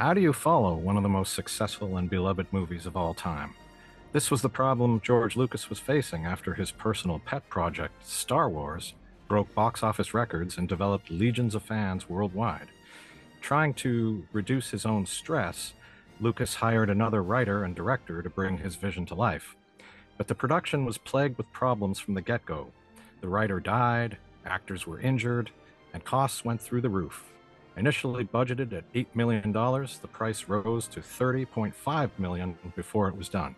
How do you follow one of the most successful and beloved movies of all time? This was the problem George Lucas was facing after his personal pet project, Star Wars, broke box office records and developed legions of fans worldwide. Trying to reduce his own stress, Lucas hired another writer and director to bring his vision to life. But the production was plagued with problems from the get-go. The writer died, actors were injured, and costs went through the roof. Initially budgeted at $8 million, the price rose to $30.5 million before it was done.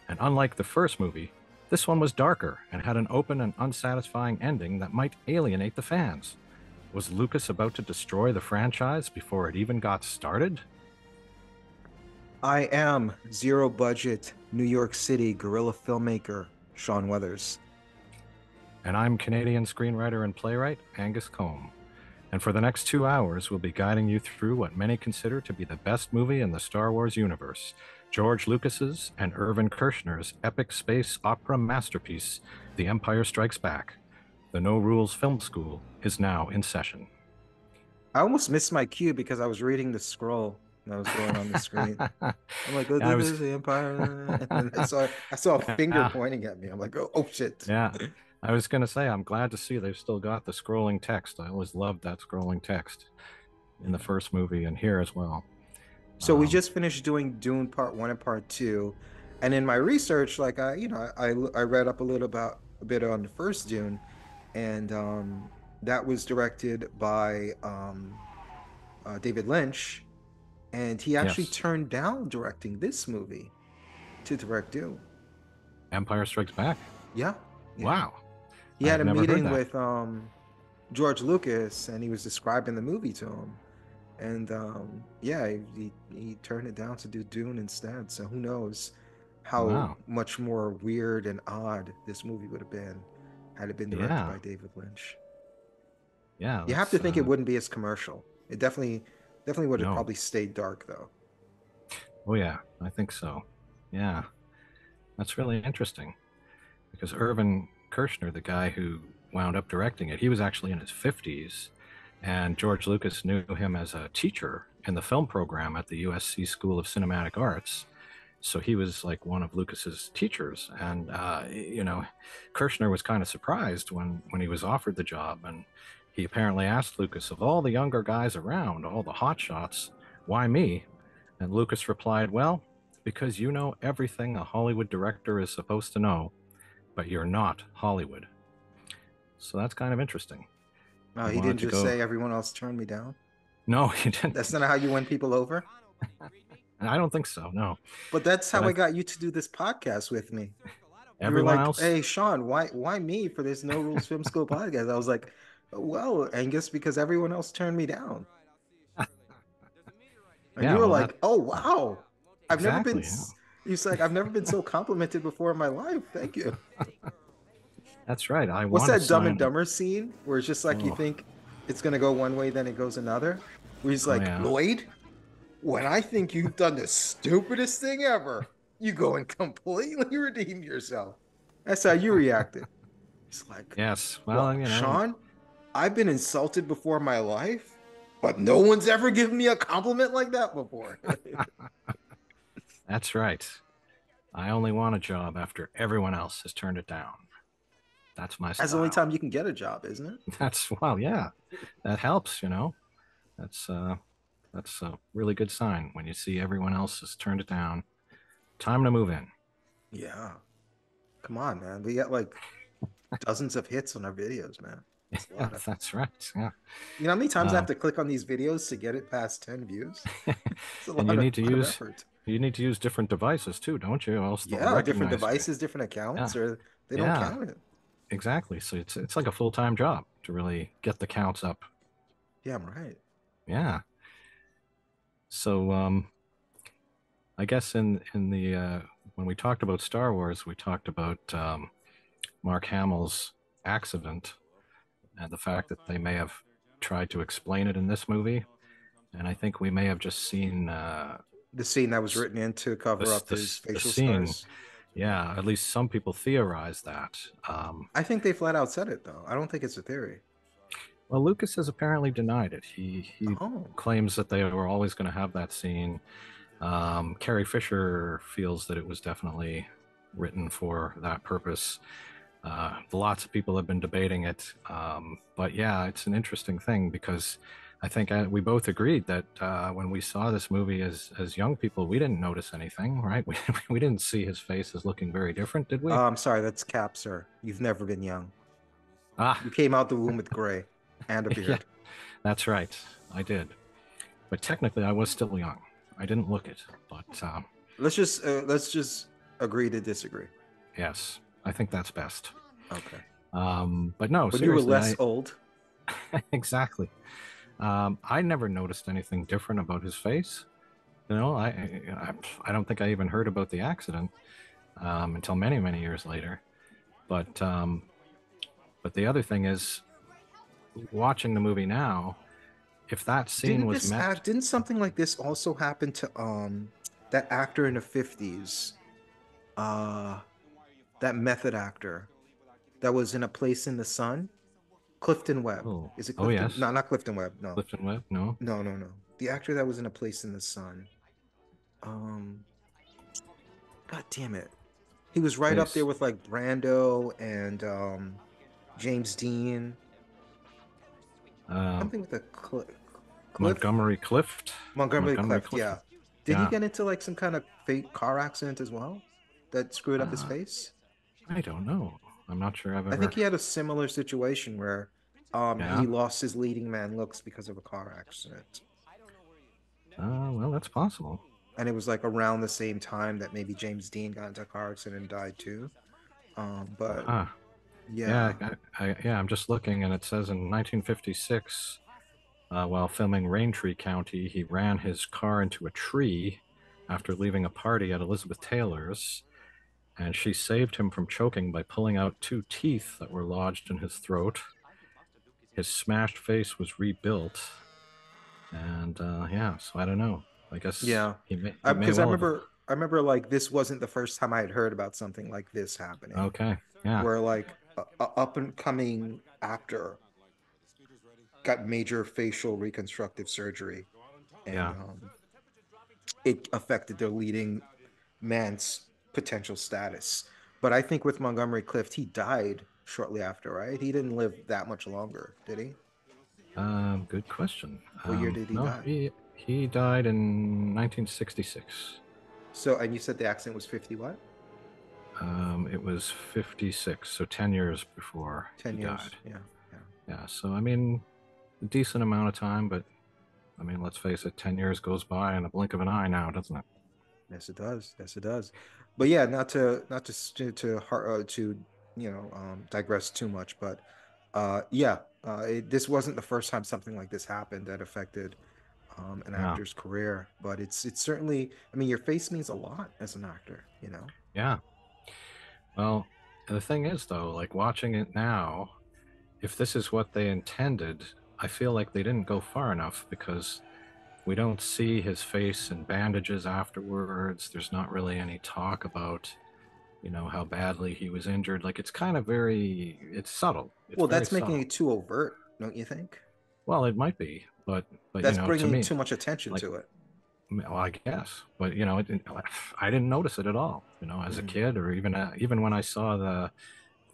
And unlike the first movie, this one was darker and had an open and unsatisfying ending that might alienate the fans. Was Lucas about to destroy the franchise before it even got started? I am zero budget New York City guerrilla filmmaker Sean Weathers. And I'm Canadian screenwriter and playwright Angus Combe. And for the next 2 hours, we'll be guiding you through what many consider to be the best movie in the Star Wars universe, George Lucas's and Irvin Kershner's epic space opera masterpiece, The Empire Strikes Back. The No Rules Film School is now in session. I almost missed my cue because I was reading the scroll that was going on the screen. I'm like, oh, this is the Empire. And then I saw a finger pointing at me. I'm like, oh shit. Yeah. I was going to say, I'm glad to see they've still got the scrolling text. I always loved that scrolling text in the first movie and here as well. So we just finished doing Dune Part 1 and Part 2. And in my research, like I read up a bit on the first Dune, and that was directed by David Lynch, and he actually turned down directing this movie to direct Dune. Empire Strikes Back? Yeah. Wow. He had a meeting with George Lucas, and he was describing the movie to him. And he turned it down to do Dune instead. So who knows how much more weird and odd this movie would have been had it been directed by David Lynch. Yeah. You have to think it wouldn't be as commercial. It definitely would have probably stayed dark, though. Oh, yeah. I think so. Yeah. That's really interesting. Because Irvin Kershner, the guy who wound up directing it, he was actually in his 50s, and George Lucas knew him as a teacher in the film program at the USC School of Cinematic Arts. So he was like one of Lucas's teachers, and Kershner was kind of surprised when he was offered the job, and he apparently asked Lucas, of all the younger guys around, all the hotshots, why me? And Lucas replied, well, because you know everything a Hollywood director is supposed to know, but you're not Hollywood. So that's kind of interesting. Oh, he didn't just say everyone else turned me down? No, he didn't. That's not how you win people over? I don't think so, no. But that's how I got you to do this podcast with me. Everyone else? Hey, Sean, why me for this No Rules Film School podcast? I was like, well, Angus, because everyone else turned me down. And you were like, oh, wow. You said, I've never been so complimented before in my life. Thank you. That's right. What's that Dumb and Dumber scene where it's just like you think it's going to go one way, then it goes another? Where he's like, Lloyd, when I think you've done the stupidest thing ever, you go and completely redeem yourself. That's how you reacted. It's like, yes. Well, Sean, I've been insulted before in my life, but no one's ever given me a compliment like that before. That's right. I only want a job after everyone else has turned it down. That's my style. That's the only time you can get a job, isn't it? That helps, That's a really good sign when you see everyone else has turned it down. Time to move in. Yeah. Come on, man. We got like dozens of hits on our videos, man. That's right. Yeah. You know how many times I have to click on these videos to get it past 10 views? And you need to use different devices too, don't you? Else different devices, different accounts, or they don't count it. Exactly. So it's like a full-time job to really get the counts up. Yeah, I'm right. Yeah. So I guess in the when we talked about Star Wars, we talked about Mark Hamill's accident and the fact that they may have tried to explain it in this movie, and I think we may have just seen the scene that was written in to cover up his facial scars. Yeah, at least some people theorize that. I think they flat out said it, though. I don't think it's a theory. Well, Lucas has apparently denied it. He Oh, claims that they were always going to have that scene. Carrie Fisher feels that it was definitely written for that purpose. Lots of people have been debating it, but yeah, it's an interesting thing because I think we both agreed that when we saw this movie as young people, we didn't notice anything, right? We didn't see his face as looking very different, did we? I'm sorry, that's Cap, sir. You've never been young. Ah, You came out the womb with gray and a yeah, beard. that's right. I did, but technically, I was still young. I didn't look it, but Let's just agree to disagree. yes, I think that's best. Okay. But no, When you were seriously, less I old, exactly. I never noticed anything different about his face. You know, I don't think I even heard about the accident until many, many years later. But but the other thing is, watching the movie now, if that scene was met, didn't something like this also happen to that actor in the 50s? Uh that method actor that was in A Place in the Sun? Clifton Webb. oh, Is it oh Clifton? yes, No, not Clifton Webb. No. Clifton Webb, no, No, no, no. The actor that was in A Place in the Sun. Um God damn it. He was right up there place, with like Brando and James Dean. uh, Something with a Cliff Montgomery Clift, Montgomery Montgomery Clift, Clift, yeah. Did he yeah. get into like some kind of fake car accident as well that screwed up his Uh, face? I don't know. I'm not sure I've I think ever. he had a similar situation where Yeah. he lost his leading man looks because of a car accident. Well, that's possible. And it was like around the same time that maybe James Dean got into a car accident and died too. But Huh. Yeah, yeah. yeah. I'm just looking, and it says in 1956, while filming Raintree County, he ran his car into a tree after leaving a party at Elizabeth Taylor's, and she saved him from choking by pulling out two teeth that were lodged in his throat. His smashed face was rebuilt, and yeah. So I don't know. I guess Yeah. he may Because I well have. remember I remember like this wasn't the first time I had heard about something like this happening, Okay. Yeah. where like a up and coming actor got major facial reconstructive surgery and Yeah. it affected their leading man's potential status. But I think with Montgomery Clift, he died shortly after, right? He didn't live that much longer, did he? Good question. What year did he No, die? he died in 1966. So, and you said the accident was 50 what? It was 56, so 10 years before 10 he years. died. Yeah. Yeah. Yeah, so I mean, a decent amount of time, but I mean, let's face it, 10 years goes by in a blink of an eye now, doesn't it? Yes, it does. Yes, it does. But yeah, not to digress too much, but yeah, this wasn't the first time something like this happened that affected an Yeah, actor's career, but it's certainly, I mean, your face means a lot as an actor, you know? yeah. Well, the thing is, though, like watching it now, if this is what they intended, I feel like they didn't go far enough because we don't see his face in bandages afterwards. There's not really any talk about, how badly he was injured. Like it's kind of it's subtle. It's Well, very that's making subtle. it too overt, don't you think? Well, it might be, but That's to bringing me, too much attention like, to it. well, I guess, but I didn't notice it at all. As a Mhm. kid, or even when I saw the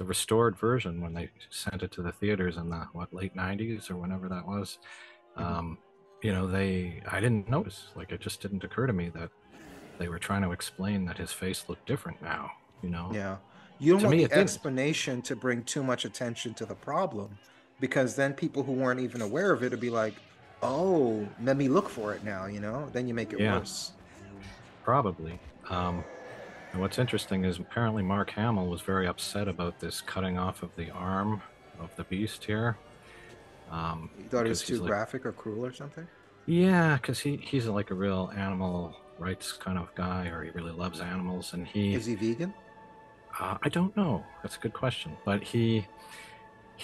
restored version when they sent it to the theaters in the late '90s or whenever that was. Mhm. Um, I didn't notice. Like it just didn't occur to me that they were trying to explain that his face looked different now. Yeah. You don't To want me, the it didn't. explanation to bring too much attention to the problem because then people who weren't even aware of it would be like, oh, let me look for it now, you know? Then you make it Yeah, worse. probably. And what's interesting is apparently Mark Hamill was very upset about this cutting off of the arm of the beast here, You thought it was because too he's like, graphic or cruel or something? yeah, because he's like a real animal rights kind of guy, or he really loves animals, and Is he vegan? I don't know, that's a good question, but he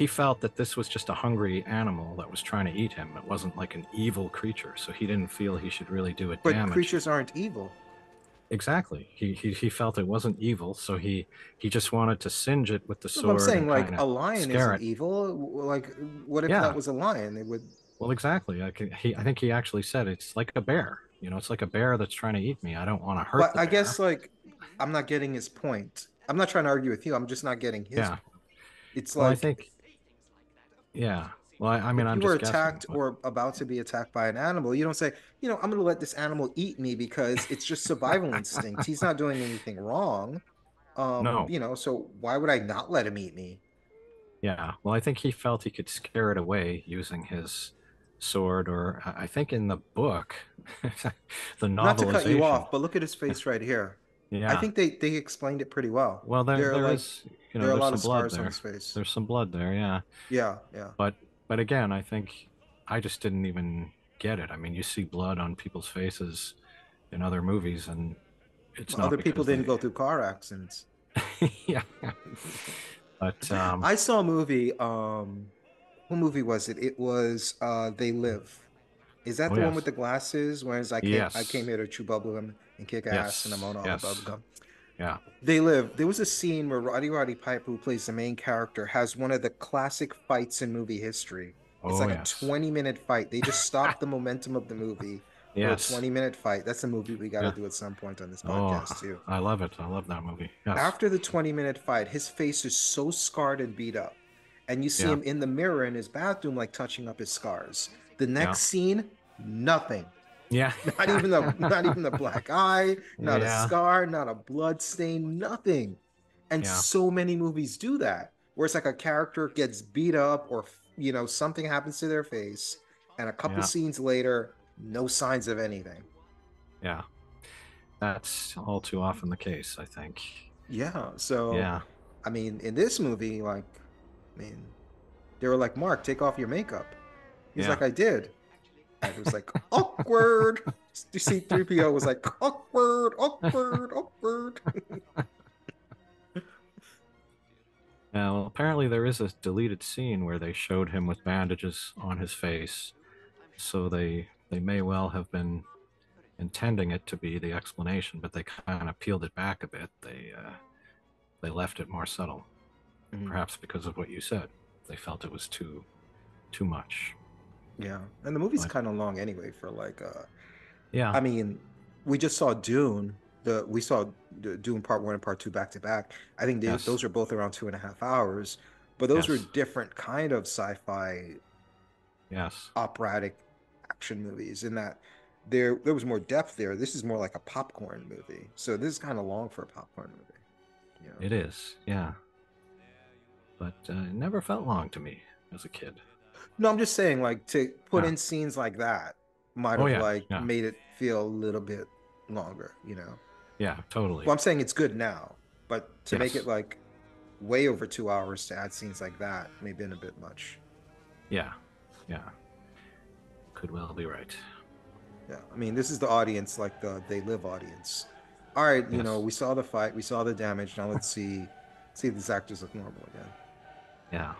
felt that this was just a hungry animal that was trying to eat him. It wasn't like an evil creature, so he didn't feel he should really do it But damage. creatures aren't evil. exactly. He felt it wasn't evil, so he just wanted to singe it with the No, but I'm sword saying and like kind a of lion scare isn't it. evil. Like, what if that Yeah, was a lion? It would. well, exactly. I think he actually said it's like a bear. It's like a bear that's trying to eat me. I don't want to hurt But the I bear. guess like I'm not getting his point. I'm not trying to argue with you. I'm just not getting his Yeah. point. It's Well, I like think, yeah. Well, I mean, if I'm you were just guessing, attacked but or about to be attacked by an animal, you don't say, I'm going to let this animal eat me because it's just survival instinct. He's not doing anything wrong. no. So why would I not let him eat me? Yeah. Well, I think he felt he could scare it away using his sword, or I think in the book, the Not to cut you novelization. off, but look at his face right here. I Yeah. think they explained it pretty well. Well, There are there like is, there are a there's lot of some blood scars on there. his face. There's some blood there, yeah. Yeah, yeah. But again, I think I just didn't even get it. I mean, you see blood on people's faces in other movies, and it's Well, not other people because didn't they, go through car accidents. yeah. But I saw a movie. What movie was it? It was They Live. Is that oh the one with yes, the glasses? Whereas I came yes, here to chew bubblegum and kick ass and I'm yes, on all the yes, bubblegum. yeah, They Live. There was a scene where Roddy Piper, who plays the main character, has one of the classic fights in movie history. It's oh like a yes, 20-minute fight. They just stop the momentum of the movie for a yes, 20-minute fight. That's a movie we got to yeah. do at some point on this Oh, podcast too. I love it. I love that movie. Yes, After the 20-minute fight, his face is so scarred and beat up. And you see yeah, him in the mirror in his bathroom, like touching up his scars. The yeah, next scene, nothing. yeah, Not even the black eye, not a yeah, scar, not a blood stain, nothing. And yeah, so many movies do that, where it's like a character gets beat up or something happens to their face, and a couple yeah, scenes later, no signs of anything. yeah. That's all too often the case, I think. Yeah. So, Yeah, I mean, in this movie, like, I mean, they were like, Mark, take off your makeup. He's yeah. like, I did. And it was like, awkward. You see, 3PO was like, awkward, awkward, awkward. Now, apparently there is a deleted scene where they showed him with bandages on his face, so they may well have been intending it to be the explanation, but they kind of peeled it back a bit. They left it more subtle, Mhm. perhaps because of what you said. They felt it was too much. Yeah. And the movie's But kind of long anyway for like yeah, I mean, we just saw Dune. We saw Dune Part 1 and Part 2 back to back. I think yes, those are both around 2.5 hours, but those were yes, different kind of sci-fi yes, operatic action movies in that there was more depth there. This is more like a popcorn movie. So this is kind of long for a popcorn movie, you know. it is. Yeah, but it never felt long to me as a kid. No, I'm just saying like to put Yeah. in scenes like that might Oh have yeah. like Yeah. made it feel a little bit longer. Yeah. Totally. Well, I'm saying it's good now, but to make it Yes. like way over 2 hours to add scenes like that may have been a bit much. Yeah. Yeah. Could well be right. Yeah, I mean, this is the audience, like the They Live audience. All right, Yes. we saw the fight, we saw the damage. Now let's see if these actors look normal again. Yeah.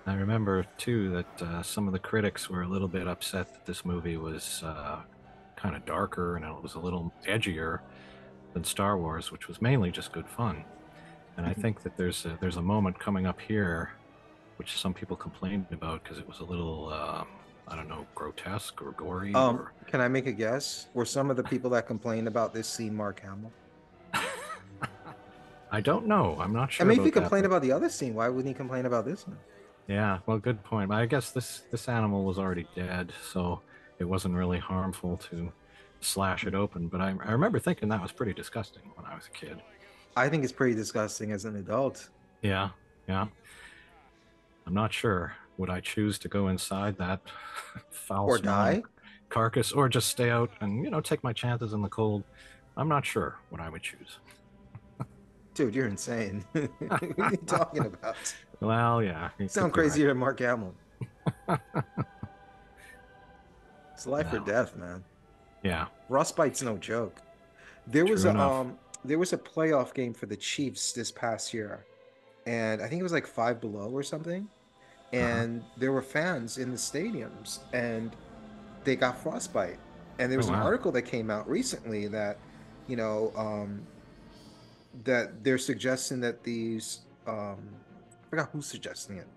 I remember too that some of the critics were a little bit upset that this movie was kind of darker and it was a little edgier than Star Wars, which was mainly just good fun. And I think that there's a moment coming up here which some people complained about because it was a little I don't know, grotesque or gory or Can I make a guess? Were some of the people that complained about this scene Mark Hamill? I don't know. I'm not I sure mean, if he about that, complained but about the other scene, why wouldn't he complain about this one? yeah, well, good point. But I guess this animal was already dead, so it wasn't really harmful to slash it open. But I remember thinking that was pretty disgusting when I was a kid. I think it's pretty disgusting as an adult. Yeah, yeah. I'm not sure. Would I choose to go inside that Or foul-smelling die? carcass, or just stay out and take my chances in the cold? I'm not sure what I would choose. Dude, you're insane. What are you talking about? Well, yeah, you could Sound be right. crazier than Mark Hamill. It's life or Well, death, man. yeah. Frostbite's no joke. There was True a enough. playoff game for the Chiefs this past year, and I think it was like Five Below or something. Uh-huh. And there were fans in the stadiums, and they got frostbite. And there Oh was an wow. article that came out recently that, you know, that they're suggesting that these, I forgot who's suggesting it,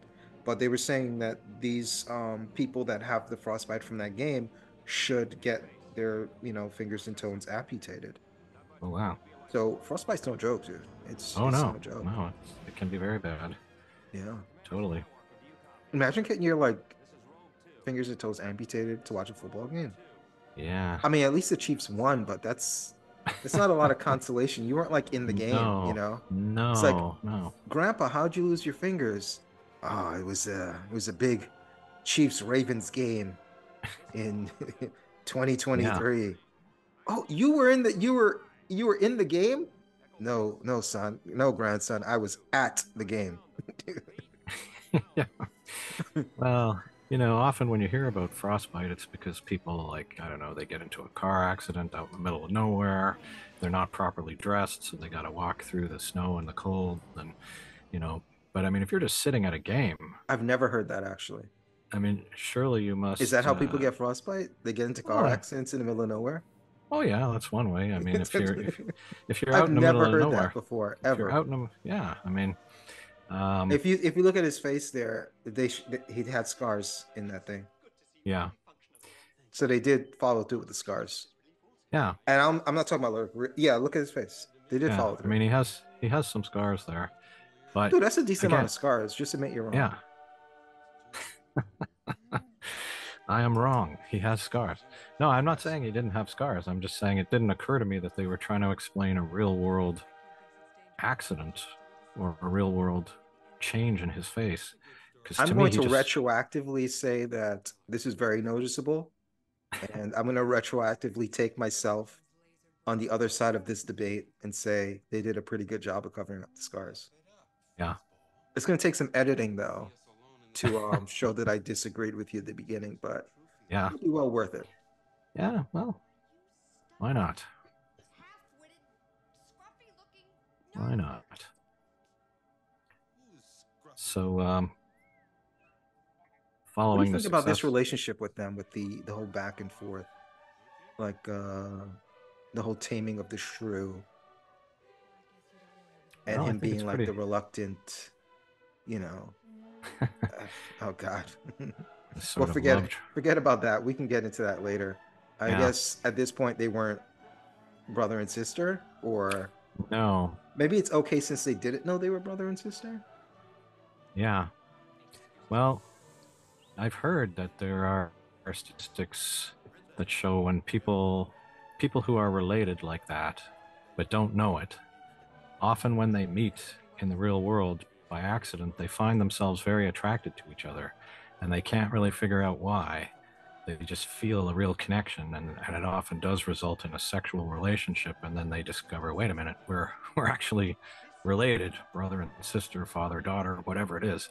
but they were saying that these people that have the frostbite from that game should get their, fingers and toes amputated. Oh wow. So frostbite's no joke, dude. It's Oh it's no, no joke. no, it can be very bad. Yeah. Totally. Imagine getting your like fingers and toes amputated to watch a football game. Yeah. I mean, at least the Chiefs won, but that's not a lot of consolation. You weren't like in the game, you No, know? It's like, no, no. Grandpa, how'd you lose your fingers? Oh, it was a big Chiefs Ravens game in Yeah. 2023. Oh, you were in the game? No, no, son. No, grandson. I was at the game. Yeah. Well, often when you hear about frostbite, it's because people, like, I don't know, they get into a car accident out in the middle of nowhere. They're not properly dressed, so they got to walk through the snow and the cold. And, you know, but I mean, if you're just sitting at a game, I've never heard that actually. I mean, surely you Is that must, how people get frostbite? They get into car well, accidents in the middle of nowhere? oh yeah, that's one way. I mean, if you're I've out in the never middle of heard that nowhere, before, if you're ever. out in the, yeah, I mean, um, If you look at his face there, he had scars in that thing. yeah, So they did follow through with the scars. yeah, And I'm not talking about like, yeah, look at his face. They did yeah. follow I through. mean, he has some scars there, but Dude, that's a decent amount again, of scars. Just admit you're wrong. yeah, I am wrong. He has scars. No, I'm not Yes. saying he didn't have scars. I'm just saying it didn't occur to me that they were trying to explain a real world accident or a real world change in his face. Because I'm to me, going he to just, retroactively say that this is very noticeable, and I'm going to retroactively take myself on the other side of this debate and say they did a pretty good job of covering up the scars. yeah, It's going to take some editing though to show that I disagreed with you at the beginning, but yeah, it'll be well worth it. yeah. Well, why not? Why not? So, What do you following the think about this success, relationship with them, with the whole back and forth, like the whole taming of the shrew and well, I him think it's being like pretty the reluctant, you know, oh God. Well, sort of loved. forget about that. We can get into that later. I Yeah, guess at this point they weren't brother and sister, or no, maybe it's okay since they didn't know they were brother and sister. yeah. Well, I've heard that there are statistics that show when people who are related like that but don't know it, often when they meet in the real world by accident, they find themselves very attracted to each other, and they can't really figure out why. They just feel a real connection, and it often does result in a sexual relationship, and then they discover, wait a minute, we're actually related, brother and sister, father, daughter, whatever it is.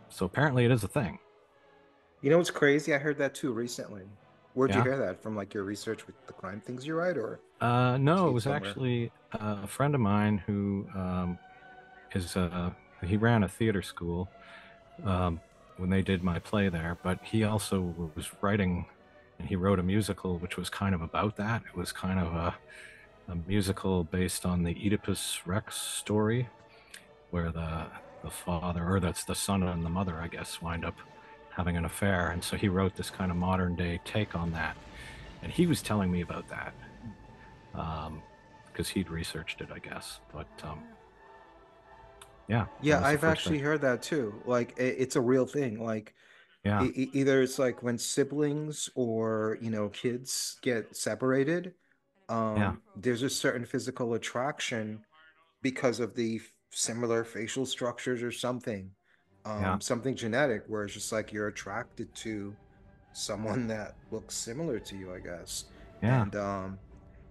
So apparently it is a thing. You know what's crazy? I heard that too recently. Where'd you Yeah. hear that from? Like your research with the crime things you write, or No, see it it was somewhere? actually a friend of mine who is he ran a theater school um, when they did my play there, but he also was writing, and he wrote a musical which was kind of about that. It was kind of a musical based on the Oedipus Rex story, where the father, or that's the son and the mother, I guess, wind up having an affair, and so he wrote this kind of modern day take on that, and he was telling me about that because he'd researched it, I guess. But yeah, that Yeah, was the I've first actually thing. heard that too. Like it's a real thing. Like Yeah, either it's like when siblings or kids get separated, yeah, there's a certain physical attraction because of the similar facial structures or something, yeah, something genetic where it's just like you're attracted to someone that looks similar to you, I guess. yeah,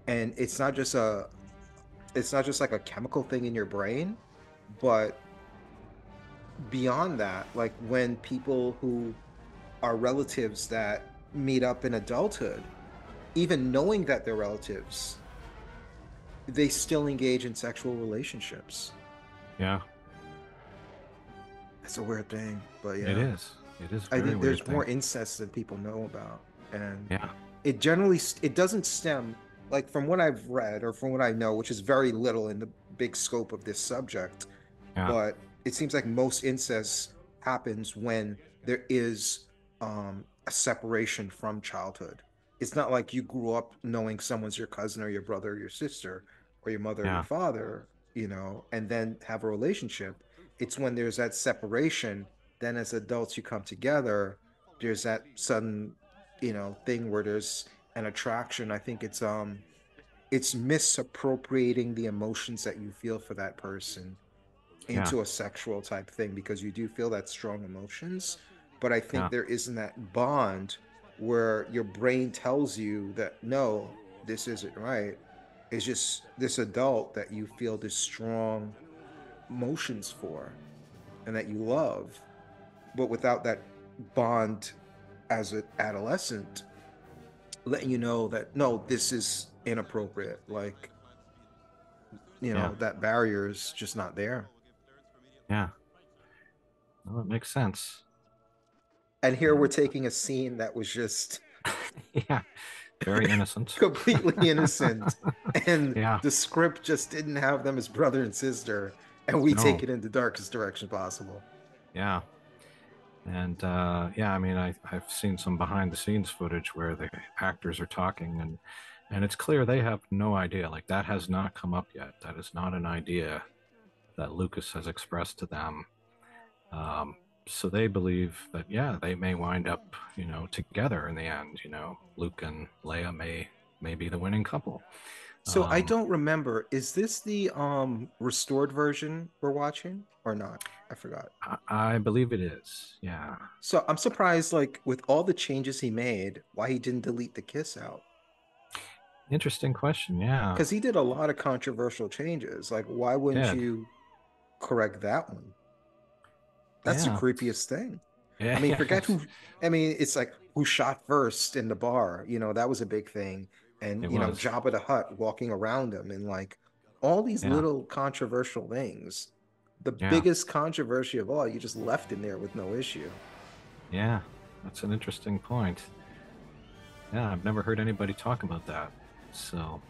And it's not just like a chemical thing in your brain, but beyond that, like when people who are relatives that meet up in adulthood, even knowing that they're relatives, they still engage in sexual relationships. yeah. It's a weird thing, but It yeah. is. It is a I very think weird there's more thing. incest than people know about. And Yeah. it generally it doesn't stem, like from what I've read or from what I know, which is very little in the big scope of this subject, Yeah. but it seems like most incest happens when there is a separation from childhood. It's not like you grew up knowing someone's your cousin or your brother or your sister or your mother or your Yeah. father, and then have a relationship. It's when there's that separation, then as adults you come together, there's that sudden, thing where there's an attraction. I think it's misappropriating the emotions that you feel for that person Yeah. into a sexual type thing, because you do feel that strong emotions, but I think Yeah. there isn't that bond where your brain tells you that no, this isn't right. It's just this adult that you feel this strong emotions for and that you love, but without that bond as an adolescent, letting you know that no, this is inappropriate. Like, Yeah. that barrier is just not there. Yeah. Well, it makes sense. And here we're And taking a scene that was just yeah, very innocent. completely innocent, and Yeah. the script just didn't have them as brother and sister, and we take No. it in the darkest direction possible. Yeah. And yeah, I mean, I've seen some behind the scenes footage where the actors are talking, and it's clear they have no idea. Like that has not come up yet. That is not an idea that Lucas has expressed to them. Um, so they believe that yeah, they may wind up, together in the end. Luke and Leia may be the winning couple. So I Um, don't remember, is this the restored version we're watching or not? I forgot. I believe it is. Yeah. So I'm surprised, like with all the changes he made, why he didn't delete the kiss out. Interesting question. Yeah. Because he did a lot of controversial changes. Like, why wouldn't Did. you correct that one? That's the Yeah. creepiest thing. I Yeah. mean, forget Yes. who. I mean, it's like who shot first in the bar. That was a big thing. And It was. Jabba the Hutt walking around him, and like all these Yeah. little controversial things. The Yeah. biggest controversy of all, you just left in there with no issue. Yeah. That's an interesting point. Yeah. I've never heard anybody talk about that. So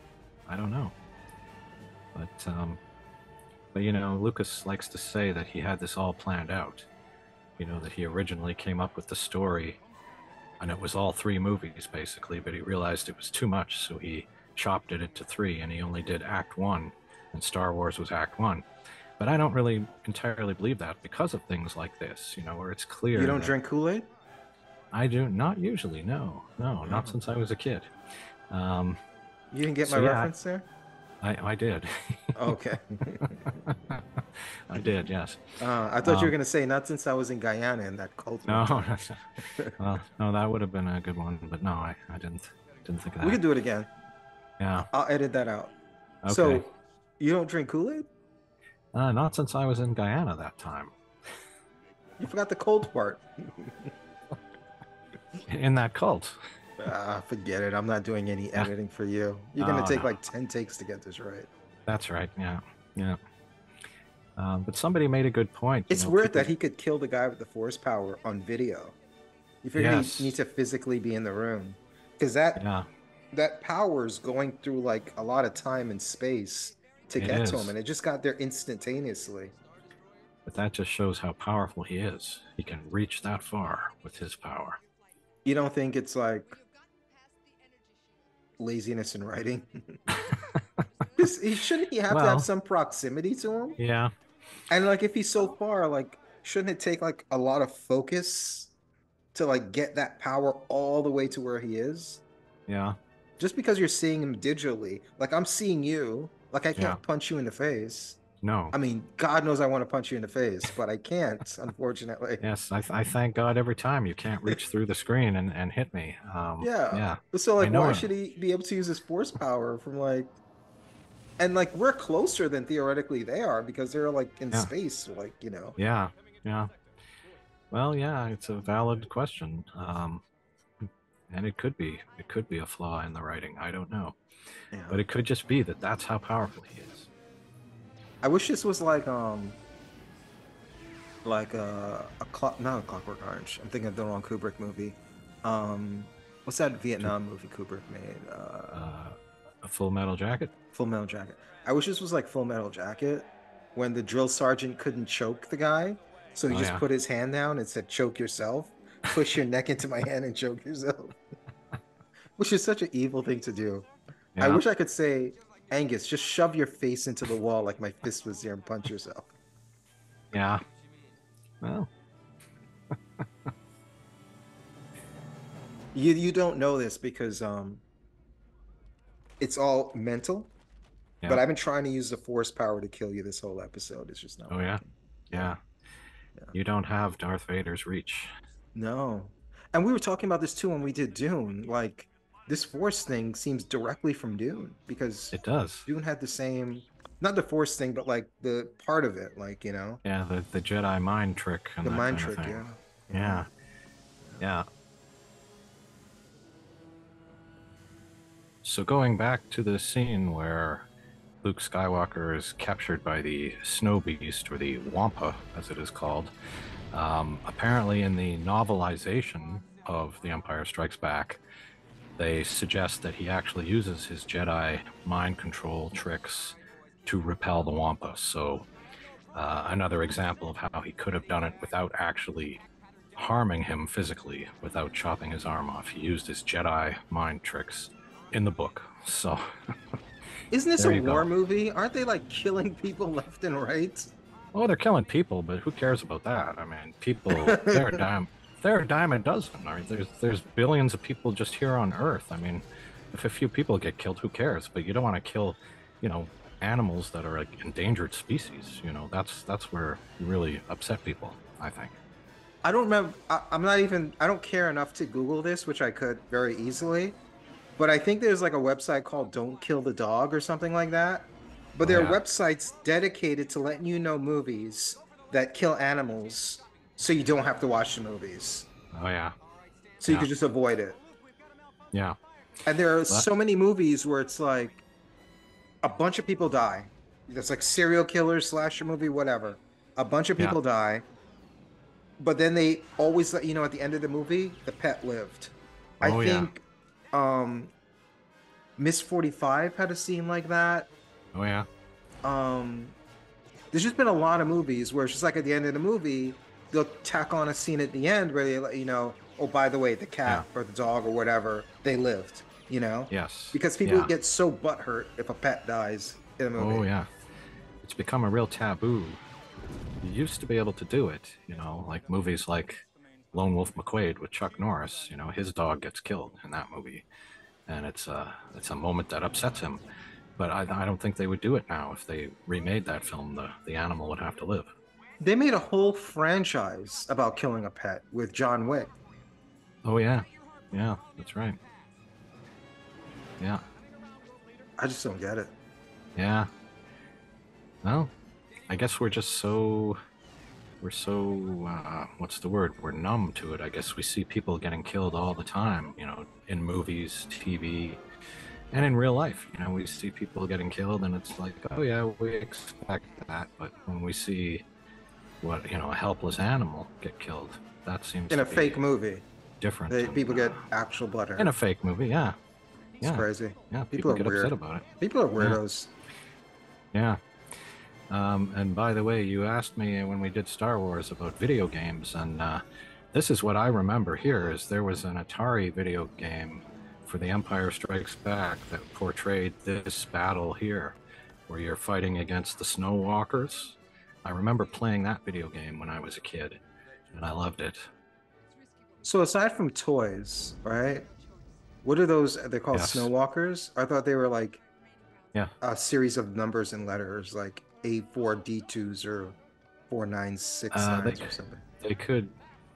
I don't know. But Lucas likes to say that he had this all planned out. That he originally came up with the story and it was all three movies basically, but he realized it was too much, so he chopped it into three and he only did Act One, and Star Wars was Act One. But I don't really entirely believe that because of things like this, where it's You clear don't that drink Kool-Aid? I do not usually, no, no, not Oh. since I was a kid. Um, You didn't get my so yeah, reference there? I did. Okay. I did, yes. I thought you were Um, gonna say not since I was in Guyana in that cult one no, time. well, no, that would have been a good one, but no, I didn't think of We that. could do it again. Yeah, I'll edit that out. okay. So you don't drink Kool-Aid? Not since I was in Guyana that time. You forgot the cold part. In that cult. Forget it. I'm not doing any Yeah. editing for you. You're gonna Oh take no, like 10 takes to get this right. that's right. Yeah, yeah. But somebody made a good point. It's weird People. that he could kill the guy with the force power on video. You figure he needs Yes. to physically be in the room, because that Yeah, that power is going through like a lot of time and space to it get to him, is. and it just got there instantaneously. But that just shows how powerful he is. He can reach that far with his power. You don't think it's like laziness in writing? Because shouldn't he have to have Well, some proximity to him? yeah, And like if he's so far, like shouldn't it take like a lot of focus to like get that power all the way to where he is? yeah, Just because you're seeing him digitally, like I'm seeing you, like I yeah. can't punch you in the face. No. I mean, God knows I want to punch you in the face, but I can't, unfortunately. Yes, I thank God every time you can't reach through the screen and hit me. Yeah. Yeah, So I like know why it. should he be able to use his force power from like, and like we're closer than theoretically they are because they're like in Yeah, space, like, yeah, yeah. Well, yeah, it's a valid question. And it could be a flaw in the writing. I don't know, Yeah. but it could just be that that's how powerful he is. I wish this was like a clock, not a Clockwork Orange. I'm thinking of the wrong Kubrick movie. Um What's that Vietnam movie Kubrick made? Uh, a Full Metal Jacket. Full Metal Jacket. I wish this was like Full Metal Jacket when the drill sergeant couldn't choke the guy. So he Oh just yeah, put his hand down and said, choke yourself. Push your neck into my hand and choke yourself. Which is such an evil thing to do. I yeah, wish I could say, Angus, just shove your face into the wall like my fist was there and punch yourself. yeah. Well, You don't know this because it's all mental, but yeah. I've been trying to use the force power to kill you this whole episode. It's just not Oh yeah, working. Yeah. yeah. Yeah. You don't have Darth Vader's reach. No. And we were talking about this too when we did Dune. Like this force thing seems directly from Dune because It does. Dune had the same, not the force thing, but like the part of it, like, Yeah, the Jedi mind trick and the that mind kind of trick. thing. Yeah. Yeah. Yeah, yeah. So going back to the scene where Luke Skywalker is captured by the snow beast, or the Wampa, as it is called. Apparently, in the novelization of The Empire Strikes Back, they suggest that he actually uses his Jedi mind control tricks to repel the Wampa. So, another example of how he could have done it without actually harming him physically, without chopping his arm off. He used his Jedi mind tricks in the book. So, Isn't this there a you war go. movie? Aren't they like killing people left and right? Oh, they're killing people, but who cares about that? I mean, people, they're a dime a dozen. I mean, there's billions of people just here on Earth. I mean, if a few people get killed, who cares? But you don't want to kill, you know, animals that are like endangered species. You know, that's where you really upset people, I think. I don't remember. I'm not even, I don't care enough to Google this, which I could very easily. But I think there's like a website called Don't Kill the Dog or something like that. But Oh there are yeah, websites dedicated to letting you know movies that kill animals so you don't have to watch the movies. oh yeah, So you yeah, could just avoid it. yeah. And there are But so many movies where it's like a bunch of people die. It's like serial killer, slasher movie, whatever. A bunch of yeah, people die, but then they always let you know at the end of the movie the pet lived. I oh yeah, think um Miss 45 had a scene like that. oh yeah, Um, there's just been a lot of movies where it's just like at the end of the movie, they'll tack on a scene at the end where they let you know, oh, by the way, the yeah, cat or the dog or whatever, they lived, you know? yes, Because people yeah, get so butthurt if a pet dies in a oh movie. yeah. It's become a real taboo. You used to be able to do it, you know, like movies like Lone Wolf McQuade with Chuck Norris. You know, his dog gets killed in that movie, and it's a moment that upsets him. But I don't think they would do it now if they remade that film. The animal would have to live. They made a whole franchise about killing a pet with John Wick. Oh yeah, yeah, that's right. Yeah, I just don't get it. yeah. Well, I guess we're so what's the word? We're numb to it. I guess we see people getting killed all the time. You know, in movies, TV, and in real life. You know, we see people getting killed, and it's like, oh yeah, we expect that. But when we see a helpless animal get killed, that seems In to a be fake movie, different. they, And people get actual in butthurt. a fake movie, yeah, It's yeah, crazy. yeah, People people are get upset weird. about it. People are Yeah, weirdos. yeah. And by the way, you asked me when we did Star Wars about video games, and this is what I remember here: is there was an Atari video game for The Empire Strikes Back that portrayed this battle here, where you're fighting against the Snow Walkers. I remember playing that video game when I was a kid, and I loved it. So aside from toys, right? What are those? They're called Yes, snowwalkers. I thought they were like yeah. a series of numbers and letters, like A4D2s or Uh, they 4969s or something. they could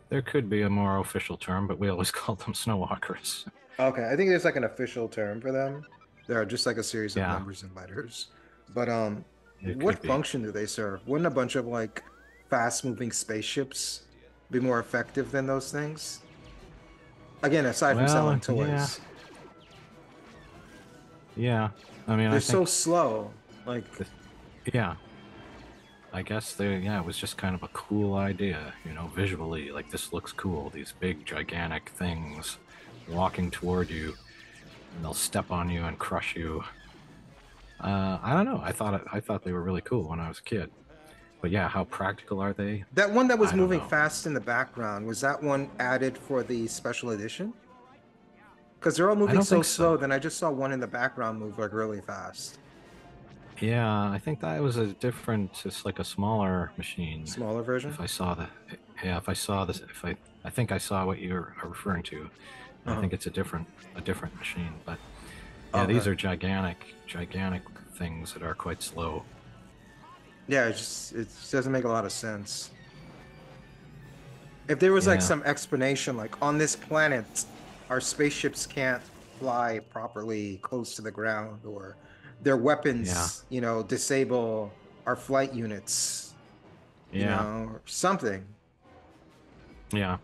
there could be a more official term, but we always called them Snow Walkers. Okay, I think there's like an official term for them. They're just like a series of Yeah, numbers and letters. But it could what be. function do they serve? Wouldn't a bunch of like fast-moving spaceships be more effective than those things? Again, aside from selling Well, yeah, toys, yeah. I mean, they're I so think. slow. Like, Yeah, I guess it was just kind of a cool idea, visually, like this looks cool, these big gigantic things walking toward you, and they'll step on you and crush you. I don't know. I thought they were really cool when I was a kid. But yeah, how practical are they? That one that was I don't moving know. fast in the background, was that one added for the special edition? Because they're all I moving don't so think slow, so. then I just saw one in the background move like really fast. Yeah, I think that was a different, it's like a smaller machine. Smaller version? If I saw the, yeah, if I saw this, if I think I saw what you're referring to. I Uh-huh. think it's a different machine. But yeah, these Okay. are gigantic things that are quite slow. Yeah, it just doesn't make a lot of sense. If there was like Yeah, some explanation, like on this planet, our spaceships can't fly properly close to the ground, or their yeah, weapons, disable our flight units, yeah, or something. yeah,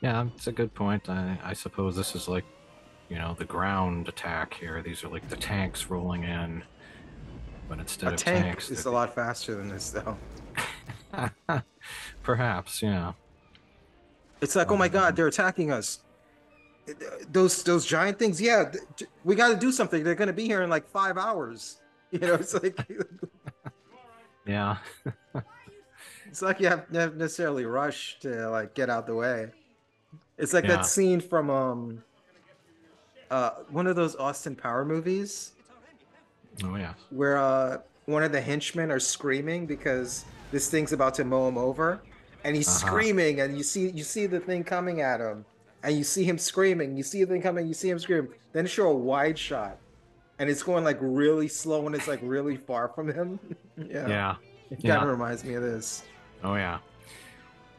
yeah. It's a good point. I suppose this is like, the ground attack here. These are like the tanks rolling in, but A instead of tank tanks, is a lot faster than this, though. perhaps, yeah. It's like, oh my God, Um, they're attacking us. Those giant things, yeah, we got to do something. They're going to be here in like 5 hours. It's like yeah, it's like you have never necessarily rush to like get out the way. It's like that yeah. scene from one of those Austin Power movies Oh yeah. where one of the henchmen are screaming because this thing's about to mow him over, and he's Uh-huh. screaming, and you see the thing coming at him, and you see him screaming, you see the thing coming, you see him scream, then show a wide shot, and it's going like really slow, and it's like really far from him. Yeah, Yeah. it kind Yeah. of reminds me of this. Oh yeah.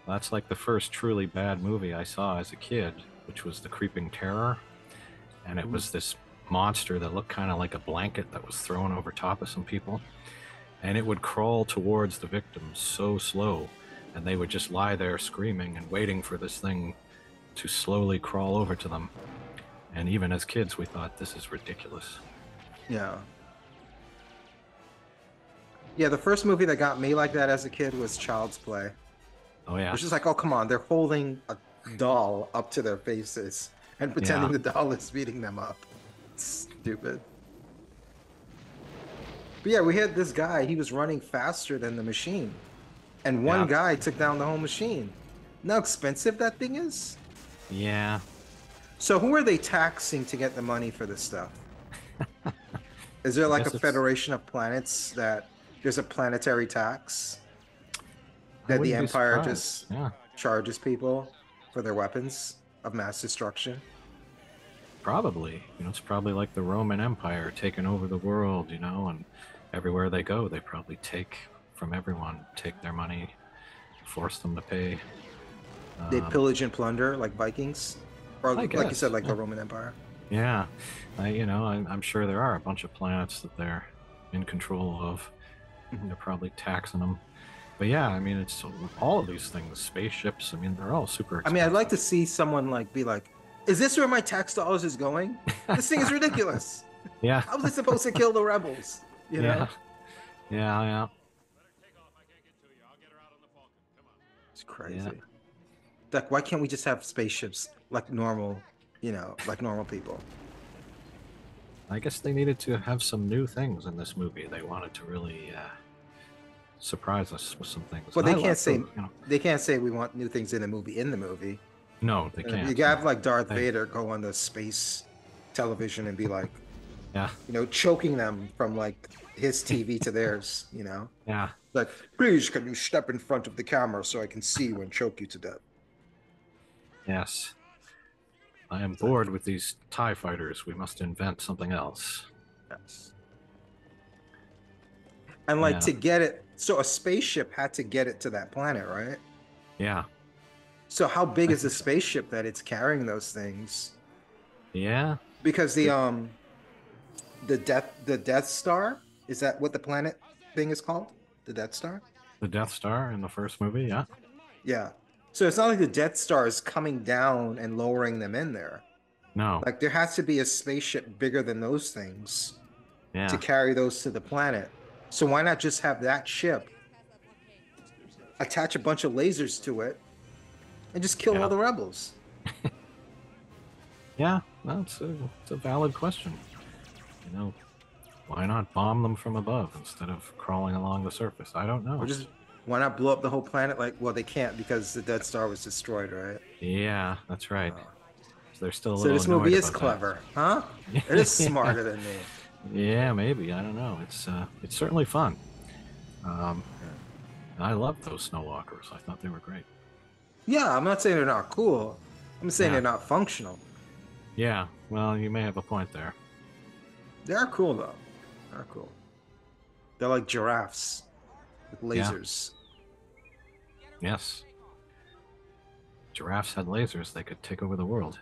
That's like the first truly bad movie I saw as a kid, which was The Creeping Terror. And it Mhm. was this monster that looked kind of like a blanket that was thrown over top of some people. And it would crawl towards the victims so slow. And they would just lie there screaming and waiting for this thing to slowly crawl over to them. And even as kids, we thought, this is ridiculous. Yeah. Yeah, the first movie that got me like that as a kid was Child's Play. Oh, yeah. It's just like, oh, come on, they're holding a doll up to their faces and Yeah. pretending the doll is beating them up. It's stupid. But yeah, we had this guy, he was running faster than the machine. And one Yeah. guy took down the whole machine. Know how expensive that thing is? Yeah. So who are they taxing to get the money for this stuff? Is there I like a guess it's, federation of planets that there's a planetary tax I that the wouldn't be Empire surprised. just Yeah. charges people for their weapons of mass destruction? Probably. It's probably like the Roman Empire taking over the world, and everywhere they go, they probably take from everyone, take their money, force them to pay. They Um, pillage and plunder like Vikings, or I like you said, guess. like Yeah. the Roman Empire. Yeah. I'm sure there are a bunch of planets that they're in control of. Mhm. They're probably taxing them. But yeah, it's all of these things, spaceships. They're all super I mean, I'd like expensive. to see someone like be like, "Is this where my tax dollars is going? This thing is ridiculous. Yeah. How was it supposed to kill the rebels?" You Yeah. know, Yeah. it's Yeah. crazy. Like, why can't we just have spaceships like normal, like normal people? I guess they needed to have some new things in this movie. They wanted to really surprise us with some things. But And they I can't love say the, they can't say we want new things in the movie. no, they You can't. gotta have No. like Darth They, Vader go on the space television and be like, yeah. choking them from like his TV to theirs. Yeah. Like, please, can you step in front of the camera so I can see you and choke you to death? Yes. I am It's like, bored with these TIE fighters. We must invent something else. yes. And like Yeah. to get it, so a spaceship had to get it to that planet, right? Yeah. So how big I is the think so. spaceship that it's carrying those things? Yeah. Because It, the Death Star, is that what the planet thing is called? The Death Star? the Death Star in the first movie. Yeah. Yeah. So it's not like the Death Star is coming down and lowering them in there. No. Like there has to be a spaceship bigger than those things to Yeah. carry those to the planet. So why not just have that ship attach a bunch of lasers to it and just kill all Yeah. the rebels? Yeah, well, it's a valid question. You know, why not bomb them from above instead of crawling along the surface? I don't Or know. just why not blow up the whole planet? Like, well, they can't because the Death Star was destroyed, right? Yeah, that's right. Uh, So they're still a so little this annoyed movie is about that. clever, huh? It is Yeah, smarter than me. yeah, maybe. I don't know. It's certainly fun. Um, Yeah. I loved those snow walkers. I thought they were great. Yeah, I'm not saying they're not cool. I'm saying Yeah, they're not functional. yeah. Well, you may have a point there. They are cool though. They're cool. They're like giraffes with Yeah, lasers. yes. Giraffes had lasers. They could take over the world.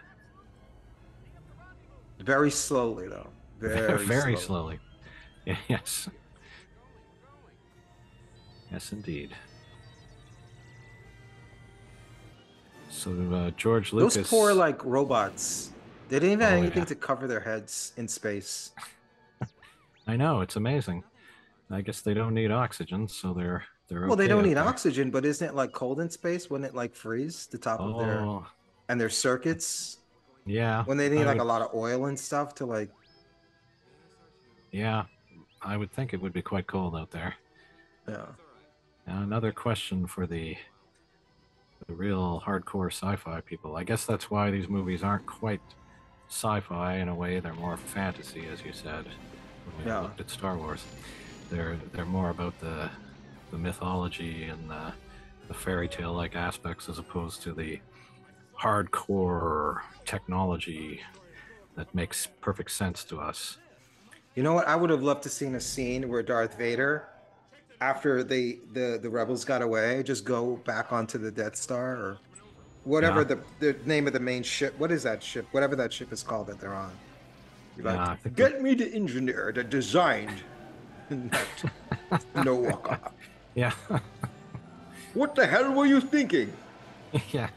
Very slowly though. Very Very slowly. slowly. Yes. Yes, indeed. So George Those poor Lucas. like robots. They didn't even have Oh anything yeah, to cover their heads in space. I know. It's amazing. I guess they don't need oxygen, so they're Well, they okay don't out need there. oxygen, but isn't it like cold in space? Wouldn't it like freeze the top of their Oh and their circuits yeah, when they need I like a would. lot of oil and stuff to like Yeah, I would think it would be quite cold out there. yeah. Now, another question for the real hardcore sci-fi people. I guess that's why these movies aren't quite sci-fi in a way. They're more fantasy, as you said, when we Yeah. looked at Star Wars. They're more about the mythology and the fairy tale like aspects as opposed to the hardcore technology that makes perfect sense to us. You know what? I would have loved to seen a scene where Darth Vader, after the rebels got away, just go back onto the Death Star or whatever Yeah, the name of the main ship. What is that ship? Whatever that ship is called that they're on. You're yeah, like, I think get me the engineer that designed that snow walker. yeah, What the hell were you thinking? yeah,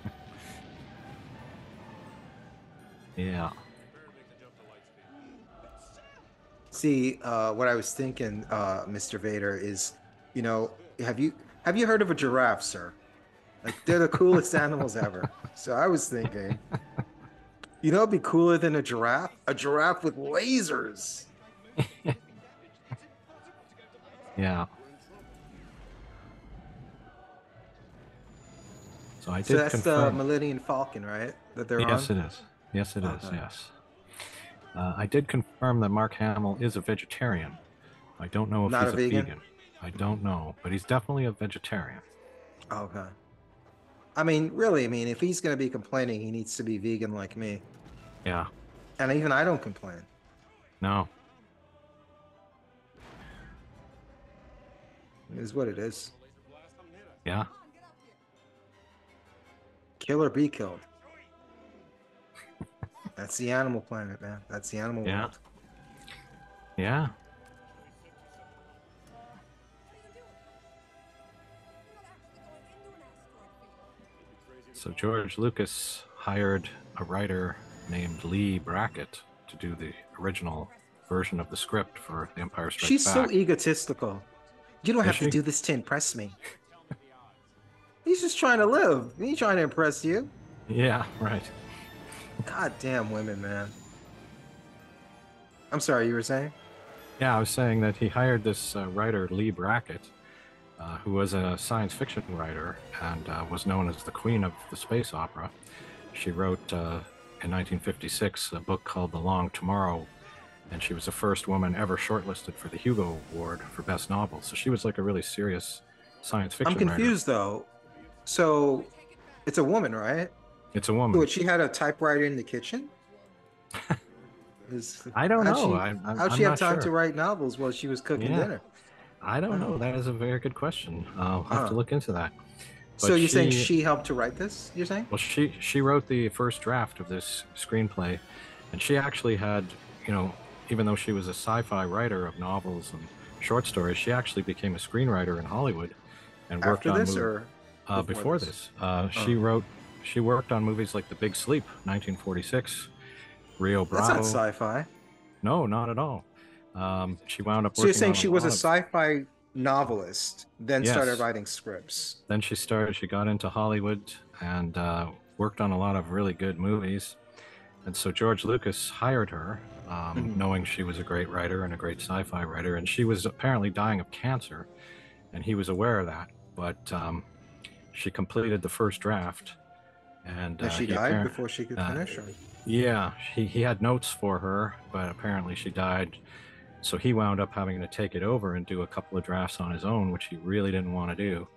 yeah. See, what I was thinking, Mr. Vader, is, you know, have you heard of a giraffe, sir? Like they're the coolest animals ever. So I was thinking, you know, it'd be cooler than a giraffe? A giraffe with lasers. Yeah. So I So did that's the confirm. Millennium Falcon, right? That they're Yes, on. it is. Yes, it is. Okay. Yes. I did confirm that Mark Hamill is a vegetarian. I don't know if Not a he's a vegan. vegan. I don't know, but he's definitely a vegetarian. Okay. I mean, really, I mean, if he's gonna be complaining, he needs to be vegan like me. Yeah. And even I don't complain. No. It is what it is. Yeah. Kill or be killed. That's the animal planet, man. That's the animal Yeah. world. Yeah. So George Lucas hired a writer named Leigh Brackett to do the original version of the script for The Empire Strikes She's so Back. egotistical. You don't Is have to she? do this to impress me. He's just trying to live. He ain't trying to impress you. Yeah, right. God damn women, man. I'm sorry, you were saying? Yeah, I was saying that he hired this writer, Leigh Brackett, who was a science fiction writer and was known as the queen of the space opera. She wrote in 1956 a book called The Long Tomorrow, and she was the first woman ever shortlisted for the Hugo Award for Best Novel. So she was like a really serious science I'm fiction writer. confused though. So it's a woman, right? It's a So woman. she had a typewriter in the kitchen? Is I don't know. how'd I'm she have not time to sure. write novels while she was cooking Yeah, dinner? I don't Huh. know. That is a very good question. I'll have to Huh. look into that. So But you're saying she helped to write this, you're saying? well, she wrote the first draft of this screenplay, and she actually had, you know, even though she was a sci-fi writer of novels and short stories, she actually became a screenwriter in Hollywood and worked After on this movies. or before Before this? this, Oh. she worked on movies like The Big Sleep, 1946, Rio That's not Bravo. sci-fi. No, not at all. She wound up So you're working saying on a she was a lot of. sci-fi novelist, then started Yes. writing scripts. Then she got into Hollywood and worked on a lot of really good movies. And so George Lucas hired her, Mhm. knowing she was a great writer and a great sci-fi writer, and she was apparently dying of cancer, and he was aware of that. But she completed the first draft, and And she he died apparently, before she could uh, finish, or yeah, he had notes for her, but apparently she died. So he wound up having to take it over and do a couple of drafts on his own, which he really didn't want to do.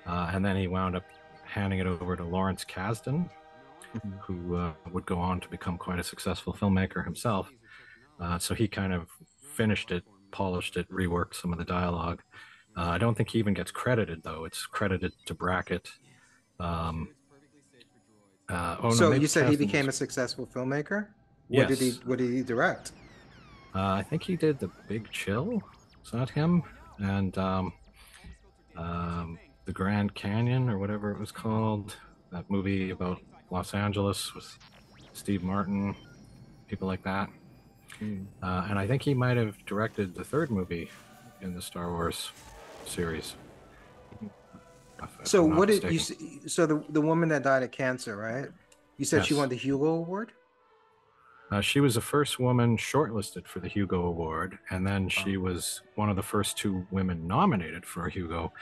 And then he wound up handing it over to Lawrence Kasdan, Mhm. who would go on to become quite a successful filmmaker himself. So he kind of finished it, polished it, reworked some of the dialogue. I don't think he even gets credited, though. It's credited to Brackett. Um, oh no, So you maybe said he Kasdan became was. a successful filmmaker? Yes, What did he direct? I think he did The Big Chill. Is that him? And the Grand Canyon, or whatever it was called. That movie about Los Angeles with Steve Martin, people like that. Mm. And I think he might have directed the third movie in the Star Wars series, if So I'm not what did you mistaken. so the woman that died of cancer, right? You said she won Yes. the Hugo Award? She was the first woman shortlisted for the Hugo Award, and then Oh. she was one of the first two women nominated for a Hugo,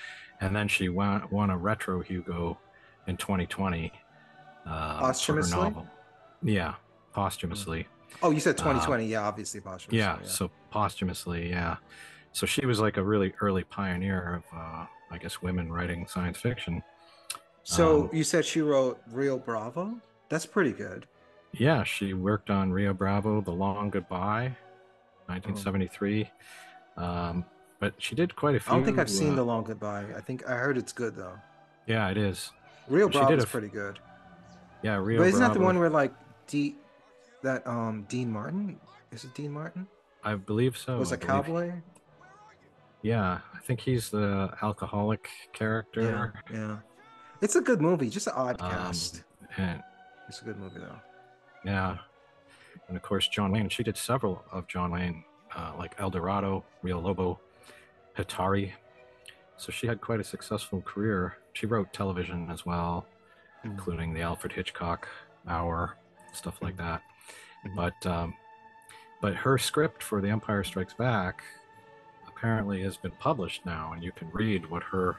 and then she won a retro Hugo in 2020 for her Posthumously? novel. Yeah, Mm. posthumously. Oh, you said Um, 2020. Yeah, obviously posthumously, yeah, yeah. so posthumously, yeah. So she was like a really early pioneer of, I guess, women writing science fiction. So Um, you said she wrote Rio Bravo? That's pretty good. yeah, she worked on Rio Bravo, The Long Goodbye, Oh. 1973. Um, but she did quite a I don't think I've few. seen The Long Goodbye. I think I heard it's good though. Yeah, it is. Rio She did Bravo a is pretty good. yeah, But Rio isn't that the Bravo. one where like Dean Martin? Is it Dean Martin? I believe so. Was I a believe. cowboy? Yeah, I think he's the alcoholic Yeah, character. yeah. It's a good movie, just an odd Um, cast. and It's a good movie though. yeah, and of course John Wayne. She did several of John Wayne, like El Dorado, Rio Lobo, Hitari. So she had quite a successful career. She wrote television as well, Mm, including the Alfred Hitchcock Hour, stuff like mm, that. mm. But but her script for The Empire Strikes Back apparently has been published now, and you can read what her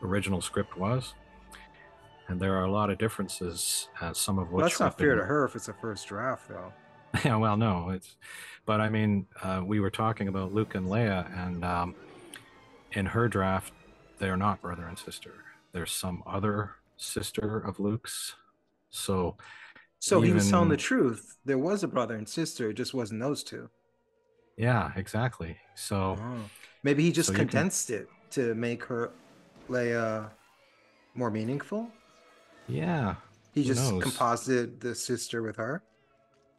original script was. And there are a lot of differences, some of Well, which that's have not fair been. to her if it's a first draft though. Yeah, well, no, it's. But I mean, we were talking about Luke and Leia, and in her draft, they're not brother and sister. There's some other sister of Luke's. So So he was telling the even, truth. There was a brother and sister, it just wasn't those two. yeah, exactly. Oh. Maybe he So just you can, condensed it to make her Leia more meaningful. yeah, He who just knows? composited the sister with her.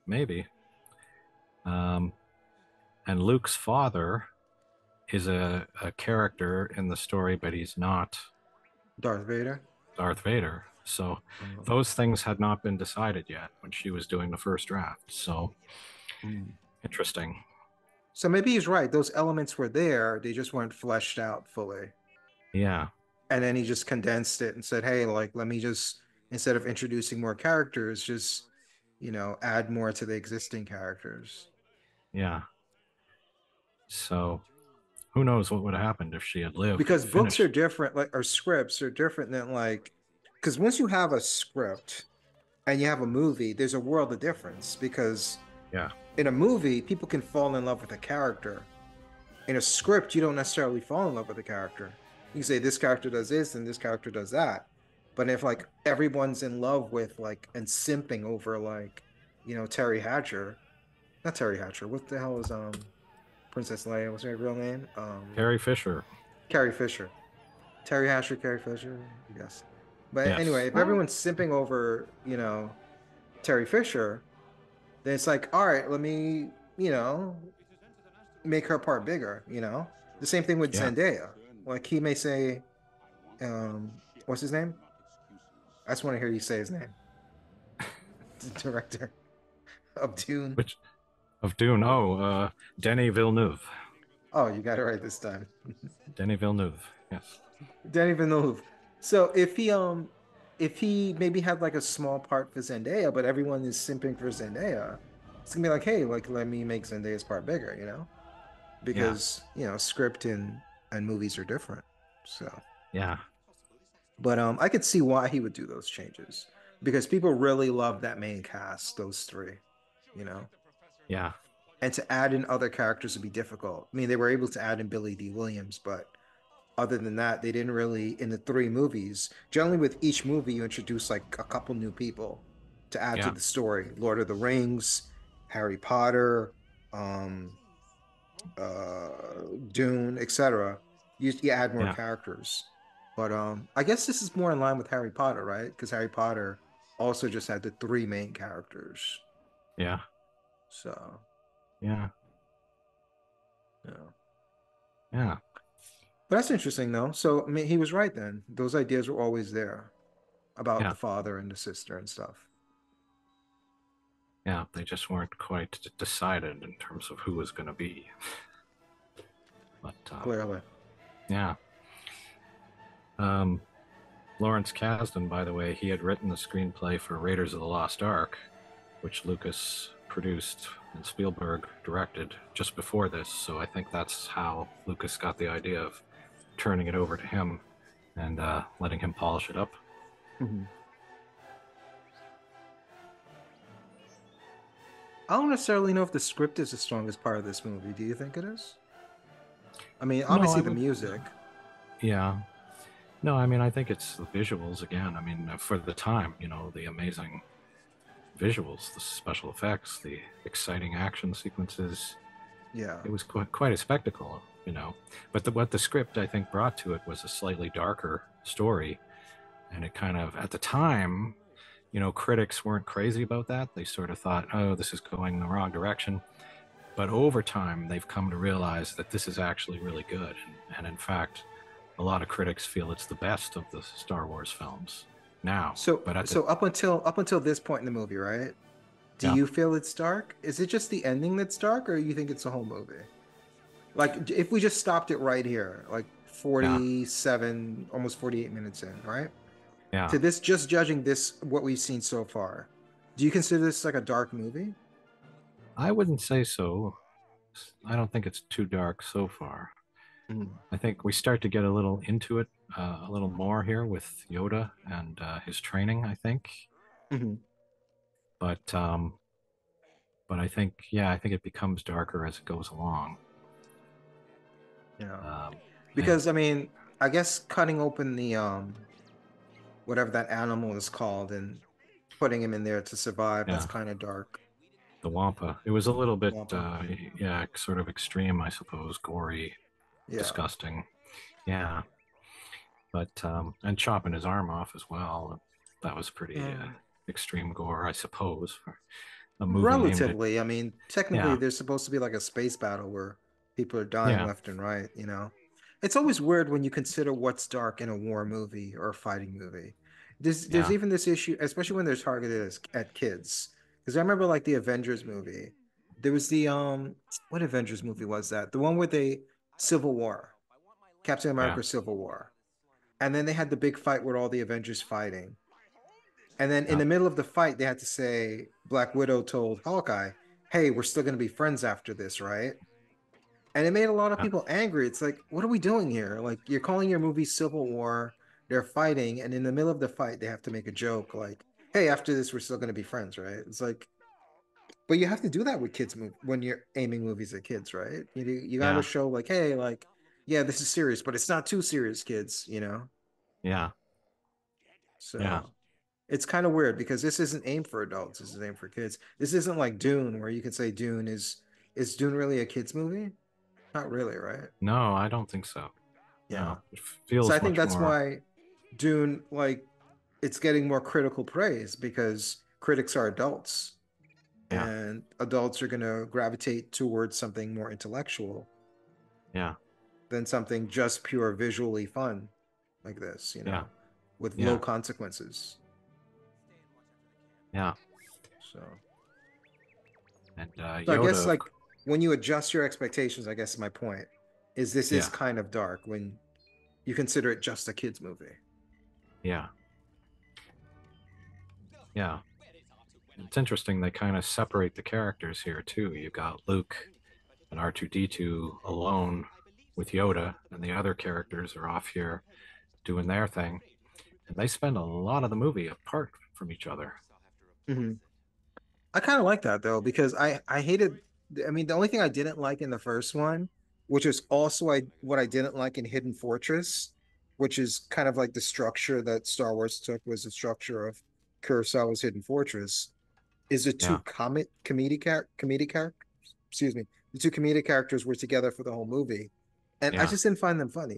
Maybe. Um, and Luke's father is a character in the story, but he's not Darth Vader. Darth Vader. So Oh. those things had not been decided yet when she was doing the first draft. So Mm. interesting. So maybe he's right. Those elements were there, they just weren't fleshed out fully. Yeah, And then he just condensed it and said, hey, like, let me just, instead of introducing more characters, just, add more to the existing characters. yeah. So who knows what would have happened if she had lived to Because books are finish. different, like, or scripts are different than, like, because once you have a script and you have a movie, there's a world of difference. Because Yeah, in a movie, people can fall in love with a character. In a script, you don't necessarily fall in love with a character. You can say this character does this and this character does that. But if like everyone's in love with like and simping over like, Terry Hatcher, not Terry Hatcher, what the hell is Princess Leia? What's her real name? Carrie Fisher. Carrie Fisher. Terry Hatcher, Carrie Fisher, yes. But anyway, Yes. if everyone's simping over, Terry Fisher, then it's like, all right, let me, make her part bigger. The same thing with Yeah. Zendaya. Like he may say, what's his name? I just want to hear you say his name. The director of Dune. Which of Dune? Oh, Denis Villeneuve. Oh, you got it right this time. Denis Villeneuve. Yes. Denis Villeneuve. So if he maybe had like a small part for Zendaya, but everyone is simping for Zendaya, it's gonna be like, hey, like let me make Zendaya's part bigger, you know? Yeah. Because script and movies are different. So, Yeah. but I could see why he would do those changes because people really love that main cast, those three, you know. Yeah. And to add in other characters would be difficult. I mean, they were able to add in Billy D. Williams, but other than that, they didn't really in the three movies. Generally, with each movie, you introduce like a couple new people to add to Yeah. the story. Lord of the Rings, Harry Potter, um, uh, Dune, etc. You add more Yeah. characters. But I guess this is more in line with Harry Potter, right? Because Harry Potter also just had the three main characters. Yeah. So, Yeah. yeah. Yeah. But that's interesting, though. So, I mean, he was right then. Those ideas were always there about Yeah. the father and the sister and stuff. Yeah. They just weren't quite decided in terms of who was going to be. But Clearly. yeah. Um, Lawrence Kasdan, by the way, he had written the screenplay for Raiders of the Lost Ark, which Lucas produced and Spielberg directed just before this. So I think that's how Lucas got the idea of turning it over to him and letting him polish it up. Mhm. I don't necessarily know if the script is the strongest part of this movie. Do you think it is? I mean, No, obviously I the would. music. Yeah. No, I mean, I think it's the visuals again. I mean, for the time, the amazing visuals, the special effects, the exciting action sequences. Yeah. It was quite a spectacle, But what the script, I think, brought to it was a slightly darker story. And it kind of, at the time, critics weren't crazy about that. They sort of thought, oh, this is going in the wrong direction. But over time, they've come to realize that this is actually really good. And in fact, a lot of critics feel it's the best of the Star Wars films now. So But at the, so up until this point in the movie, right? Do yeah, you feel it's dark? Is it just the ending that's dark, or you think it's the whole movie? Like if we just stopped it right here, like yeah, 47, almost 48 minutes in, right? yeah. To this, just judging this, what we've seen so far, do you consider this like a dark movie? I wouldn't say so. I don't think it's too dark so far. Mhm. I think we start to get a little into it, a little more here with Yoda and his training, I think. Mhm. But um, but I think, yeah, I think it becomes darker as it goes along. Yeah. Um, and Because I mean, I guess cutting open the whatever that animal is called and putting him in there to survive, that's yeah, kind of dark. the Wampa. It was a little bit, Wampa. yeah, sort of extreme, I suppose, gory, Yeah. disgusting. Yeah, but and chopping his arm off as well. That was pretty Um, extreme gore, I suppose, for a movie aimed at. Relatively. I mean, technically Yeah, there's supposed to be like a space battle where people are dying yeah, left and right, you know. It's always weird when you consider what's dark in a war movie or a fighting movie. There's yeah, even this issue, especially when they're targeted at kids. Because I remember like the Avengers movie. There was the what Avengers movie was that? The one with the Civil War, Captain yeah, America Civil War. And then they had the big fight with all the Avengers fighting. And then in yeah, the middle of the fight, they had to say Black Widow told Hawkeye, "Hey, we're still going to be friends after this, right?" And it made a lot of yeah, people angry. It's like, what are we doing here? Like, you're calling your movie Civil War. They're fighting, and in the middle of the fight, they have to make a joke like, "Hey, after this, we're still going to be friends, right?" It's like, but you have to do that with when you're aiming movies at kids, right? You got to yeah, show like, hey, like, yeah, this is serious, but it's not too serious, kids, you know. yeah, yeah. So it's kind of weird because this isn't aimed for adults. This is aimed for kids. This isn't like Dune, where you could say Dune is Dune really a kids movie? Not really, right? No, I don't think so. Yeah. No, it So I feels think much that's more. why Dune, like, it's getting more critical praise because critics are adults Yeah, and adults are going to gravitate towards something more intellectual yeah, than something just pure visually fun like this, yeah, with low yeah, consequences. yeah. So. And So I guess Yoda, like when you adjust your expectations, I guess my point is this is yeah, kind of dark when you consider it just a kids movie. yeah. Yeah. It's interesting they kind of separate the characters here too. You got Luke and R2D2 alone with Yoda, and the other characters are off here doing their thing. And they spend a lot of the movie apart from each other. Mhm. I kind of like that though because I hated. I mean, the only thing I didn't like in the first one, which is also what I didn't like in Hidden Fortress, which is kind of like the structure that Star Wars took was the structure of Kurosawa's Hidden Fortress, is the two Yeah, comedic characters. Excuse me, the two comedic characters were together for the whole movie, and I yeah, just didn't find them funny.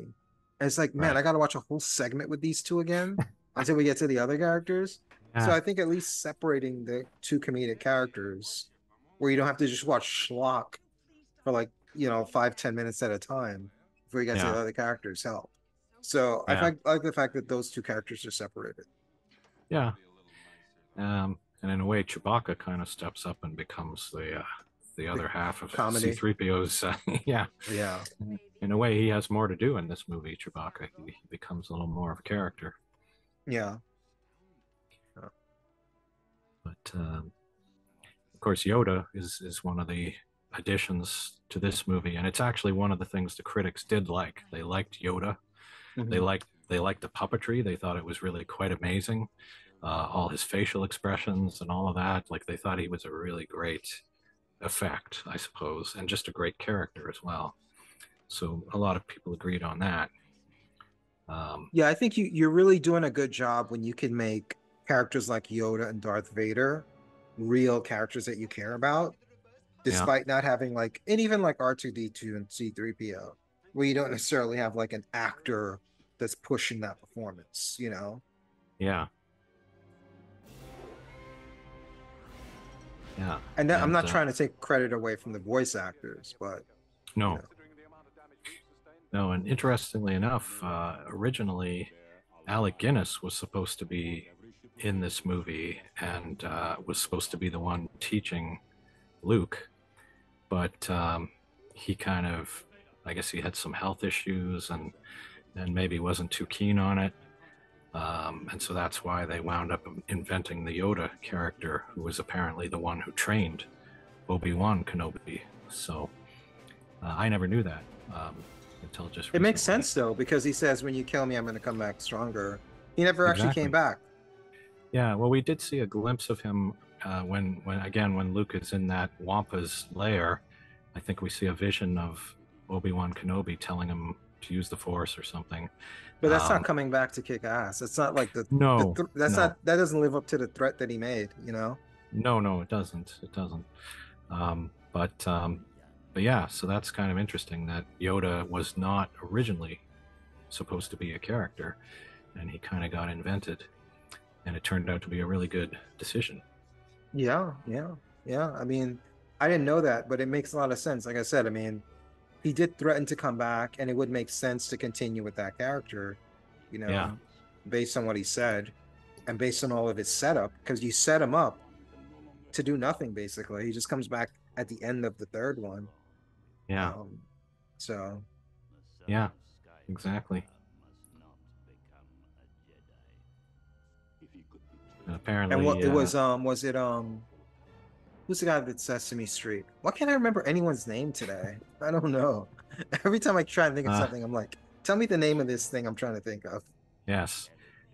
And it's like, man, right. I got to watch a whole segment with these two again until we get to the other characters. So Yeah, I think at least separating the two comedic characters, where you don't have to just watch schlock for like 5-10 minutes at a time before you get to yeah, the other characters, help. So yeah, I like the fact that those two characters are separated. yeah. And in a way, Chewbacca kind of steps up and becomes the The other half of comedy, C-3PO's. Yeah, yeah, in a way, he has more to do in this movie. Chewbacca, he becomes a little more of a character. yeah. But of course, Yoda is one of the additions to this movie, and it's actually one of the things the critics did like. They liked Yoda. Mhm. They liked the puppetry. They thought it was really quite amazing. All his facial expressions and all of that. Like they thought he was a really great effect, I suppose, and just a great character as well. So a lot of people agreed on that. Um, Yeah, I think you're really doing a good job when you can make characters like Yoda and Darth Vader real characters that you care about, yeah, despite not having like, and even like R2D2 and C3PO, where you don't necessarily have like an actor that's pushing that performance. yeah, yeah, And that, I'm and not trying to take credit away from the voice actors, but you no, know, no, and interestingly enough, originally Alec Guinness was supposed to be in this movie and was supposed to be the one teaching Luke, but he kind of, I guess he had some health issues and maybe wasn't too keen on it. And so that's why they wound up inventing the Yoda character, who was apparently the one who trained Obi-Wan Kenobi. So I never knew that until just it makes recently. sense though, because he says, when you kill me, I'm going to come back stronger. He never actually came Exactly. back. Yeah. Well, we did see a glimpse of him when Luke is in that Wampa's lair. I think we see a vision of Obi-Wan Kenobi telling him to use the Force or something. But that's not Um, coming back to kick ass. That's not like no, that's no, not that doesn't live up to the threat that he made. no, it doesn't. It doesn't. Um, but um, but yeah, so that's kind of interesting that Yoda was not originally supposed to be a character, and he kind of got invented, and it turned out to be a really good decision. Yeah, yeah, yeah. I mean, I didn't know that, but it makes a lot of sense. Like I said, I mean, he did threaten to come back, and it would make sense to continue with that character, you Yeah, know, based on what he said and based on all of his setup, because you set him up to do nothing basically. He just comes back at the end of the third one. yeah, Um, so yeah, exactly. And and what apparently, it was it who's the guy that Sesame Street? Why can't I remember anyone's name today? I don't know. Every time I try and think of uh, something, I'm like, tell me the name of this thing I'm trying to think of. yes,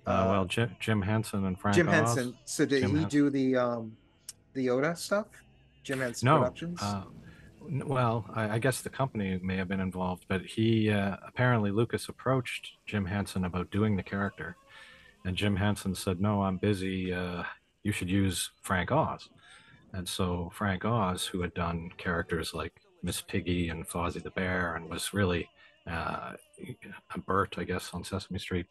Uh, well, Jim Henson and Frank Jim Oz. Henson. So did Jim he Henson. do the Yoda stuff? Jim Henson No, Productions? well, I guess the company may have been involved, but he apparently Lucas approached Jim Henson about doing the character, and Jim Henson said, "No, I'm busy. You should use Frank Oz." And so Frank Oz, who had done characters like Miss Piggy and Fozzie the Bear, and was really uh, a Bert, I guess, on Sesame Street,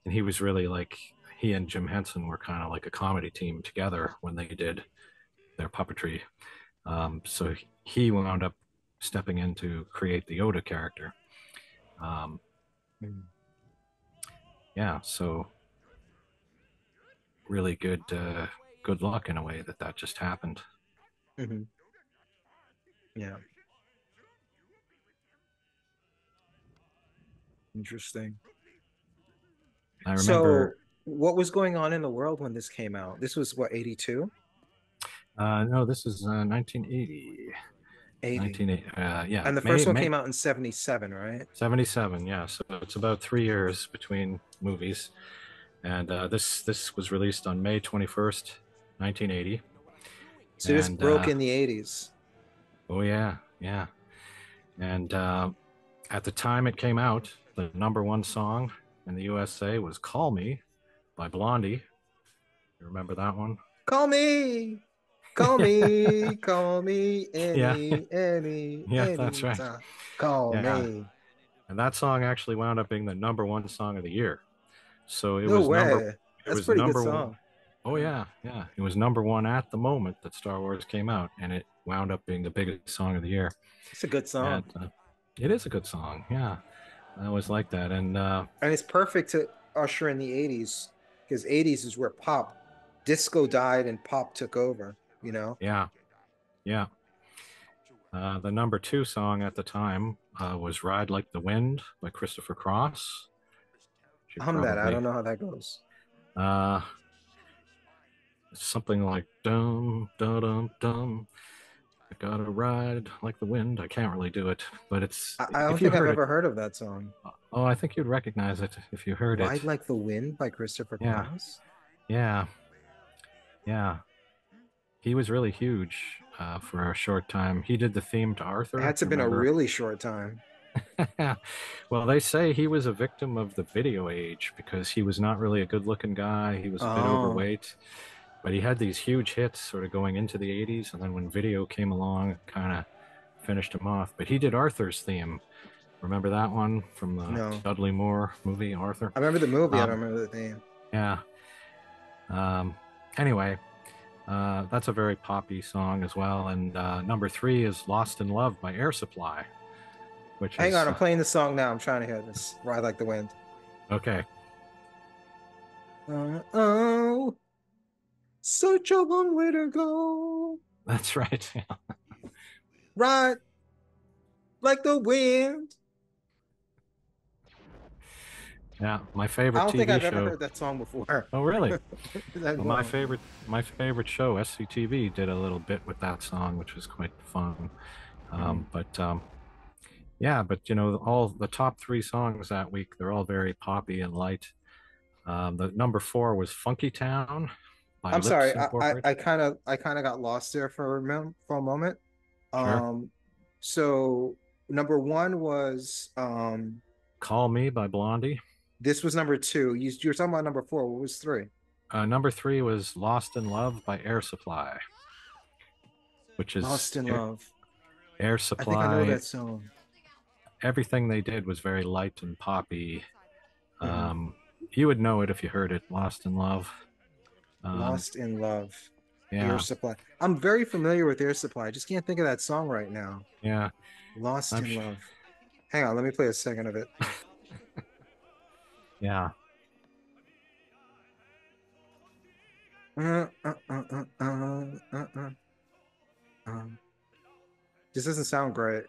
and he was really like he and Jim Henson were kind of like a comedy team together when they did their puppetry. So he wound up stepping in to create the Yoda character. Um, Mm-hmm. yeah, so really good luck in a way that that just happened. Yeah, interesting. I So remember. what was going on in the world when this came out? This was what, 82? No, this is 1980. 80. 1980. Yeah, And the first one came out in 77, right? 77. Yeah, so it's about 3 years between movies, and this was released on May 21st, 1980. So this And broke in the 80s. oh yeah, yeah. And at the time it came out, the number one song in the USA was "Call Me" by Blondie. You remember that one? Call me, call me Yeah, yeah, that's any right. time. Call Yeah, me. and that song actually wound up being the number one song of the year. So No way. it That's a was pretty good number one. song. Oh yeah, yeah. It was number one at the moment that Star Wars came out, and it wound up being the biggest song of the year. It's a good And song. it is a good song. Yeah, I always like that. And And it's perfect to usher in the 80s because 80s is where pop, disco died and pop took over, you know? yeah, yeah. The number two song at the time was "Ride Like the Wind" by Christopher Cross. You Hum that. I probably don't know how that goes. uh, something like "dum dum dum dum." I gotta ride like the wind. I can't really do it, but it's I don't if you think I've heard it. ever heard of that song. Oh, I think you'd recognize it if you heard Ride it. Like the Wind by Christopher Yeah, Cross. yeah, yeah. He was really huge for a short time. He did the theme to It Arthur. had to have been a Remember? really short time. Well, they say he was a victim of the video age because he was not really a good-looking guy. He was a bit Oh, overweight, but he had these huge hits sort of going into the 80s, and then when video came along, it kind of finished him off. But he did Arthur's theme. Remember that one from the no. Dudley Moore movie, Arthur? I remember the movie. I don't Um, remember the theme. yeah. Um, anyway, that's a very poppy song as well. And number three is "Lost in Love" by Air Supply, which Hang is on, I'm playing the song now. I'm trying to hear this. Ride Like the Wind. okay. Oh, such a long way to go. That's right. Ride like the wind. Yeah, my I favorite don't think TV I've ever show. heard that song before. Oh, really? That Well, long. my favorite show, SCTV, did a little bit with that song, which was quite fun. Mhm. But yeah, but you know, all the top three songs that week, they're all very poppy and light. The number four was "Funky Town" by I'm sorry. Lips I, I, Incorporated. I kind of I kind of got lost there for a moment. Sure. Um, so number one was "Call Me" by Blondie. this was number two. You were talking about number four. What was three? Number three was "Lost in Love" by Air Supply, which is Lost in Love. Air I think I know Supply. that song. Everything they did was very light and poppy. Mhm. Um, you would know it if you heard it, "Lost in Love." Um, Lost in Love. Air yeah, Supply. I'm very familiar with Air Supply. I just can't think of that song right now. yeah. Lost I'm in sh- Love. Hang on, let me play a second of it. yeah. Uh, uh, uh, uh, uh, uh, uh. Um, this doesn't sound great.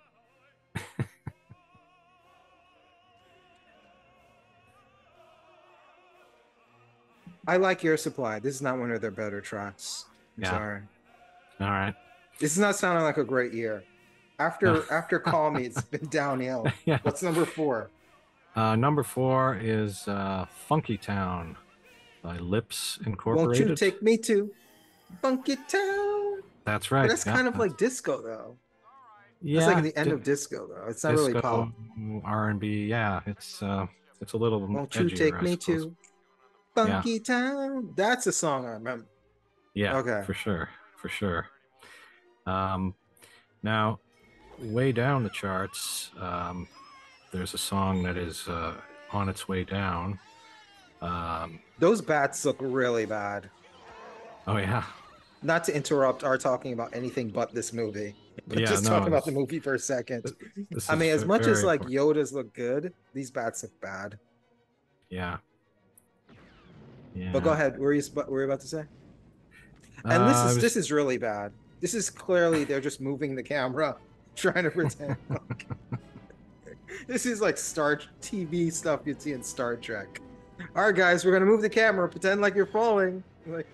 I like Air Supply. This is not one of their better tracks. I'm Yeah. sorry. All right. This is not sounding like a great year. After Call Me, it's been downhill. Yeah. What's number four? Number four is "Funky Town" by Lips Won't you Incorporated. take me to Funky Town? That's But right. that's Yeah. kind of like disco though. That's like Yeah. the end of disco though. It's not really Disco, pop. R&B. Yeah. It's a little Won't you edgier, take I me suppose. to Yeah. Funky Town? That's a song I remember. Yeah. Okay. For sure. For sure. Um, Now, way down the charts, there's a song that is on its way down. Those bats look really bad. Oh yeah, Not to interrupt our talking about anything but this movie, but yeah. just talk No, about the movie for a second. this I is mean, as much as very like important. Yodas look good, these bats look bad. Yeah, But go yeah. ahead. What were you about to say? And this I is was this is really bad. This is clearly they're just moving the camera, trying to pretend. This is like Star TV stuff you'd see in Star Trek. All right, guys, we're gonna move the camera. Pretend like you're falling. Like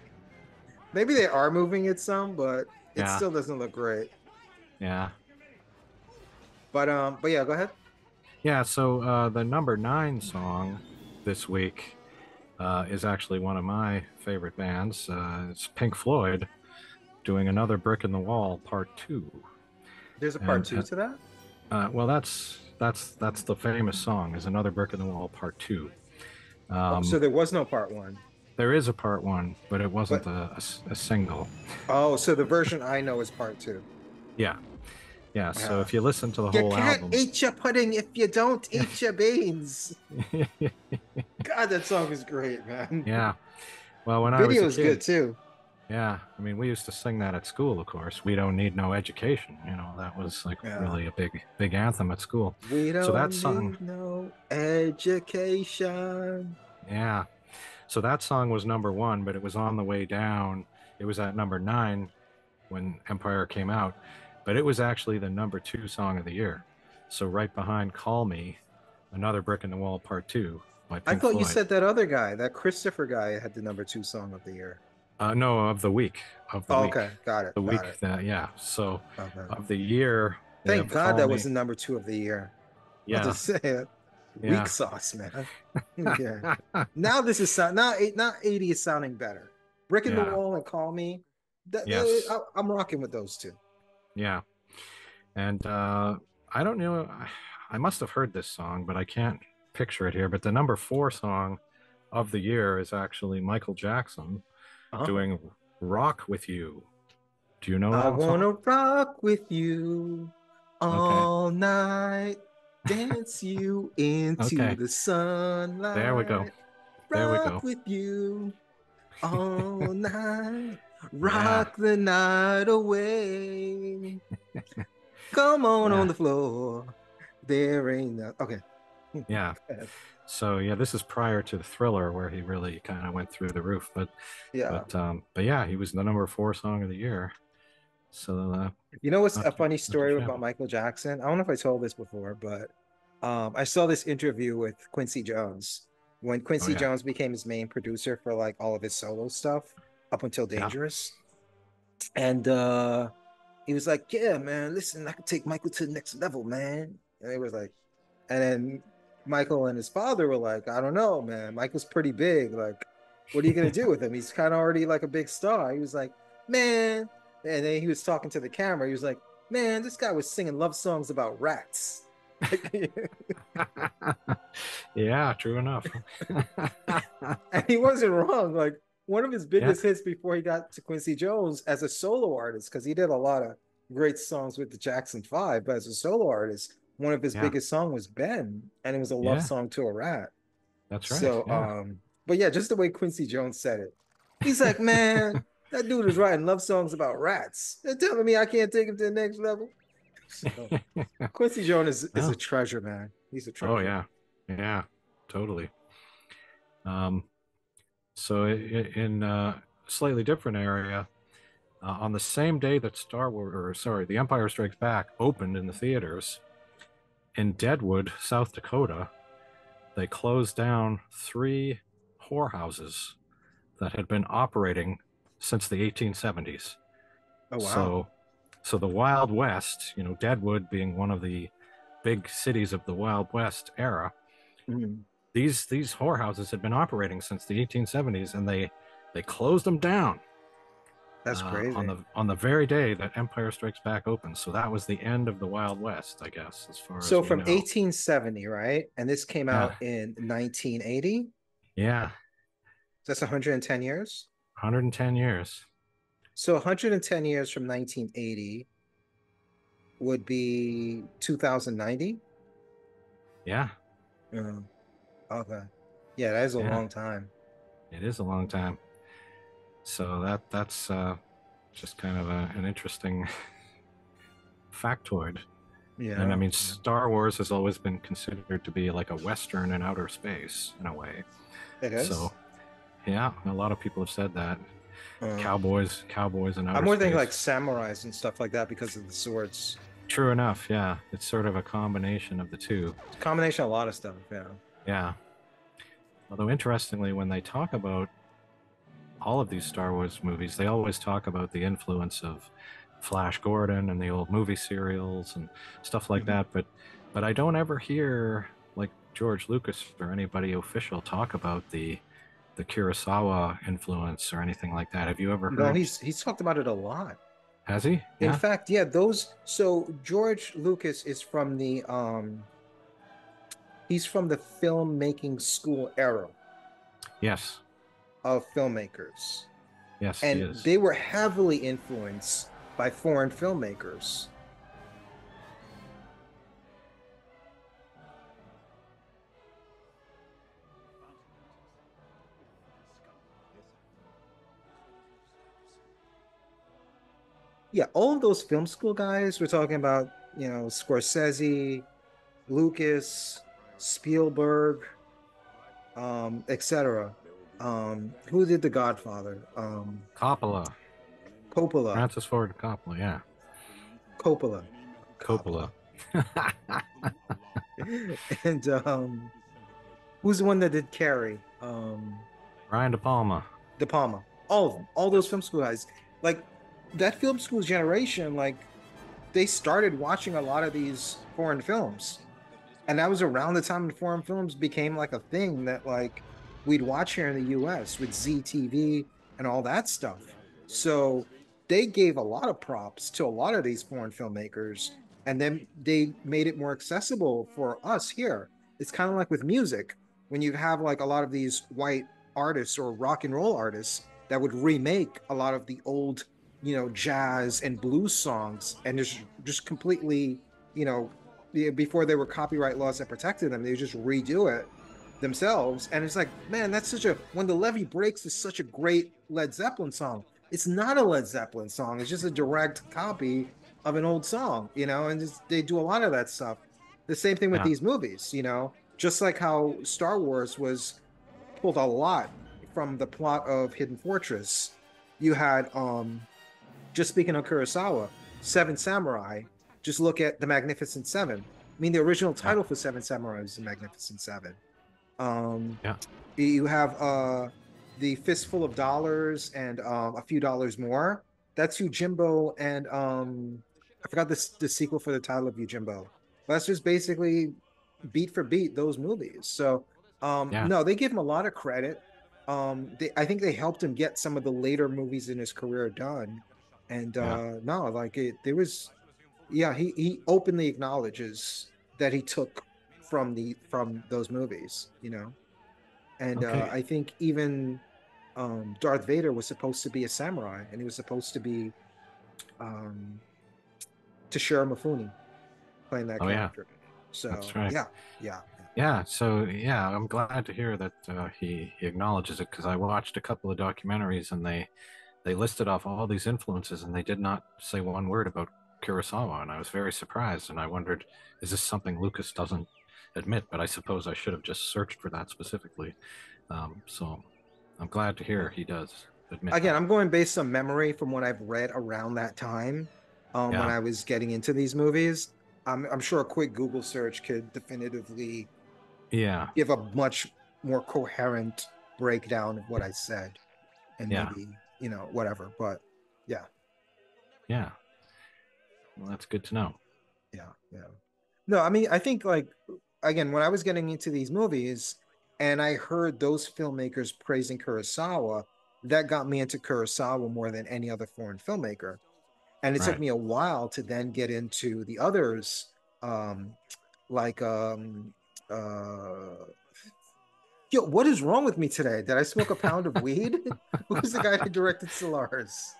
maybe they are moving it some, but it Yeah, still doesn't look great. yeah, But yeah, go ahead. yeah. So the number 9 song this week is actually one of my favorite bands. It's Pink Floyd doing another Brick in the Wall Part 2. There's a part And two to that. well, that's the famous song is another Brick in the Wall Part 2. Oh, so Um, there was no part one. there is a Part 1, but it wasn't But a single. oh, so the version I know is part two. Yeah, yeah. So Uh, if you listen to the you whole can't album, eat your pudding if you don't eat your beans. God, that song is great, man. yeah. Well, when I was Video a is good kid, too. yeah. I mean, we used to sing that at school. Of course, we don't need no education. You know, that was like Yeah. really a big anthem at school. We So that don't song, need no education. yeah. So that song was number 1, but it was on the way down. It was at number 9 when Empire came out, but it was actually the number 2 song of the year. So right behind "Call Me," another Brick in the Wall Part 2 by I Pink thought you Floyd. said that other guy, that Christopher guy, had the number two song of the year. No, of the week, of the Oh, week, okay, got it, the got week it. that yeah. So Okay. of the year, we Thank have God "Call that was Me." the number two of the year. I'll Yeah, just say it. Weak yeah, sauce, man. Yeah. Now this is now 80 is sounding better. Brick in the yeah, wall and call me. yes, I'm rocking with those two. yeah. And I don't know. I must have heard this song, but I can't picture it here. But the number 4 song of the year is actually Michael Jackson Uh-huh. doing "Rock with You." Do you know I that song? wanna rock with you Okay, all night, dance you into okay. the There we go. sunlight, There we rock go. with you all night, Yeah, rock the night away. Come on yeah, the floor. There ain't no okay. yeah. So yeah, this is prior to the Thriller, where he really kind of went through the roof. Yeah. But yeah, he was the number 4 song of the year. So You know what's not a too funny not too story about shabby. Michael Jackson? I don't know if I told this before, but I saw this interview with Quincy Jones when Oh Quincy yeah, Jones became his main producer for like all of his solo stuff up until yeah, Dangerous. And he was like, "Yeah, man, listen, I could take Michael to the next level, man." And it was like, and then Michael and his father were like, "I don't know, man. Michael's pretty big. Like, what are you gonna do with him? He's kind of already like a big star." He was like, "Man," and then he was talking to the camera. He was like, "Man, this guy was singing love songs about rats." yeah. True enough. And he wasn't wrong. Like one of his Yeah, biggest hits before he got to Quincy Jones as a solo artist, because he did a lot of great songs with the Jackson Five, but as a solo artist, one of his yeah, biggest songs was Ben, and it was a love yeah. song to a rat. That's right. So, Yeah. but yeah, just the way Quincy Jones said it, he's like, man, that dude is writing love songs about rats. They're telling me I can't take him to the next level. So Quincy Jones is a Oh, treasure, man. He's a oh treasure. yeah, yeah. Totally. Um, so in a slightly different area, on the same day that Star Wars, or sorry, The Empire Strikes Back opened in the theaters in Deadwood, South Dakota, they closed down 3 whorehouses that had been operating since the 1870s. Oh wow. So, so the Wild West, you know, Deadwood being one of the big cities of the Wild West era, Mhm. these whorehouses had been operating since the 1870s, and they closed them down That's crazy. on the very day that Empire Strikes Back opened. So that was the end of the Wild West, I guess, as far as So we from know. 1870, right? And this came Yeah, out in 1980. yeah, That's 110 years. 110 years. So 110 years from 1980 would be 2090. Yeah, Yeah. Okay. Yeah, that is a yeah, long time. it is a long time. So that's just kind of an interesting factoid. And I Yeah. mean, Yeah. Star Wars has always been considered to be like a Western in outer space in a way. It So, is. yeah, a lot of people have said that. Uh, Cowboys in I'm outer more thinking space. like samurais and stuff like that because of the swords. True enough, yeah. It's sort of a combination of the two. It's a combination of a lot of stuff. Yeah. Yeah. Although interestingly, when they talk about all of these Star Wars movies, they always talk about the influence of Flash Gordon and the old movie serials and stuff like Mhm. that. But I don't ever hear like George Lucas or anybody official talk about the Kurosawa influence or anything like that. Have you ever No, heard? he's talked about it a lot. Has he? In Yeah. fact, yeah, those so George Lucas is from the he's from the filmmaking school era Yes. of filmmakers. Yes, he And is. they were heavily influenced by foreign filmmakers. Yeah, all of those film school guys, we're talking about, Scorsese, Lucas, Spielberg, etc. Who did The Godfather? Coppola. Coppola, Francis Ford Coppola. Yeah. Coppola, Coppola. Coppola. And who's the one that did Carrie? Brian De Palma. De Palma. All of them, all those Yes. film school guys. Like that film school generation, like they started watching a lot of these foreign films. And that was around the time when foreign films became like a thing that like we'd watch here in the US with ZTV and all that stuff. So they gave a lot of props to a lot of these foreign filmmakers, and then they made it more accessible for us here. It's kind of like with music, when you have like a lot of these white artists or rock and roll artists that would remake a lot of the old, jazz and blues songs, and just completely, you know, before there were copyright laws that protected them, they just redo it themselves. And it's like, man, that's such a When the Levee Breaks is such a great Led Zeppelin song. It's not a Led Zeppelin song. It's just a direct copy of an old song, and they do a lot of that stuff. The same thing with Yeah. these movies, just like how Star Wars was pulled a lot from the plot of Hidden Fortress. You had just speaking of Kurosawa, Seven Samurai. Just look at the Magnificent Seven. I mean, the original Yeah. title for Seven Samurai is the Magnificent Seven. Um, Yeah. you have the Fistful of Dollars and a few dollars more. That's Yojimbo and I forgot the sequel for the title of Yojimbo. But that's just basically beat for beat those movies. So Yeah. no, they give him a lot of credit. I think they helped him get some of the later movies in his career done. And Yeah. no, like there was, yeah, he openly acknowledges that he took from those movies, And Okay. I think even Darth Vader was supposed to be a samurai, and he was supposed to be um Toshiro Mifune playing that Oh yeah. character. That's So right. yeah, yeah, yeah. Yeah. So yeah, I'm glad to hear that he acknowledges it because I watched a couple of documentaries and they listed off all these influences and they did not say one word about Kurosawa, and I was very surprised. And I wondered, is this something Lucas doesn't admit? But I suppose I should have just searched for that specifically. So I'm glad to hear Yeah. he does admit Again, that. I'm going based on memory from what I've read around that time, when Yeah. I was getting into these movies. I'm sure a quick Google search could definitively Yeah. give a much more coherent breakdown of what I said, and Yeah. maybe, whatever. But yeah, Yeah. Well, that's good to know. yeah, yeah. No, I mean, I think like again, when I was getting into these movies and I heard those filmmakers praising Kurosawa, that got me into Kurosawa more than any other foreign filmmaker. And it took Right. me a while to then get into the others, um, like uh yo, what is wrong with me today? Did I smoke a pound of weed? Who's the guy that directed Solaris?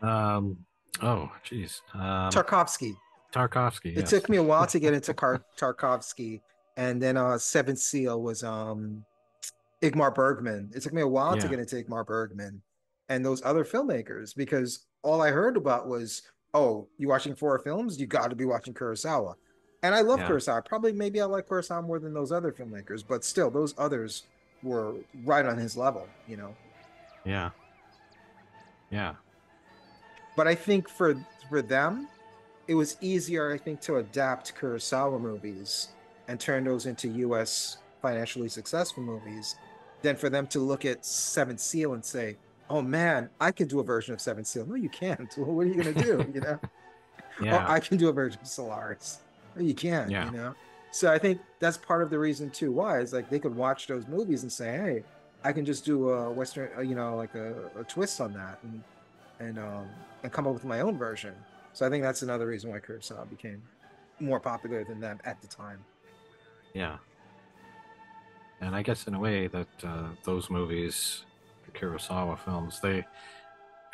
Um, oh, geez. Tarkovsky. Tarkovsky, It yes. took me a while to get into Tarkovsky, and then Seventh Seal was Igmar Bergman. It took me a while to Yeah. get into Igmar Bergman and those other filmmakers, because all I heard about was, oh, you watching four films? You got to be watching Kurosawa. And I love Yeah. Kurosawa. Probably maybe I like Kurosawa more than those other filmmakers, but still, those others were right on his level. Yeah. Yeah. But I think for them, it was easier, I think, to adapt Kurosawa movies and turn those into US financially successful movies than for them to look at Seven Seal and say, "Oh man, I can do a version of Seven Seal." No, you can't. What are you gonna do? You know? Oh, Yeah. I can do a version of Solaris. No, you can't. Yeah. You know? So I think that's part of the reason too. Why is like they could watch those movies and say, "Hey, I can just do a Western, you know, like a twist on that, and and come up with my own version." So I think that's another reason why Kurosawa became more popular than them at the time. Yeah. And I guess in a way that those movies, the Kurosawa films, they,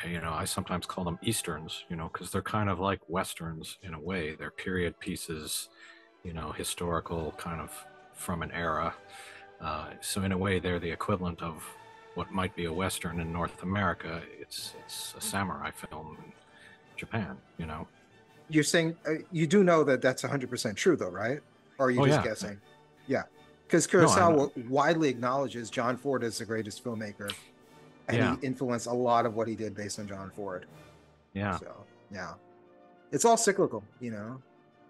I sometimes call them Easterns, because they're kind of like Westerns in a way. They're period pieces, historical kind of from an era. So in a way, they're the equivalent of what might be a Western in North America. It's a samurai film in Japan. You're saying you do know that that's 100% true, though, right? Or are you Oh just yeah. guessing? Yeah, because No, I know. Kurosawa widely acknowledges John Ford as the greatest filmmaker, and he Yeah. influenced a lot of what he did based on John Ford. Yeah. So yeah, it's all cyclical, you know.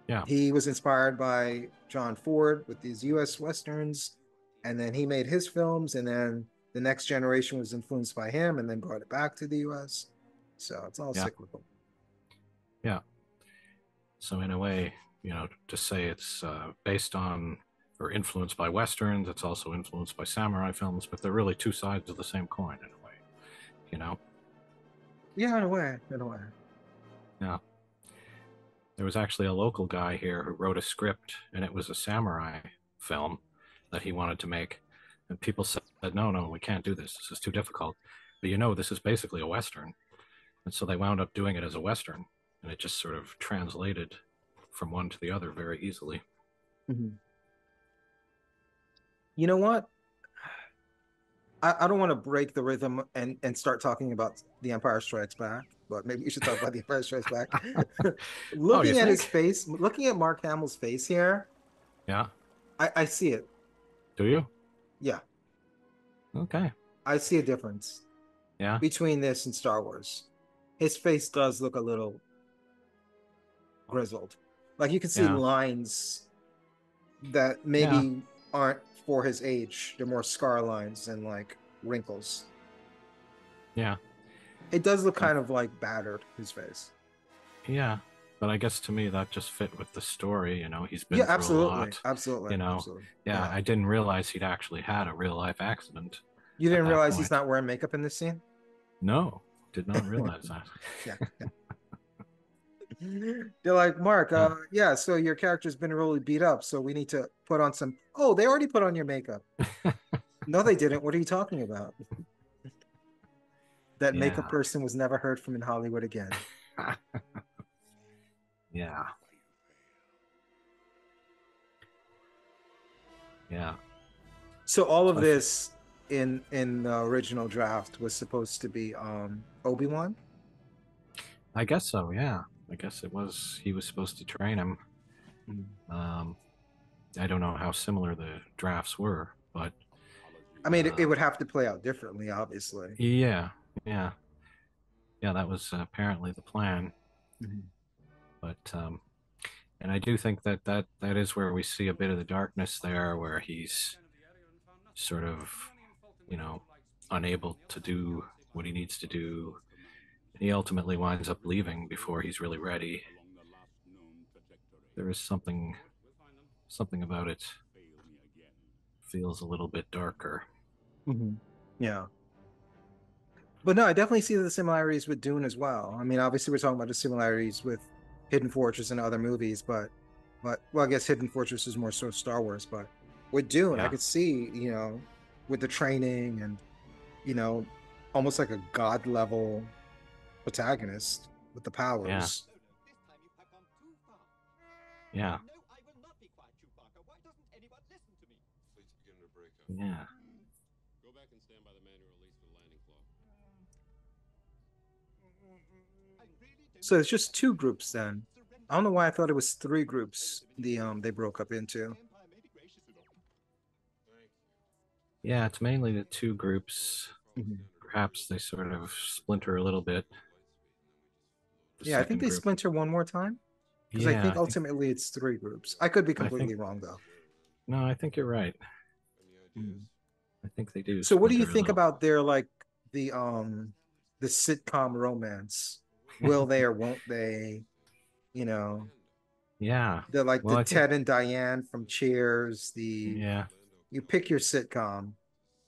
Yeah. He was inspired by John Ford with these U.S. westerns, and then he made his films, and then the next generation was influenced by him, and then brought it back to the U.S. So it's all Yeah. cyclical. Yeah. So in a way, to say it's based on or influenced by westerns, it's also influenced by samurai films, but they're really two sides of the same coin in a way. You know? Yeah, in a way, in a way. Yeah. There was actually a local guy here who wrote a script, and it was a samurai film that he wanted to make, and people said, "No, no, we can't do this. This is too difficult." But this is basically a western, and so they wound up doing it as a western, and it just sort of translated from one to the other very easily. Mhm. You know what? I don't want to break the rhythm and start talking about The Empire Strikes Back, but maybe we should talk about The Empire Strikes Back. Oh, you Looking at his think? face, looking at Mark Hamill's face here, Yeah. I see it. Do you? Yeah, Okay. I see a difference Yeah. between this and Star Wars. His face does look a little grizzled. Like you can see Yeah. lines that Yeah. maybe aren't for his age. They're more scar lines and like wrinkles. Yeah. It does look But kind of like battered, his face. yeah. But I guess to me that just fit with the story. He's Yeah, been through a absolutely. lot. Absolutely. Absolutely. Yeah. Yeah. I didn't realize he'd actually had a real life accident You at didn't that realize he's point. not wearing makeup in this scene? No, did not realize that. Yeah. Yeah. They're like, Mark, Yeah. yeah, so your character's been really beat up, so we need to put on some. Oh, they already put on your makeup. No, they didn't. What are you talking about? That makeup Yeah. person was never heard from in Hollywood again. Yeah. Yeah. So all of So this in the original draft was supposed to be Obi-Wan. I guess so. Yeah. I guess he was supposed to train him. Mm. Um, I don't know how similar the drafts were, but I mean, it um, would have to play out differently, obviously. yeah. Yeah. Yeah. That was apparently the plan. Mhm. But and I do think that is where we see a bit of the darkness there, where he's sort of, you know, unable to do what he needs to do. He ultimately winds up leaving before he's really ready. There is something about it feels a little bit darker. Mhm. Yeah. But no, I definitely see the similarities with Dune as well. I mean, obviously we're talking about the similarities with Hidden Fortress and other movies, but well, I guess Hidden Fortress is more so Star Wars, but with Dune, I Yeah. could see, with the training and, you know, almost like a god level protagonist with the Yeah. powers. Yeah. Yeah. So it's just two groups then. I don't know why I thought it was three groups they broke up into. Yeah. It's mainly the two groups. Mhm. Perhaps they sort of splinter a little bit. The Yeah, I think second they group. splinter one more time because I Yeah. think ultimately it's three groups. I could be I think, completely wrong though. no, I think you're right. Mm. I think they do So what do you splinter a think little. about their like the um the sitcom romance? Will they or won't they? You know, Yeah. the like Well, the I think, Ted and Diane from Cheers, the yeah, you pick your sitcom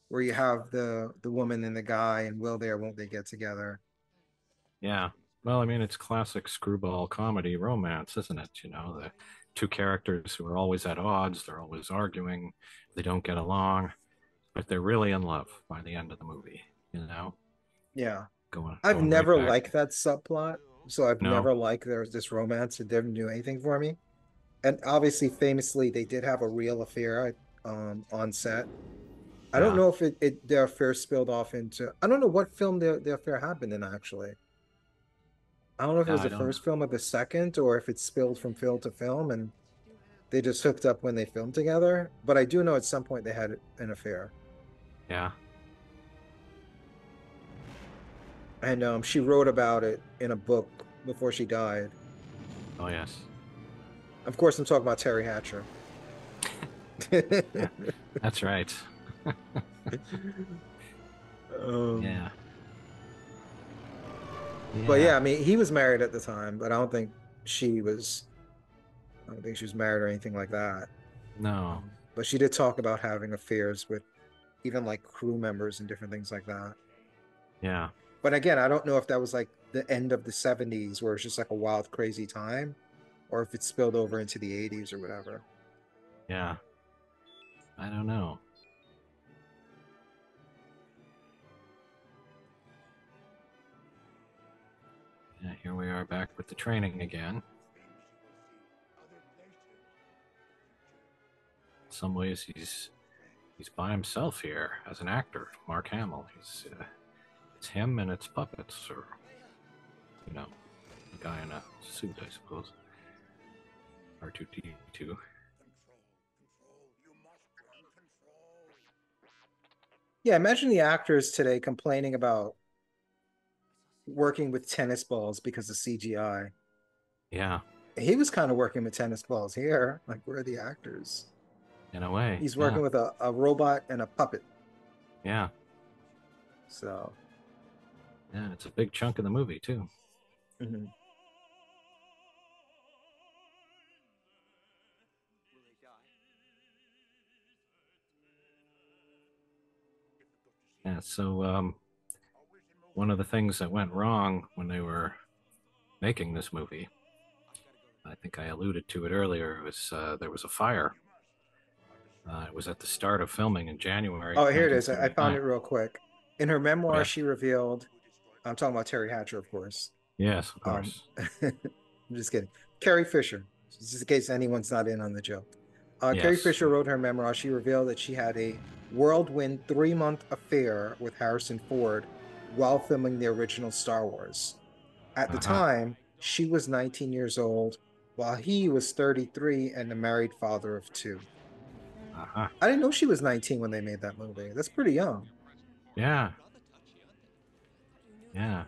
where you have the woman and the guy and will they or won't they get together? yeah. Well, I mean, it's classic screwball comedy romance, isn't it? The two characters who are always at odds, they're always arguing, they don't get along, but they're really in love by the end of the movie, you know, Yeah. going I've going right never back. liked that subplot. So I've No, never liked there's this romance. It didn't do anything for me. And obviously, famously, they did have a real affair on set. I don't yeah, know if their affair spilled off into. I don't know what film the affair happened in actually. I don't know if it yeah, was I the don't know. first film or the second, or if it spilled from film to film and they just hooked up when they filmed together. But I do know at some point they had an affair, Yeah. and she wrote about it in a book before she died. Oh, yes. Of course, I'm talking about Terry Hatcher. Yeah, that's right. um, Yeah, but yeah. yeah, I mean, he was married at the time, but she was. I don't think she was married or anything like that. No, But she did talk about having affairs with even like crew members and different things like that. yeah, But again, I don't know if that was like the end of the 70s where it's just like a wild, crazy time, or if it spilled over into the 80s or whatever. yeah. I don't know. Yeah, here we are back with the training again. In some ways, he's by himself here as an actor. Mark Hamill. It's him and it's puppets, or you know, a guy in a suit, I suppose. R2D2. Yeah, imagine the actors today complaining about working with tennis balls because of CGI. Yeah, He was kind of working with tennis balls here. Like, where are the actors? in a way. He's Yeah, working with a robot and a puppet. yeah, So, yeah. It's a big chunk of the movie too. mhm. Yeah. So, one of the things that went wrong when they were making this movie, I think I alluded to it earlier, was there was a fire. It was at the start of filming in January Oh, here it is. I found 1979. it real quick. In her Oh, memoir, yeah. she revealed, I'm talking about Terry Hatcher, of course. Yes, of Um, course. I'm just kidding. Carrie Fisher, just in case anyone's not in on the joke. Carrie Yes. Fisher wrote her memoir. She revealed that she had a whirlwind 3-month affair with Harrison Ford while filming the original Star Wars. At the Uh-huh. time, she was 19 years old, while he was 33 and a married father of two. Uh-huh. I didn't know she was 19 when they made that movie. That's pretty young. Yeah. Yeah.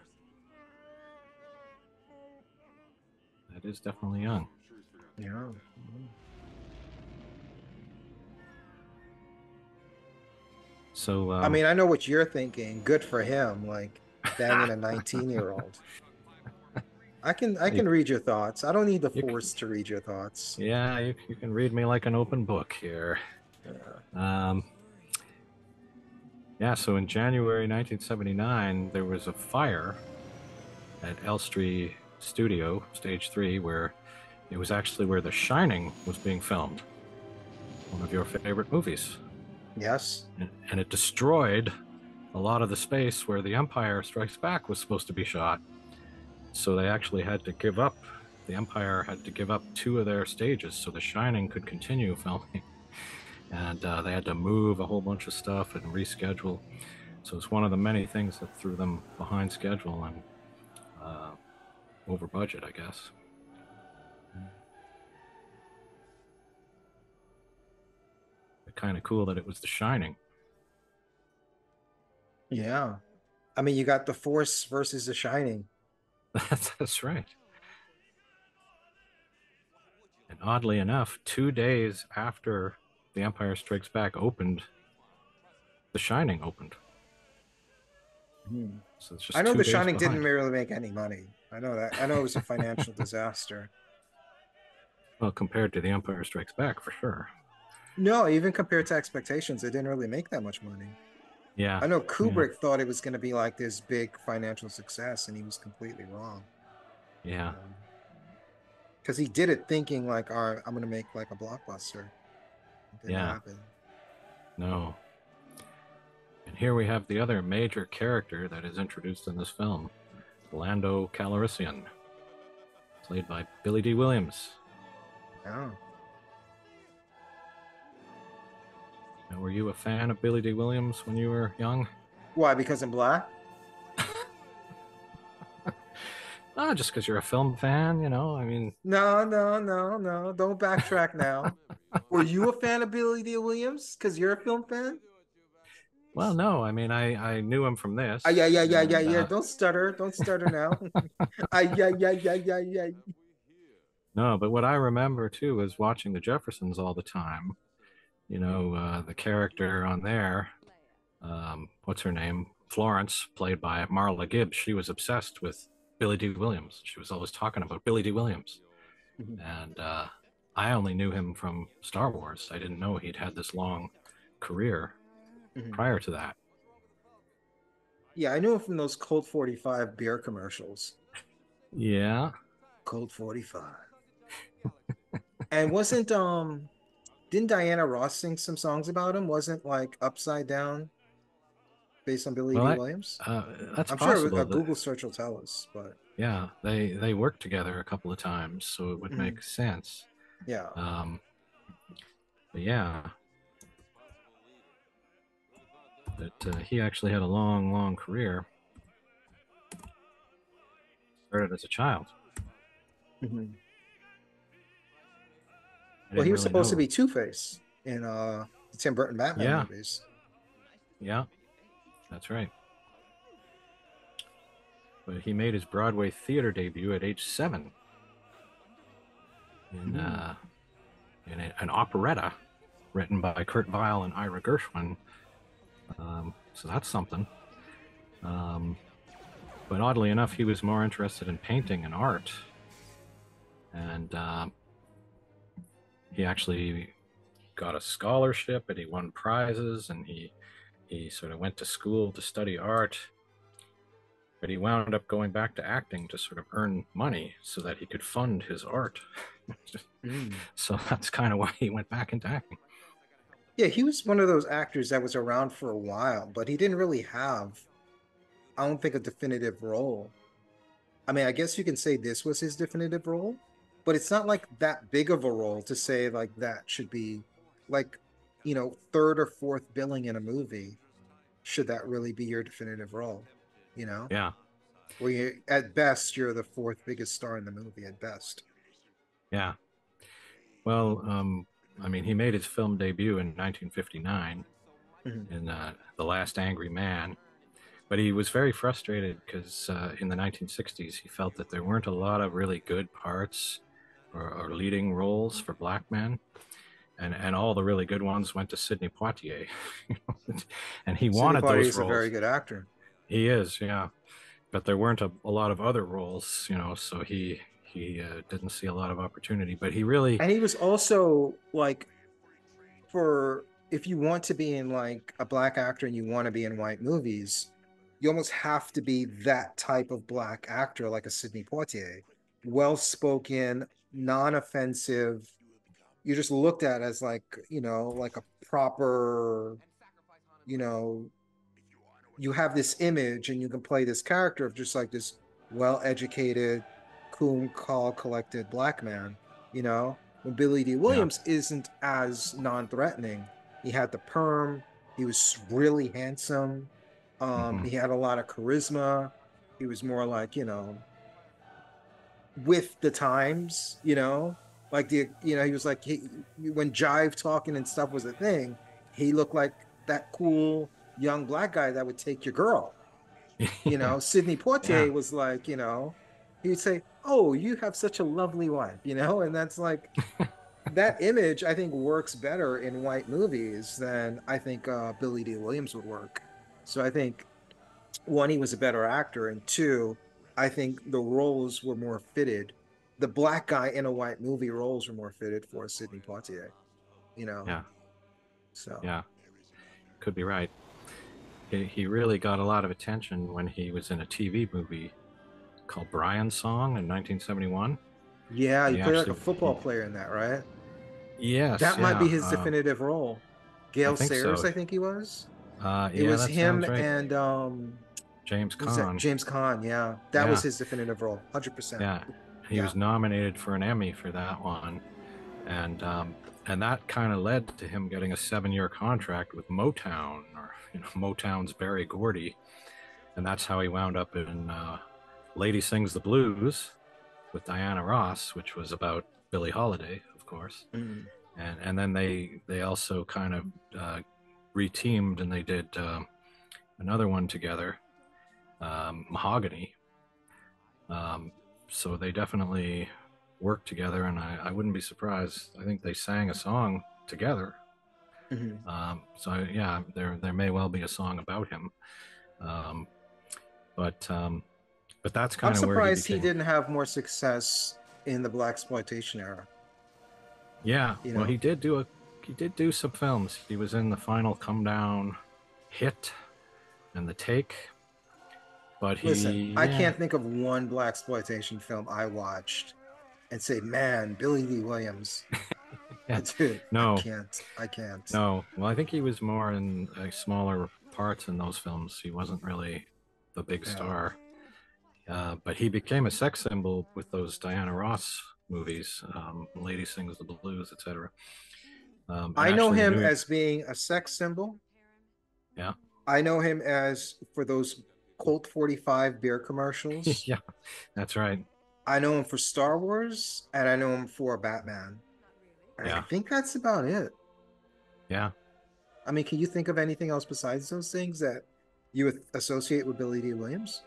That is definitely young. Yeah. So, I mean, I know what you're thinking. Good for him, like banging a 19-year-old. I you, can read your thoughts. I don't need the you, force to read your thoughts. yeah, you can read me like an open book here. Yeah. Um, yeah, so in January 1979, there was a fire at Elstree Studio, Stage 3, where it was actually where The Shining was being filmed, one of your favorite movies. Yes. And it destroyed a lot of the space where The Empire Strikes Back was supposed to be shot. So they actually had to give up, the Empire had to give up two of their stages so The Shining could continue filming. And they had to move a whole bunch of stuff and reschedule. So it's one of the many things that threw them behind schedule and uh, over budget, I guess. But kind of cool that it was The Shining. Yeah. I mean, you got the Force versus The Shining. That's right. And oddly enough, 2 days after The Empire Strikes Back opened The Shining opened, Hmm. so it's I just know two The days Shining didn't behind. really make any money. I know that. I know it was a financial disaster. Well, compared to The Empire Strikes Back, for sure. No, even compared to expectations, it didn't really make that much money. Yeah, I know yeah, Kubrick thought it was going to be like this big financial success, and he was completely wrong. yeah, Because he did it thinking like, all right, I'm going to make like a blockbuster. It didn't yeah. happen. No. And here we have the other major character that is introduced in this film, Lando Calrissian, played by Billy D. Williams. Oh. Now, were you a fan of Billy D. Williams when you were young? Why? Because in black? Ah, just because you're a film fan, you know? I mean, No, no, no, no. Don't backtrack now. Were you a fan of Billy D. Williams? Because you're a film fan? well, no, I mean, I knew him from Yeah, this, yeah, yeah, yeah, and yeah. Don't stutter. Don't stutter now. Yeah, yeah, yeah, yeah, yeah. no, but what I remember too is watching the Jeffersons all the time. The character on there, what's her name? Florence, played by Marla Gibbs. She was obsessed with Billy D. Williams. She was always talking about Billy D. Williams. Mhm, And I only knew him from Star Wars. I didn't know he'd had this long career mhm. prior to that. Yeah, I knew him from those Colt 45 beer commercials. Yeah. Colt 45. And didn't Diana Ross sing some songs about him? Wasn't like Upside Down based on Billy Well, D. Williams? that's I'm sure a possible. That Google search will tell us, but Yeah, they worked together a couple of times, so it would mhm, make sense. yeah. Um, but yeah, but he actually had a long, long career. Started as a child. Mhm. I Well, he didn't was really supposed to know. be Two-Face in the Tim Burton Batman Yeah, movies. yeah, that's right. But he made his Broadway theater debut at age 7 in Mhm. an operetta written by Kurt Weill and Ira Gershwin. So that's something. Um, but oddly enough, he was more interested in painting and art, and he actually got a scholarship and he won prizes, and he sort of went to school to study art, but he wound up going back to acting to sort of earn money so that he could fund his art. Mm. So that's kind of why he went back into acting. Yeah, he was one of those actors that was around for a while, but he didn't really have, I don't think, a definitive role. I mean, I guess you can say this was his definitive role, but it's not like that big of a role to say like that should be like, third or fourth billing in a movie. Should that really be your definitive role? You know, Yeah, where you at best you're the fourth biggest star in the movie at best. yeah. Well, I mean, he made his film debut in 1959 Mhm. in The Last Angry Man, but he was very frustrated because in the 1960s he felt that there weren't a lot of really good parts or leading roles for black men, and all the really good ones went to Sidney Poitier, and he Sidney wanted Poitier those is a very roles. good actor. He is, yeah, but there weren't a lot of other roles, so he didn't see a lot of opportunity. But he really, And he was also like, for if you want to be in like a black actor and you want to be in white movies, you almost have to be that type of black actor, like a Sidney Poitier, well spoken, non offensive. You're just looked at as like, like a proper, you know, you have this image and you can play this character of just like this well educated, cool, calm, collected black man, when Billy D. yeah, Williams isn't as non threatening. He had the perm, he was really handsome, hmm, he had a lot of charisma. He was more like, with the times, like he was like, when jive talking and stuff was a thing, he looked like that cool young black guy that would take your girl. yeah, Sidney yeah, Poitier was like, he'd say, "Oh, you have such a lovely wife," and that's like that image I think works better in white movies than I think Billy D. Williams would work. So I think one, he was a better actor, and two, I think the roles were more fitted. The black guy in a white movie roles were more fitted for Sidney Poitier, you know. Yeah, So yeah, could be right. He really got a lot of attention when he was in a TV movie called Brian's Song in 1971. yeah, he He played like a actually, football player in that, right? yes, That might be yeah, his definitive role. I Gail think Sayers, so. I think he was. It Yeah, was that him sounds right. and James who's that? Caan. James Caan, yeah. That was Yeah, his definitive role, 100%. yeah. He Yeah. was nominated for an Emmy for that one, and um, and that kind of led to him getting a 7-year contract with Motown, or Motown's Berry Gordy, and that's how he wound up in Lady Sings the Blues with Diana Ross, which was about Billie Holiday, of course. Mm. And then they also kind of reteamed and they did another one together, Mahogany. Um, so they definitely worked together, and I wouldn't be surprised. I think they sang a song together. Mhm. So yeah, there may well be a song about him. Um, but but that's I'm kind of where he surprised he became. didn't have more success in the black exploitation era, Yeah, you well, know? he did do some films. He was in the final Come Down hit and the take, but Listen, he I yeah can't think of one black exploitation film I watched and say, man, Billy D. Williams. yeah Dude, I no can't. I can't. no. Well, I think he was more in smaller parts in those films. He wasn't really the big Yeah. star, but he became a sex symbol with those Diana Ross movies, Lady Sings the Blues, etc. And I know actually, the him new as being a sex symbol. yeah I know him as for those Colt 45 beer commercials. yeah, that's right. I know him for Star Wars, and I know him for Batman. And I Yeah, think that's about it. yeah. I mean, can you think of anything else besides those things that you would associate with Billy D. Williams?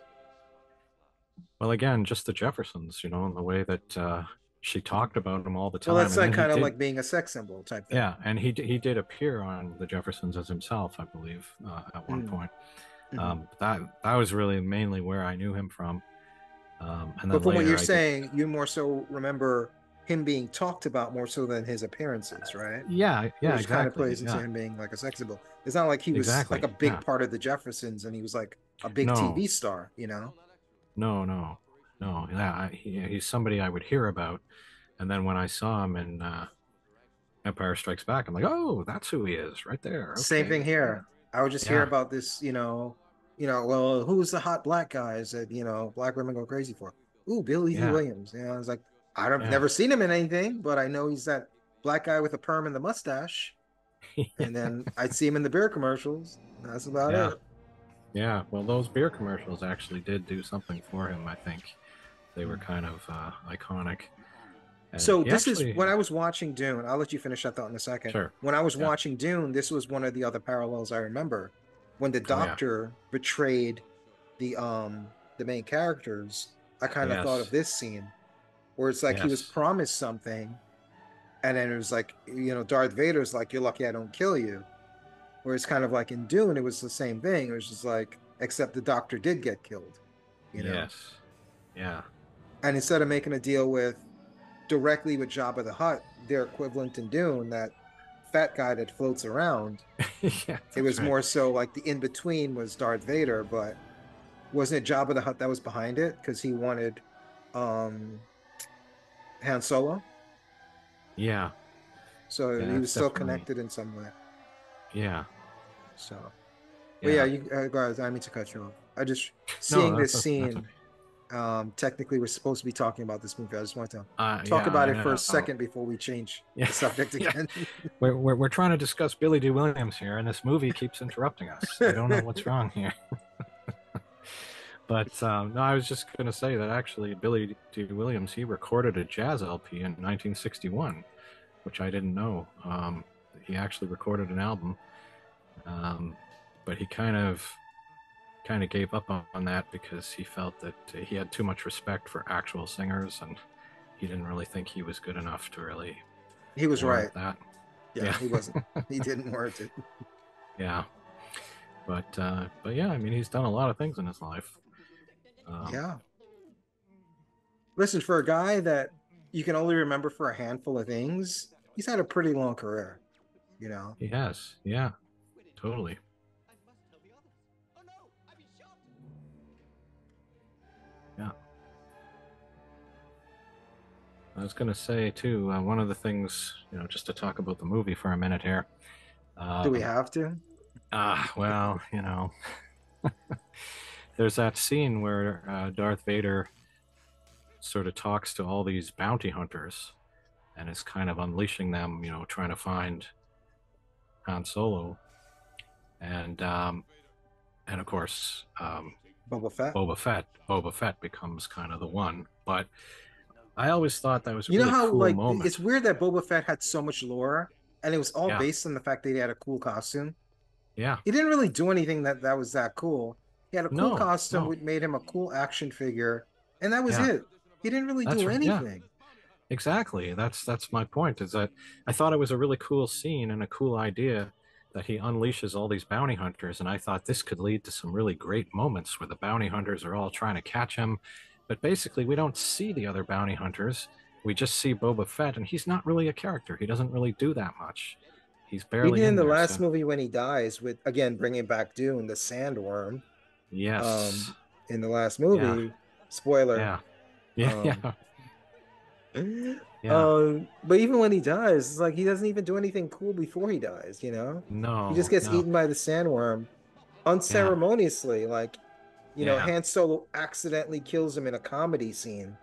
Well, again, just the Jeffersons, and the way that she talked about them all the Well, time, that's and like then he kind of did, like being a sex symbol type thing. yeah, and he did appear on the Jeffersons as himself, I believe, at one Mm, point. mhm. That was really mainly where I knew him from, and But then from what you're later I did, saying, you more so remember him being talked about more so than his appearances, right? yeah, yeah, Which kind of exactly, plays into yeah, him being like a sex symbol. It's not like he was like exactly, a big yeah. part of the Jeffersons and he was like a big No, TV star, you know? no, no, no. Yeah, he's somebody I would hear about, and then when I saw him in Empire Strikes Back, I'm like, oh, that's who he is, right there. Same thing Okay, yeah, here. I would just hear yeah, about this, well, who's the hot black guys that, black women go crazy for? Ooh, Billy D. yeah, Williams. I was like, I've yeah. never seen him in anything, but I know he's that black guy with a perm and the mustache. And then I'd see him in the beer commercials. That's about Yeah, it. yeah. Well, those beer commercials actually did do something for him. I think they were kind of iconic. And So he this is actually, when I was watching Dune. I'll let you finish that thought in a second. sure, When I was yeah, watching Dune, this was one of the other parallels I remember. When the oh yeah, doctor betrayed the main characters, I kind of thought of yes, this scene where it's like he was yes, promised something, and then it was like, Darth Vader's like, "You're lucky I don't kill you." Where it's kind of like in Dune, it was the same thing. It was just like, except the doctor did get killed, you know. yes, yeah, And instead of making a deal with directly with Jabba the Hutt, their equivalent in Dune, that fat guy that floats around, yeah, it that's was right. more so like the in between was Darth Vader, but wasn't it Jabba the Hutt that was behind it because he wanted um Han Solo? Yeah, So yeah, he that's was still definitely, connected in some way. yeah, So, but yeah, yeah. you guys, I didn't mean to cut you off. I just No, seeing this that's scene. okay. Technically, we're supposed to be talking about this movie. I just want to talk Yeah, about I it for a know. second before we change Yeah, the subject yeah. again. We're trying to discuss Billy D. Williams here, and this movie keeps interrupting us. I don't know what's wrong here. But no, I was just going to say that actually Billy D. Williams, he recorded a jazz LP in 1961, which I didn't know. He actually recorded an album, um, but he kind of gave up on that because he felt that he had too much respect for actual singers, and he didn't really think he was good enough to really He was for right. that. Yeah, Yeah. he wasn't. He didn't warrant it. Yeah. But yeah, I mean, he's done a lot of things in his life. Yeah. Listen, for a guy that you can only remember for a handful of things, he's had a pretty long career, you know? He has. Yeah, totally. Yeah. I was going to say too, one of the things, just to talk about the movie for a minute here. Do we Um, have to? well, there's that scene where Darth Vader sort of talks to all these bounty hunters and is kind of unleashing them, trying to find Han Solo, and and of course, Boba Fett. Boba Fett becomes kind of the one. But I always thought that was a You know really how cool like moment. it's weird that Boba Fett had so much lore and it was all Yeah, based on the fact that he had a cool costume. yeah. He didn't really do anything that was that cool. He had a cool No, costume no. which made him a cool action figure, and that was Yeah, it. He didn't really that's do right. Yeah, anything. exactly. That's my point. Is that I thought it was a really cool scene and a cool idea that he unleashes all these bounty hunters, and I thought this could lead to some really great moments where the bounty hunters are all trying to catch him, but basically we don't see the other bounty hunters. We just see Boba Fett, and he's not really a character. He doesn't really do that much. He's Even barely in in the there. last So movie when he dies, with again bringing back Dune, the sandworm, yes, in the last yeah, movie, spoiler, yeah, yeah, um, yeah, yeah. but even when he dies, it's like he doesn't even do anything cool before he dies, you know? He just No, gets no, eaten by the sandworm yeah, unceremoniously, like, yeah, Han Solo accidentally kills him in a comedy scene.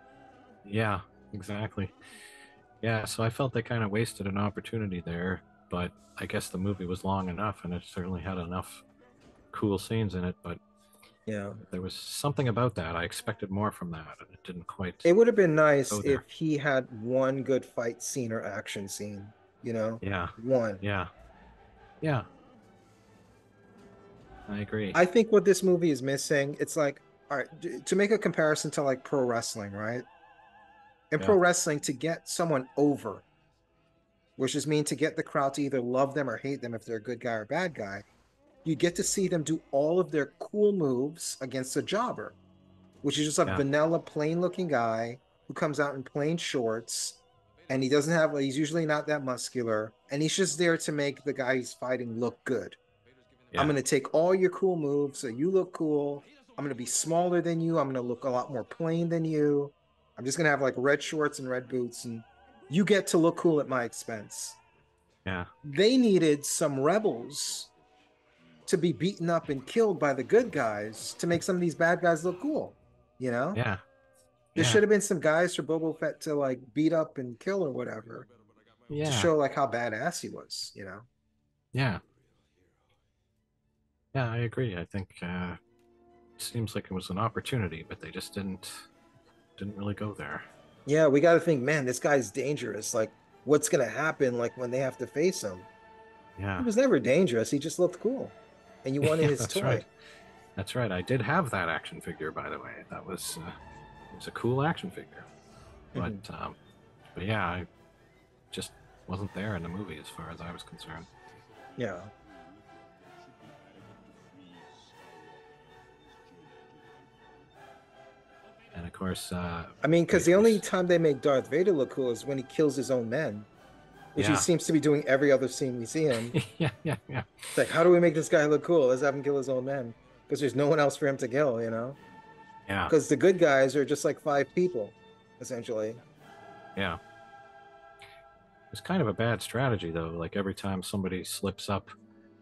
yeah, exactly. Yeah, so I felt they kind of wasted an opportunity there, but I guess the movie was long enough and it certainly had enough cool scenes in it, but Yeah. there was something about that. I expected more from that and it didn't quite It would have been nice go if there. he had one good fight scene or action scene, you know? Yeah, One. yeah, yeah, I agree. I think what this movie is missing, it's like, all right, to make a comparison to like pro wrestling, right? In Yeah, pro wrestling, to get someone over, which just mean to get the crowd to either love them or hate them if they're a good guy or bad guy, you get to see them do all of their cool moves against a jobber, which is just a yeah, vanilla, plain looking guy who comes out in plain shorts. And he doesn't have, he's usually not that muscular. And he's just there to make the guy he's fighting look good. I'm yeah, going to take all your cool moves so you look cool. I'm going to be smaller than you. I'm going to look a lot more plain than you. I'm just going to have like red shorts and red boots. And you get to look cool at my expense. yeah, They needed some rebels to be beaten up and killed by the good guys to make some of these bad guys look cool. You know, yeah, there yeah, should have been some guys for Boba Fett to like beat up and kill or whatever to yeah, show like how badass he was, you know. yeah, yeah, I agree. I think it seems like it was an opportunity, but they just didn't really go there. Yeah, we got to think, man, this guy's dangerous. Like, what's gonna happen like when they have to face him? He Yeah, was never dangerous. He just looked cool, and you wanted yeah, his that's right. toy. That's right. I did have that action figure, by the way. That was it was a cool action figure. But Mhm. but yeah, I just wasn't there in the movie as far as I was concerned. Yeah, And of course, I mean, because the we only time they make Darth Vader look cool is when he kills his own men, which he yeah, seems to be doing every other scene we see him. yeah, yeah, yeah, It's like, how do we make this guy look cool? Let's have him kill his own men because there's no one else for him to kill, you know? yeah, Because the good guys are just like five people, essentially. yeah. It's kind of a bad strategy though. Like every time somebody slips up,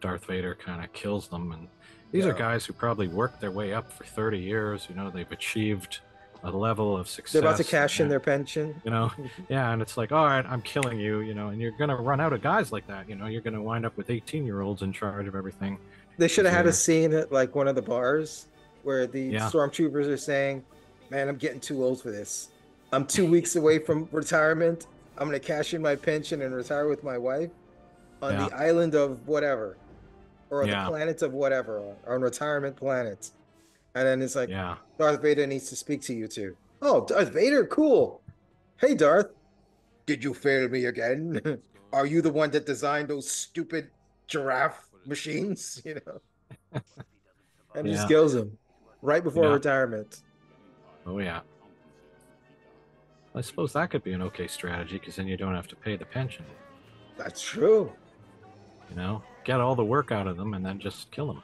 Darth Vader kind of kills them. And these are Yeah. guys who probably worked their way up for 30 years. They've achieved a level of They're about to success. cash in their pension. You know, yeah, and it's like, all right, I'm killing you, and you're gonna run out of guys like that. You're gonna wind up with 18-year-olds in charge of everything They should because have had a they're, scene at like one of the bars where the yeah, stormtroopers are saying, "Man, I'm getting too old for this. I'm 2 weeks away from retirement. I'm gonna cash in my pension and retire with my wife on yeah, the island of whatever, or the yeah, planet of whatever, or on retirement planet." And then it's like, yeah, Darth Vader needs to speak to you too. Oh, Darth Vader, cool. Hey, Darth. Did you fail me again? Are you the one that designed those stupid giraffe machines? You know, and just Yeah. kills him right before Yeah. retirement. Oh, yeah. I suppose that could be an okay strategy because then you don't have to pay the pension. That's true. You know, get all the work out of them and then just kill them.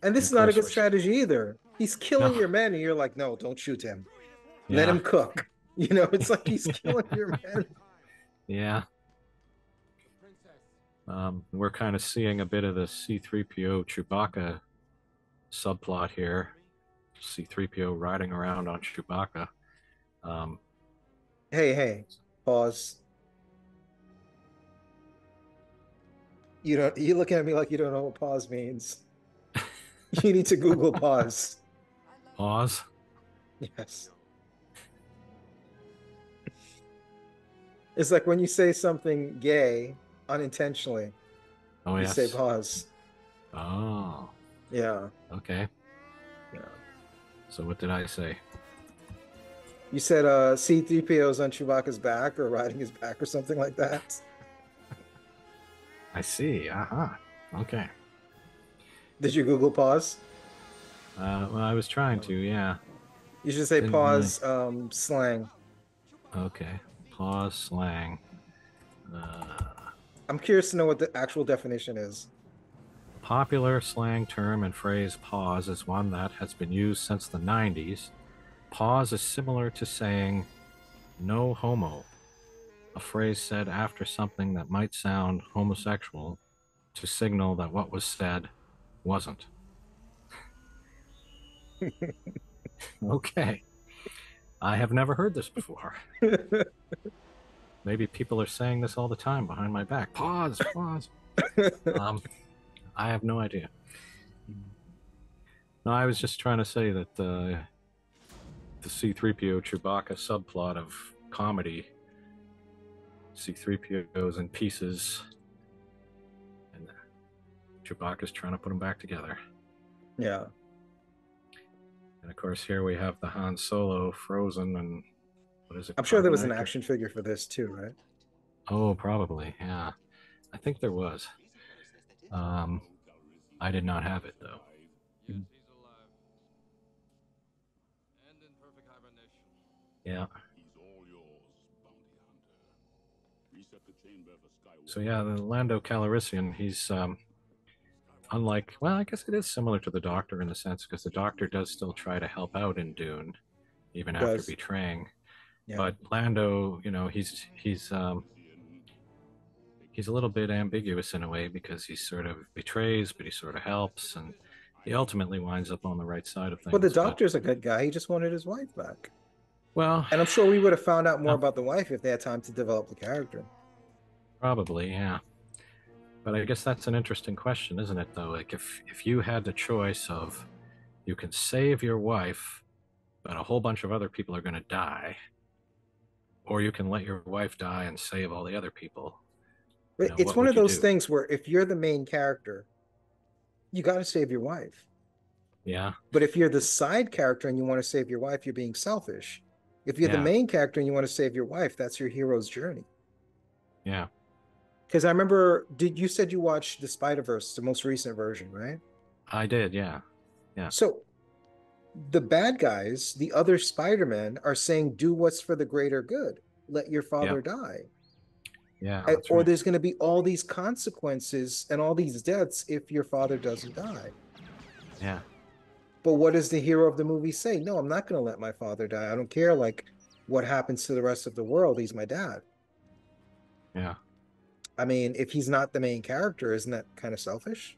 And And this of is not a course, good strategy either. He's killing no. your men, and you're like, no, don't shoot him. Let Yeah. him cook. You know, it's like he's killing your men. Yeah. We're kind of seeing a bit of the C3PO Chewbacca subplot here. C3PO riding around on Chewbacca. Um, Hey, pause. You don't. You looking at me like you don't know what pause means. You need to Google pause. pause. Yes. It's like when you say something gay unintentionally, Oh, you say yes. pause. Oh, Yeah. okay. Yeah. So what did I say? You said C3PO's on Chewbacca's back or riding his back or something like that. I see. Okay. Did you Google pause? Well, I was trying to, yeah. You should say Didn't really. pause slang. Okay. Pause slang. Uh, I'm curious to know what the actual definition is. Popular slang term and phrase pause is one that has been used since the 90s. Pause is similar to saying no homo, a phrase said after something that might sound homosexual to signal that what was said wasn't. Okay. I have never heard this before. Maybe people are saying this all the time behind my back. Pause, pause. I have no idea. No, I was just trying to say that the C3PO Chewbacca subplot of comedy, C3PO's in pieces, and Chewbacca's trying to put them back together. Yeah. And of course, here we have the Han Solo frozen, and what is it? I'm sure there was an Carbonite or- action figure for this too, right? Oh, probably. Yeah, I think there was. I did not have it though. Yeah. So yeah, the Lando Calrissian, he's unlike, well, I guess it is similar to the Doctor in the sense because the Doctor does still try to help out in Dune, even after Does. betraying. Yeah. But Lando, he's a little bit ambiguous in a way because he sort of betrays, but he sort of helps, and he ultimately winds up on the right side of things. Well, the But Doctor's a good guy. He just wanted his wife back. well, And I'm sure we would have found out more uh, about the wife if they had time to develop the character. probably, yeah. But I guess that's an interesting question, isn't it? Though, like if you had the choice of you can save your wife, but a whole bunch of other people are going to die, or you can let your wife die and save all the other people. It's What one would of you those do? things where if you're the main character, you got to save your wife. Yeah, But if you're the side character and you want to save your wife, you're being selfish. If you're the yeah, main character and you want to save your wife, that's your hero's journey. yeah. Because I remember, you said you watched the Spider-Verse, the most recent version, right? I did, yeah, yeah, So the bad guys, the other Spider-Men, are saying, do what's for the greater good. Let your yeah, father die. yeah. That's Or right. there's going to be all these consequences and all these deaths if your father doesn't die. Yeah, But what does the hero of the movie say? No, I'm not going to let my father die. I don't care like what happens to the rest of the world. He's my dad. yeah, I mean, if he's not the main character, isn't that kind of selfish?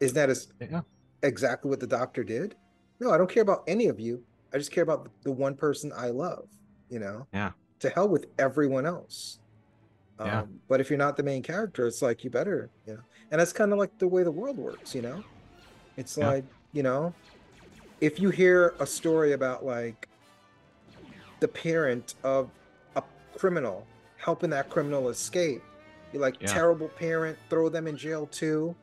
Isn't that yeah, exactly what the Doctor did? No, I don't care about any of you. I just care about the one person I love, you know? yeah, To hell with everyone else. yeah, But if you're not the main character, it's like you better, you know. And that's kind of like the way the world works, you know. It's yeah, like, you know, if you hear a story about like the parent of a criminal helping that criminal escape, you're like, yeah, terrible parent, throw them in jail too.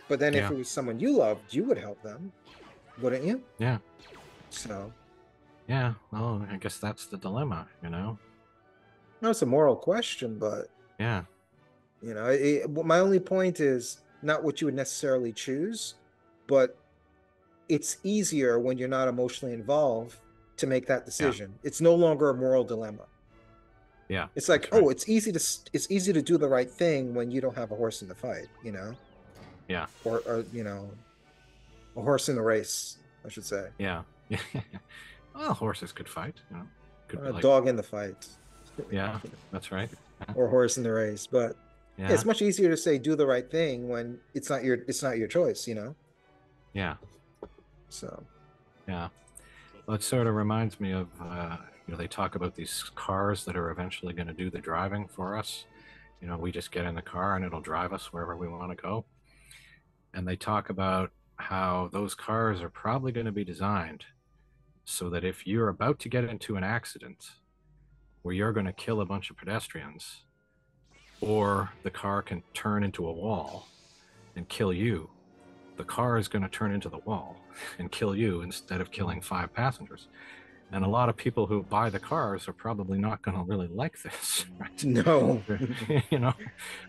But then if yeah, it was someone you loved, you would help them, wouldn't you? yeah. So Yeah, well, I guess that's the dilemma, you know? No, it's a moral question, but Yeah, my only point is not what you would necessarily choose, but it's easier when you're not emotionally involved to make that yeah, decision. It's no longer a moral dilemma. yeah, It's like, that's right. oh, it's easy to do the right thing when you don't have a horse in the fight, Yeah, or a horse in the race, I should say. yeah, yeah. Well, horses could fight, you know? Could be A like, dog in the fight, yeah, that's right. Yeah, or a horse in the race. But yeah, yeah, it's much easier to say do the right thing when it's not your choice. yeah. So Yeah. Well, it sort of reminds me of, they talk about these cars that are eventually going to do the driving for us. We just get in the car and it'll drive us wherever we want to go. And they talk about how those cars are probably going to be designed so that if you're about to get into an accident where you're going to kill a bunch of pedestrians, or the car can turn into a wall and kill you, the car is going to turn into the wall and kill you instead of killing five passengers. And a lot of people who buy the cars are probably not going to really like this, right? no. you know,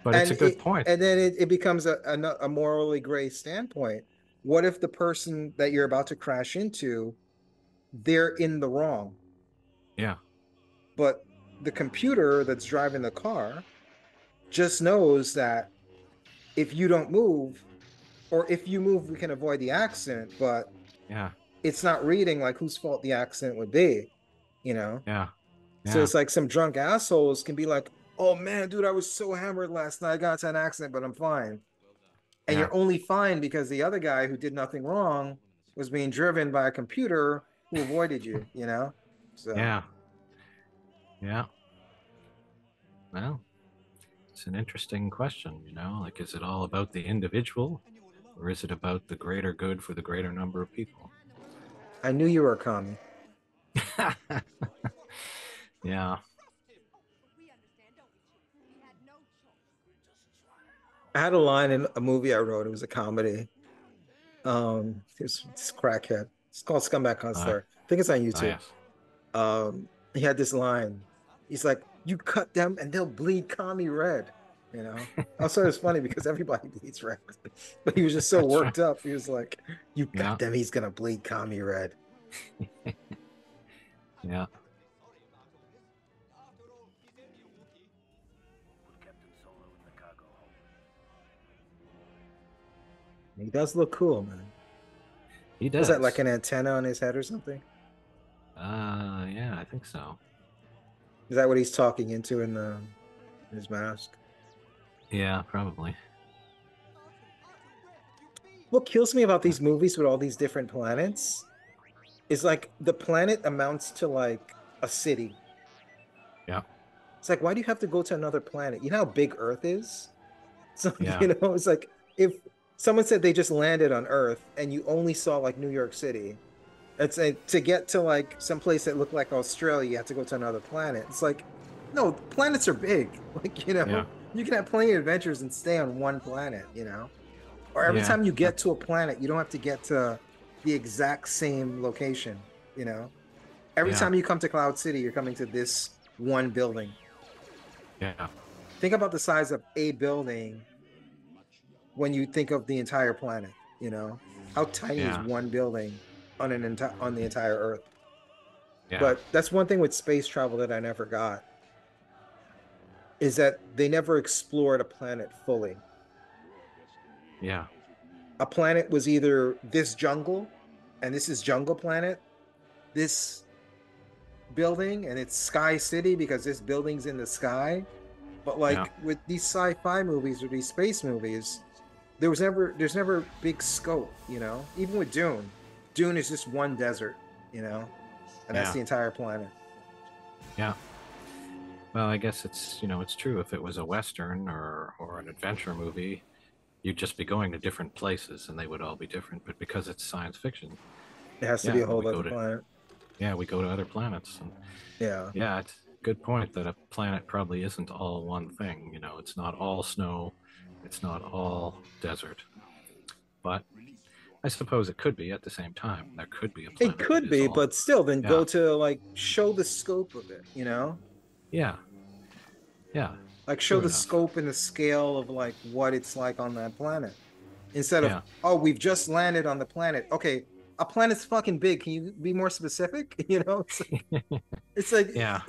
but it's and a good it point. and then it becomes a morally gray standpoint. What if the person that you're about to crash into, they're in the wrong, Yeah, but the computer that's driving the car just knows that if you don't move, or if you move, we can avoid the accident, but yeah, it's not reading like whose fault the accident would be, you know? yeah, So yeah, it's like some drunk assholes can be like, oh man, dude, I was so hammered last night. I got into an accident, but I'm fine. And yeah, you're only fine because the other guy who did nothing wrong was being driven by a computer who avoided you. So yeah, yeah. Well, it's an interesting question, like, is it all about the individual or is it about the greater good for the greater number of people? I knew you were a commie. Yeah. I had a line in a movie I wrote. It was a comedy. It's crackhead. It's called Scumbag Uh, Hustler. I think it's on YouTube. yes. He had this line. He's like, "You cut them and they'll bleed commie red." Also, it's funny because everybody bleeds red, but he was just so That's right. worked up. He was like, "You cut Yeah. them, he's gonna bleed commie red." Yeah. He does look cool, man. He Was that like does. an antenna on his head or something? Yeah, I think so. Is that what he's talking into in his mask? Yeah, probably. What kills me about Uh, these movies with all these different planets is like the planet amounts to like a city. Yeah. It's like, why do you have to go to another planet? You know how big Earth is? So, Yeah. it's like if someone said they just landed on Earth and you only saw like New York City, it's a, to get to like some place that looked like Australia, you have to go to another planet. It's like, no, planets are big. Like, Yeah. you can have plenty of adventures and stay on one planet. Or every Yeah. time you get to a planet, you don't have to get to the exact same location. Every Yeah. time you come to Cloud City, you're coming to this one building. Yeah. Think about the size of a building when you think of the entire planet. How tiny is Yeah. one building on the entire Earth? Yeah. But that's one thing with space travel that I never got is that they never explored a planet fully. Yeah. A planet was either this jungle, and this is Jungle Planet, this building, and it's Sky City because this building's in the sky. But Yeah. like with these sci-fi movies or these space movies, there's never big scope. Even with Dune. Dune is just one desert, and that's Yeah. the entire planet. Yeah. Well, I guess it's true. If it was a Western or an adventure movie, you'd just be going to different places and they would all be different. But because it's science fiction, It has to be yeah, a well, whole other planet. we go to other planets. And Yeah. yeah, it's a good point that a planet probably isn't all one thing. It's not all snow, it's not all desert. But I suppose it could be at the same time. There could be a It planet that could is be, all. but still, then Yeah. go to like show the scope of it, you know? Yeah. Yeah. Like show True the enough. scope and the scale of like what it's like on that planet. Instead of, Yeah. oh, we've just landed on the planet. Okay, a planet's fucking big. Can you be more specific? You know, it's like Yeah.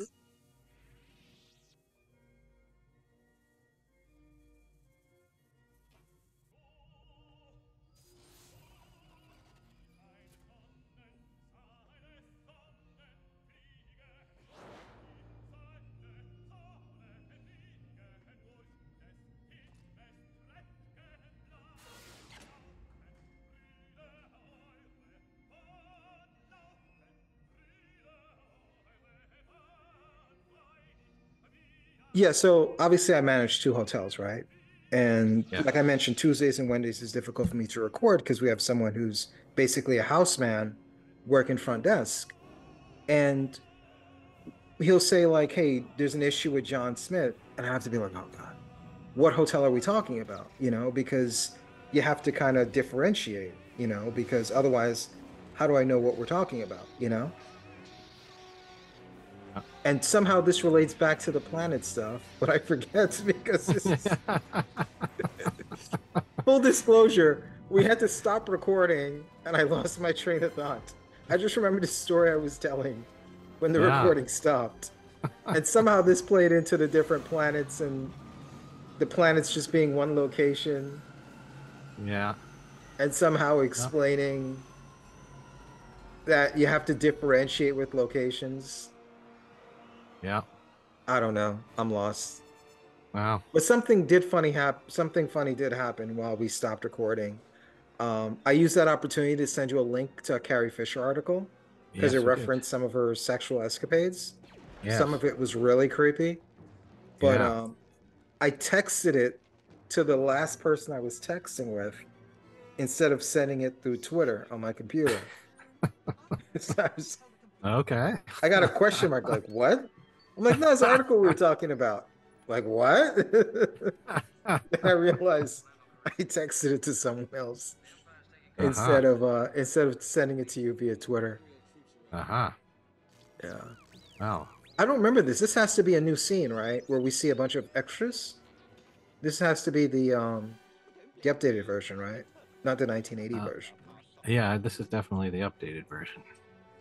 yeah, so obviously I manage two hotels, right? And Yeah. like I mentioned, Tuesdays and Wednesdays is difficult for me to record because we have someone who's basically a houseman working front desk. And he'll say, like, hey, there's an issue with John Smith. And I have to be like, oh God, what hotel are we talking about? You know, because you have to kind of differentiate, you know, because otherwise, how do I know what we're talking about, you know? And somehow this relates back to the planet stuff, but I forget because this is full disclosure. We had to stop recording and I lost my train of thought. I just remember the story I was telling when the Yeah. recording stopped. And somehow this played into the different planets and the planets just being one location Yeah. and somehow Yeah. explaining that you have to differentiate with locations. Yeah. I don't know. I'm lost. Wow. But something funny did happen while we stopped recording. I used that opportunity to send you a link to a Carrie Fisher article because it Yes, you did. referenced some of her sexual escapades. Yes. Some of it was really creepy, but Yeah. I texted it to the last person I was texting with instead of sending it through Twitter on my computer. So Okay. I got a question mark, like, what? I'm like, no, it's the article we were talking about. Like, what? Then I realized I texted it to someone else Uh-huh. instead of sending it to you via Twitter. Uh-huh. Yeah. Wow. I don't remember this. This has to be a new scene, right? Where we see a bunch of extras. This has to be the updated version, right? Not the 1980 Uh, version. yeah, this is definitely the updated version.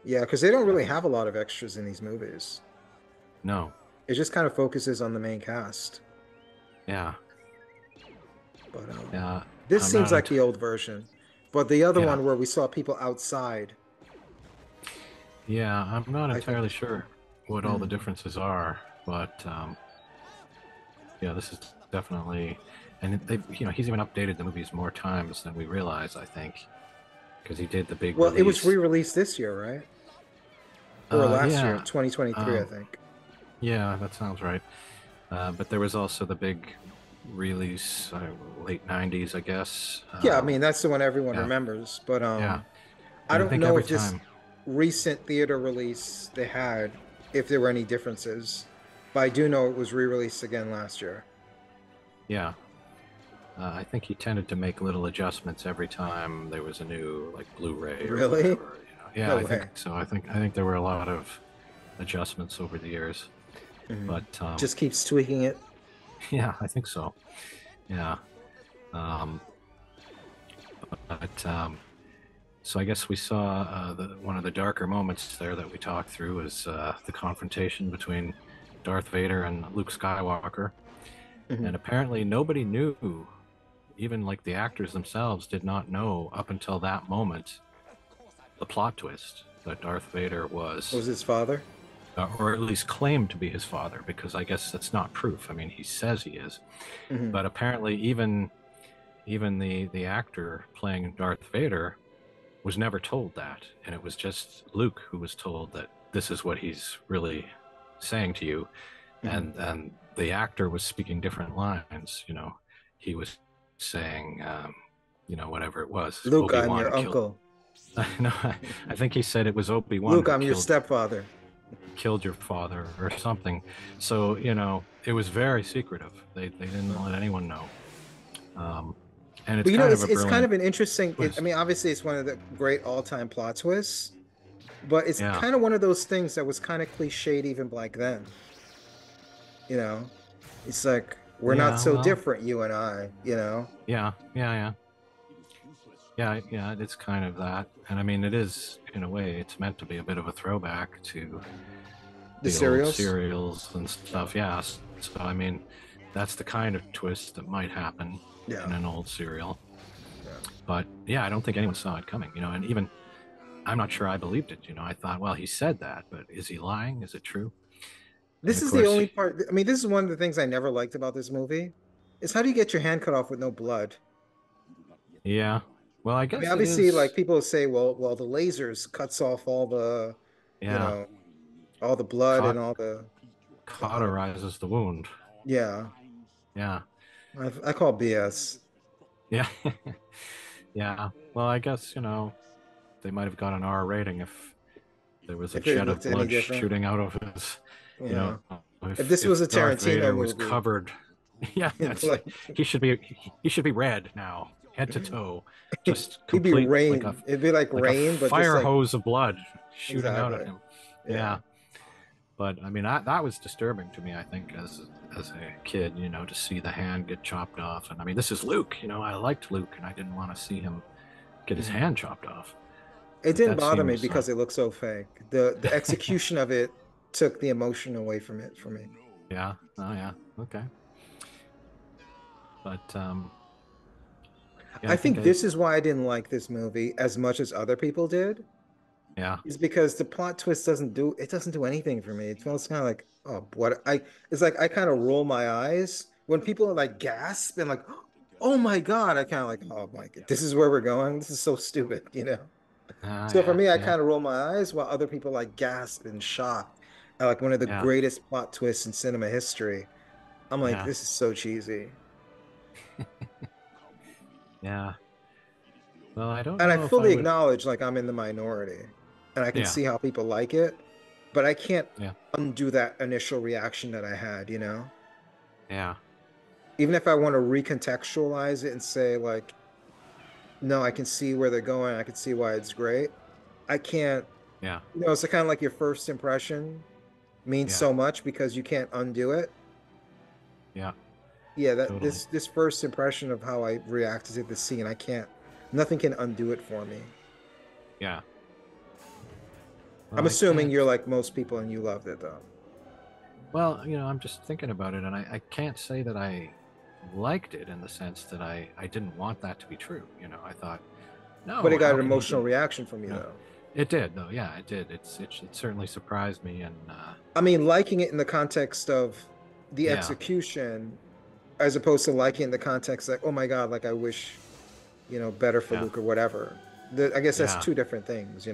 Yeah, because they don't really have a lot of extras in these movies. No. It just kind of focuses on the main cast. Yeah. But Yeah. this I'm seems not like the ent- old version. But the other yeah. one where we saw people outside, Yeah, I'm not I think. entirely sure what all the Hmm. differences are, but yeah, this is definitely, and they, he's even updated the movies more times than we realize, I think, because he did the big Well, it was release. re-released this year, right? Or last year, Yeah, 2023, I um, think. yeah, that sounds right. But there was also the big release, late '90s, I guess. Yeah, I mean that's the one everyone Yeah, remembers. But yeah, I but I don't think know every if this time, recent theater release they had, if there were any differences. But I do know it was re-released again last year. yeah, I think he tended to make little adjustments every time there was a new like Blu-ray or Really? whatever. Yeah, No I think way. so. I think there were a lot of adjustments over the years, Mhm. but Just keeps tweaking it. yeah, I think so. Yeah, um, but so I guess we saw one of the darker moments there that we talked through is the confrontation between Darth Vader and Luke Skywalker, and Mhm. apparently nobody knew, even like the actors themselves did not know up until that moment, the plot twist that Darth Vader was, Was his father? or at least claimed to be his father, because I guess that's not proof. I mean, he says he is, Mhm. but apparently even the actor playing Darth Vader was never told that, and it was just Luke who was told that this is what he's really saying to you, Mhm. and the actor was speaking different lines. He was saying, whatever it was, Luke, I'm Obi-Wan your killed. uncle. No, I think he said it was Obi-Wan Luke, who I'm your killed stepfather. your father or something. So it was very secretive. They didn't let anyone know. Um, And it's But you know, kind of a it's kind brilliant of an interesting. I twist. mean, obviously, it's one of the great all-time plot twists, but it's Yeah. kind of one of those things that was kind of cliched even back then. You know, it's like we're not Yeah, so well, different, you and I. You know, yeah, yeah, yeah. Yeah, yeah, it's kind of that. And I mean, it is, in a way, it's meant to be a bit of a throwback to the the old serials. serials and stuff. Yeah. So, I mean, that's the kind of twist that might happen Yeah, in an old serial. yeah. But yeah, I don't think anyone saw it coming, and even I'm not sure I believed it. I thought, well, he said that, but is he lying? Is it true? And This of is the course, only part. I mean, this is one of the things I never liked about this movie. Is how do you get your hand cut off with no blood? yeah. Well, I I mean, guess it obviously, like is people say, well, the lasers cuts off all the, you yeah, know, all the blood and caught all the, uh, cauterizes the wound. yeah. Yeah. I call BS. Yeah. Yeah. Well, I guess, they might have got an R rating if there was a If it jet of looked any blood different, shooting out of his, you know, yeah. If if this was a Darth Tarantino Vader was movie, covered. Yeah, it's like like he should be red now, head to toe, just he'd be complete like a rain. It'd be like rain, but just fire like hose of blood shooting out at exactly. him. Yeah. Yeah, but I mean that was disturbing to me. I think as a kid, to see the hand get chopped off, and I mean this is Luke. I liked Luke, and I didn't want to see him get his Mhm. hand chopped off. It Like didn't that bother scene me was because it looked so fake. The execution of it took the emotion away from it for me. yeah, oh yeah, okay, but yeah, I I think think this is why I didn't like this movie as much as other people did, yeah, is because the plot twist doesn't do anything for me. It feels kind of like, oh, what I it's like I kind of roll my eyes when people are like gasp and like, oh my God, I kind of like, oh my God, this is where we're going. This is so stupid, you know? So for yeah, me, I yeah, kind of roll my eyes while other people like gasp in shock at like one of the yeah, greatest plot twists in cinema history. I'm like, yeah, this is so cheesy. yeah. Well, I don't And I know if I fully would. acknowledge like I'm in the minority and I can Yeah, see how people like it, but I can't yeah, undo that initial reaction that I had, you know? yeah, Even if I want to recontextualize it and say like, no, I can see where they're going, I can see why it's great. I can't, yeah, it's kind of like your first impression means yeah, so much because you can't undo it. yeah, Yeah, that totally. this first impression of how I reacted to the scene, I can't, nothing can undo it for me. Yeah. Well, I'm I assuming can't. you're like most people and you loved it though. Well, I'm just thinking about it, and I can't say that I liked it in the sense that I didn't want that to be true. I thought, But no, it got how an can he emotional be? reaction from you You know, though. it did though. Yeah, it did. It certainly surprised me, and I mean, liking it in the context of the yeah, execution, as opposed to liking it in the context like, oh my God, like I wish, better for yeah, Luke or whatever. I guess that's yeah, two different things.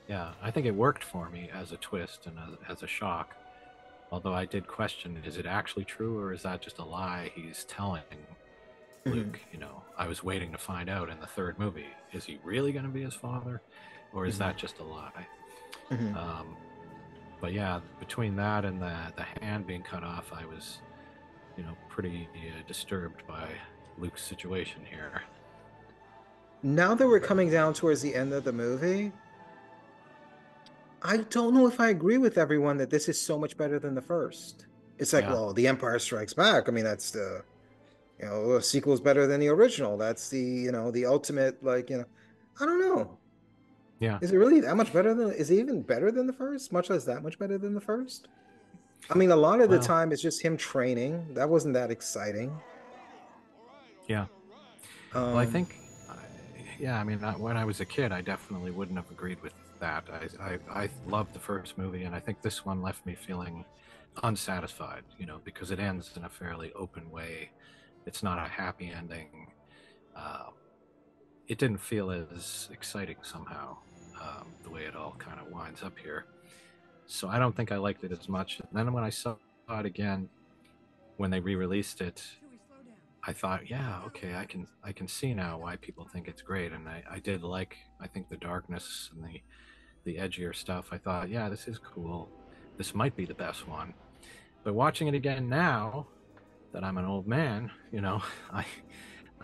yeah. I think it worked for me as a twist and as a shock. Although I did question, is it actually true or is that just a lie he's telling Hmm. Luke? I was waiting to find out in the third movie. Is he really going to be his father? Or is that Hmm. just a lie? Hmm. Um, but yeah, between that and the hand being cut off, I was, pretty disturbed by Luke's situation here. Now that we're coming down towards the end of the movie, I don't know if I agree with everyone that this is so much better than the first. It's like, Yeah, well, The Empire Strikes Back. I mean, that's the sequel is better than the original. That's the ultimate, like, I don't know. yeah. Is it really that much better is it even better than the first? Much less that much better than the first? I mean, a lot of the Well, time it's just him training. That wasn't that exciting. yeah. Well, I Um, think, yeah, I mean, when I was a kid, I definitely wouldn't have agreed with that. I loved the first movie, and I think this one left me feeling unsatisfied, because it ends in a fairly open way. It's not a happy ending. Um, it didn't feel as exciting somehow, the way it all kind of winds up here. So I don't think I liked it as much. And then when I saw it again, when they re-released it, I thought, yeah, okay, I can see now why people think it's great, and I did like, I think, the darkness and the edgier stuff. I thought, yeah, this is cool. This might be the best one. But watching it again now that I'm an old man, I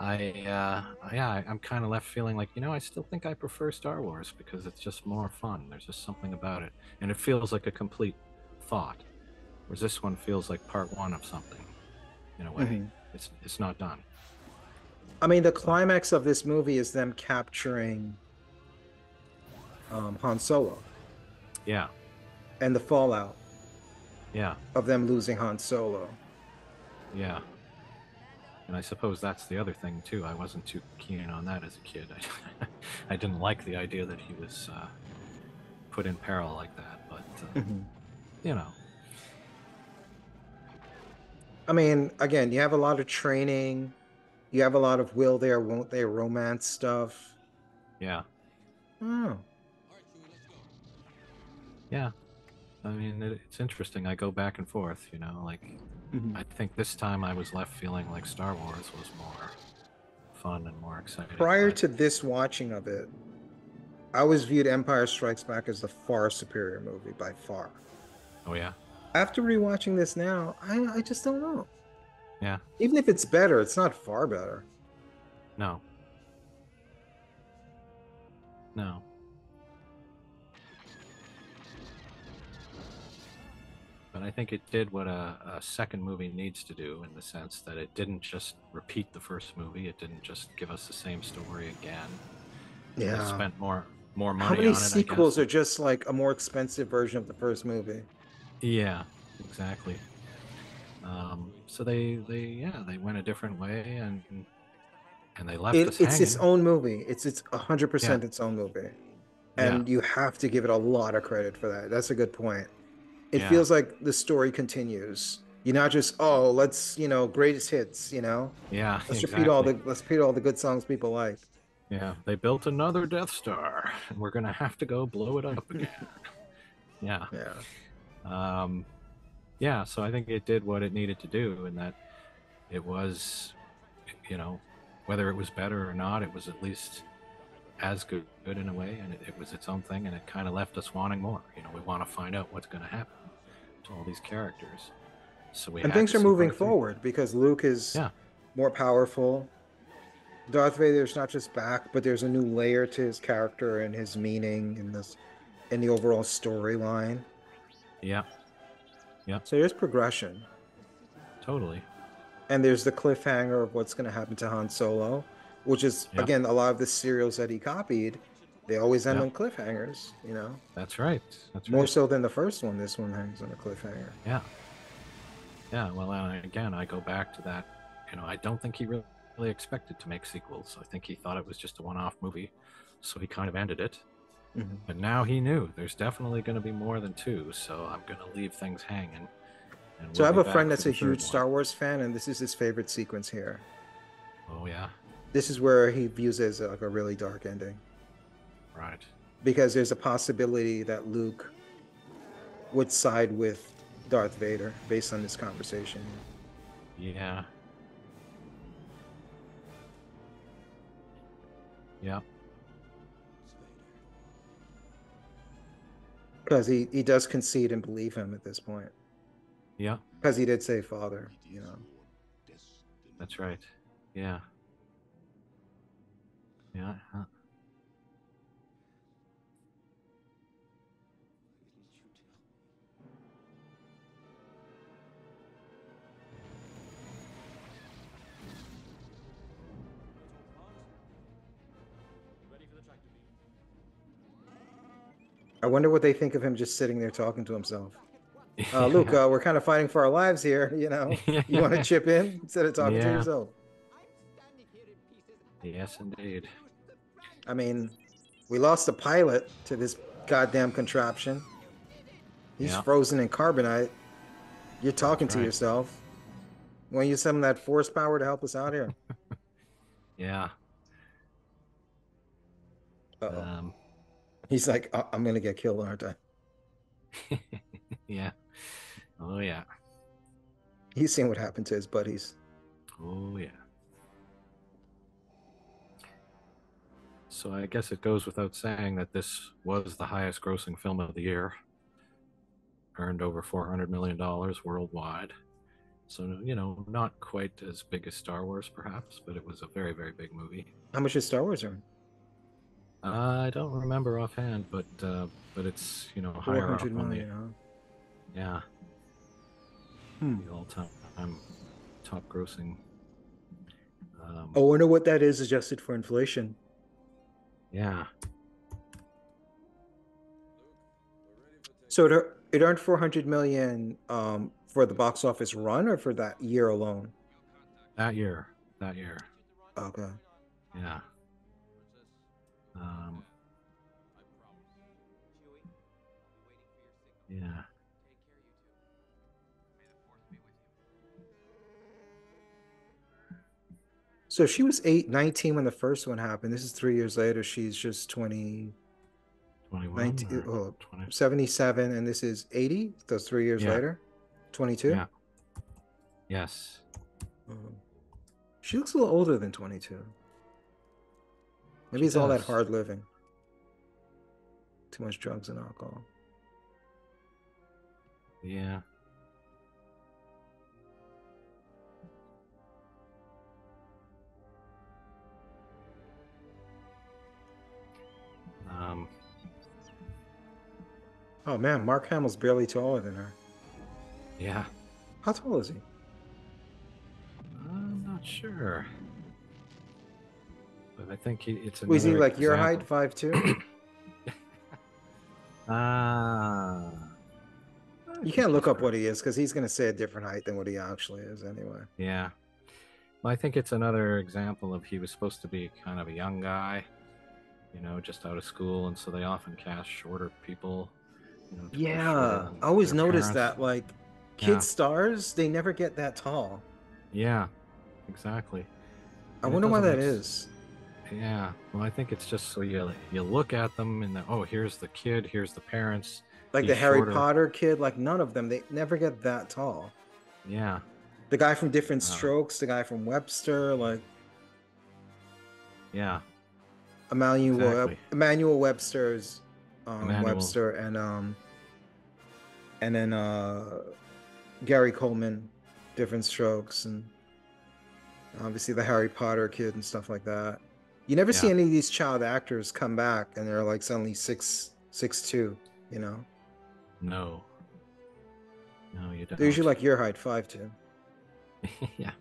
I'm kind of left feeling like, I still think I prefer Star Wars because it's just more fun. There's just something about it, and it feels like a complete thought. Whereas this one feels like part one of something, in a way. Hmm. It's not done. I mean, the But climax of this movie is them capturing Han Solo yeah, and the fallout yeah, of them losing Han Solo. yeah. And I suppose that's the other thing too. I wasn't too keen on that as a kid. I didn't like the idea that he was put in peril like that. But Mhm. you know, I mean, again, you have a lot of training. You have a lot of will there, won't there, romance stuff. yeah, Oh. yeah. I mean, it's interesting. I go back and forth. Like Mhm. I think this time I was left feeling like Star Wars was more fun and more exciting. Prior But to this watching of it, I always viewed Empire Strikes Back as the far superior movie by far. oh yeah, After rewatching this now, I just don't know. yeah, Even if it's better, it's not far better. no, no. But I think it did what a second movie needs to do in the sense that it didn't just repeat the first movie. It didn't just give us the same story again. They Yeah. spent more How money many on it, I sequels guess. are just like a more expensive version of the first movie? Yeah, exactly. So they went a different way and they left us It's its hanging. own movie. It's Yeah, 100% its own movie. yeah, And you have to give it a lot of credit for that. That's a good point. It yeah, feels like the story continues. You're not just, oh, let's, greatest hits, yeah, Let's exactly. repeat all the good songs people like. Yeah, they built another Death Star, and we're gonna have to go blow it up again. Yeah. Yeah. Um, yeah, so I think it did what it needed to do, and that it was, you know, whether it was better or not, it was at least as good in a way, and it was its own thing, and it kind of left us wanting more. We want to find out what's going to happen to all these characters. So we And had things to are see moving part three. forward because Luke is Yeah, more powerful. Darth Vader is not just back, but there's a new layer to his character and his meaning in the overall storyline. yeah, yeah, So there's progression. totally. And there's the cliffhanger of what's going to happen to Han Solo, which is Yeah, again a lot of the serials that he copied. They always end yeah, on cliffhangers, that's right. That's more right. so than the first one. This one hangs on a cliffhanger. Yeah, yeah. Well, again, I go back to that. I don't think he really expected to make sequels. I think he thought it was just a one-off movie, so he kind of ended it. Mhm. But now he knew there's definitely going to be more than two, so I'm going to leave things hanging, and So I we'll have be a friend back for that's a the huge third one. Star Wars fan, and this is his favorite sequence here. Oh yeah, This is where he views it as like a really dark ending right. because there's a possibility that Luke would side with Darth Vader based on this conversation. Yeah, yeah, Because he does concede and believe him at this point. yeah. Because he did say father. That's right. Yeah, yeah. I wonder what they think of him just sitting there talking to himself. Luke, Yeah. we're kind of fighting for our lives here, You want to chip in instead of talking to Yeah. yourself? Yes, indeed. I mean, we lost a pilot to this goddamn contraption. He's Yeah, frozen in carbonite. You're talking that's to right. yourself. Want to use some of that force power to help us out here? Yeah. Uh-oh. Um, He's like, I'm gonna get killed, aren't I? yeah. Oh, yeah. He's seen what happened to his buddies. Oh, yeah. So I guess it goes without saying that this was the highest grossing film of the year, earned over $400 million worldwide. So, not quite as big as Star Wars, perhaps, but it was a very, very big movie. How much is Star Wars earn? I don't remember offhand, but it's Four higher hundred up on the million, huh? yeah Hmm. the all-time top grossing. I wonder what that is adjusted for inflation. Yeah, So it earned 400 million for the box office run or for that year alone? that year, that year. Okay. Yeah. Um, yeah. So she was 19 when the first one happened. This is 3 years later. She's just 20, 21 19, or oh, 20. 77, and this is 80. That's 3 years Yeah. later. 22. Yeah. Yes. Mhm. She looks a little older than 22. Maybe She it's all that does. hard living, too much drugs and alcohol. Yeah. Um, Oh man, Mark Hamill's barely taller than her. yeah. How tall is he? I'm not sure, but I think it's Was he another like your height, example. 5'2"? Ah, I You think can't look he's up what correct. he is because he's going to say a different height than what he actually is anyway. Yeah. Well, I think it's another example of he was supposed to be kind of a young guy, just out of school, and so they often cast shorter people, to push shorter Yeah, than I always their noticed parents. that. Like, kid Yeah. stars, they never get that tall. Yeah. Exactly. I And it wonder why doesn't that make. is. Yeah. Well, I think it's just so you look at them and here's the kid, here's the parents. Like He's the Harry shorter. Potter kid, like none of them, they never get that tall. Yeah. The guy from Different Uh, Strokes, the guy from Webster, like yeah. Emmanuel Exactly. Emmanuel Webster's Emmanuel. Webster and then Gary Coleman, Different Strokes, and obviously the Harry Potter kid and stuff like that. You never see Yeah. any of these child actors come back and they're like suddenly 6'2", you know? No. No, you They're usually don't. like your height, 5'2". Yeah.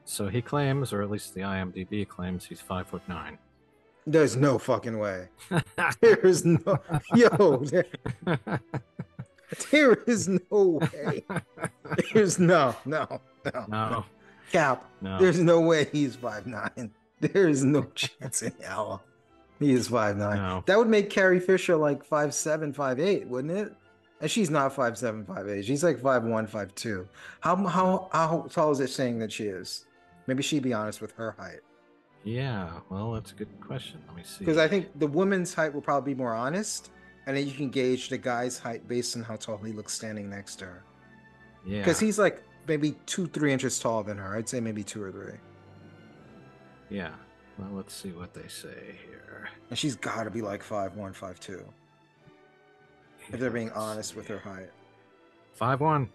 So he claims, or at least the IMDb claims, he's 5'9". There's no fucking way. There is no yo, there is no way. There's no. No. Cap. No. There's no way he's 5'9". There is no chance in hell he is 5'9". No. That would make Carrie Fisher like 5'7", 5'8", wouldn't it? And she's not 5'7", 5'8". She's like 5'1", 5'2". How tall is it saying that she is? Maybe she'd be honest with her height. Yeah. Well, that's a good question. Let me Because I see. think the woman's height will probably be more honest, and then you can gauge the guy's height based on how tall he looks standing next to her. Because Yeah. he's like maybe 2, 3 inches taller than her. I'd say maybe 2 or 3. Yeah. Well, let's see what they say here. And she's got to be like 5'1", 5'2", if Yeah, they're being let's honest see. with her height. 5'1".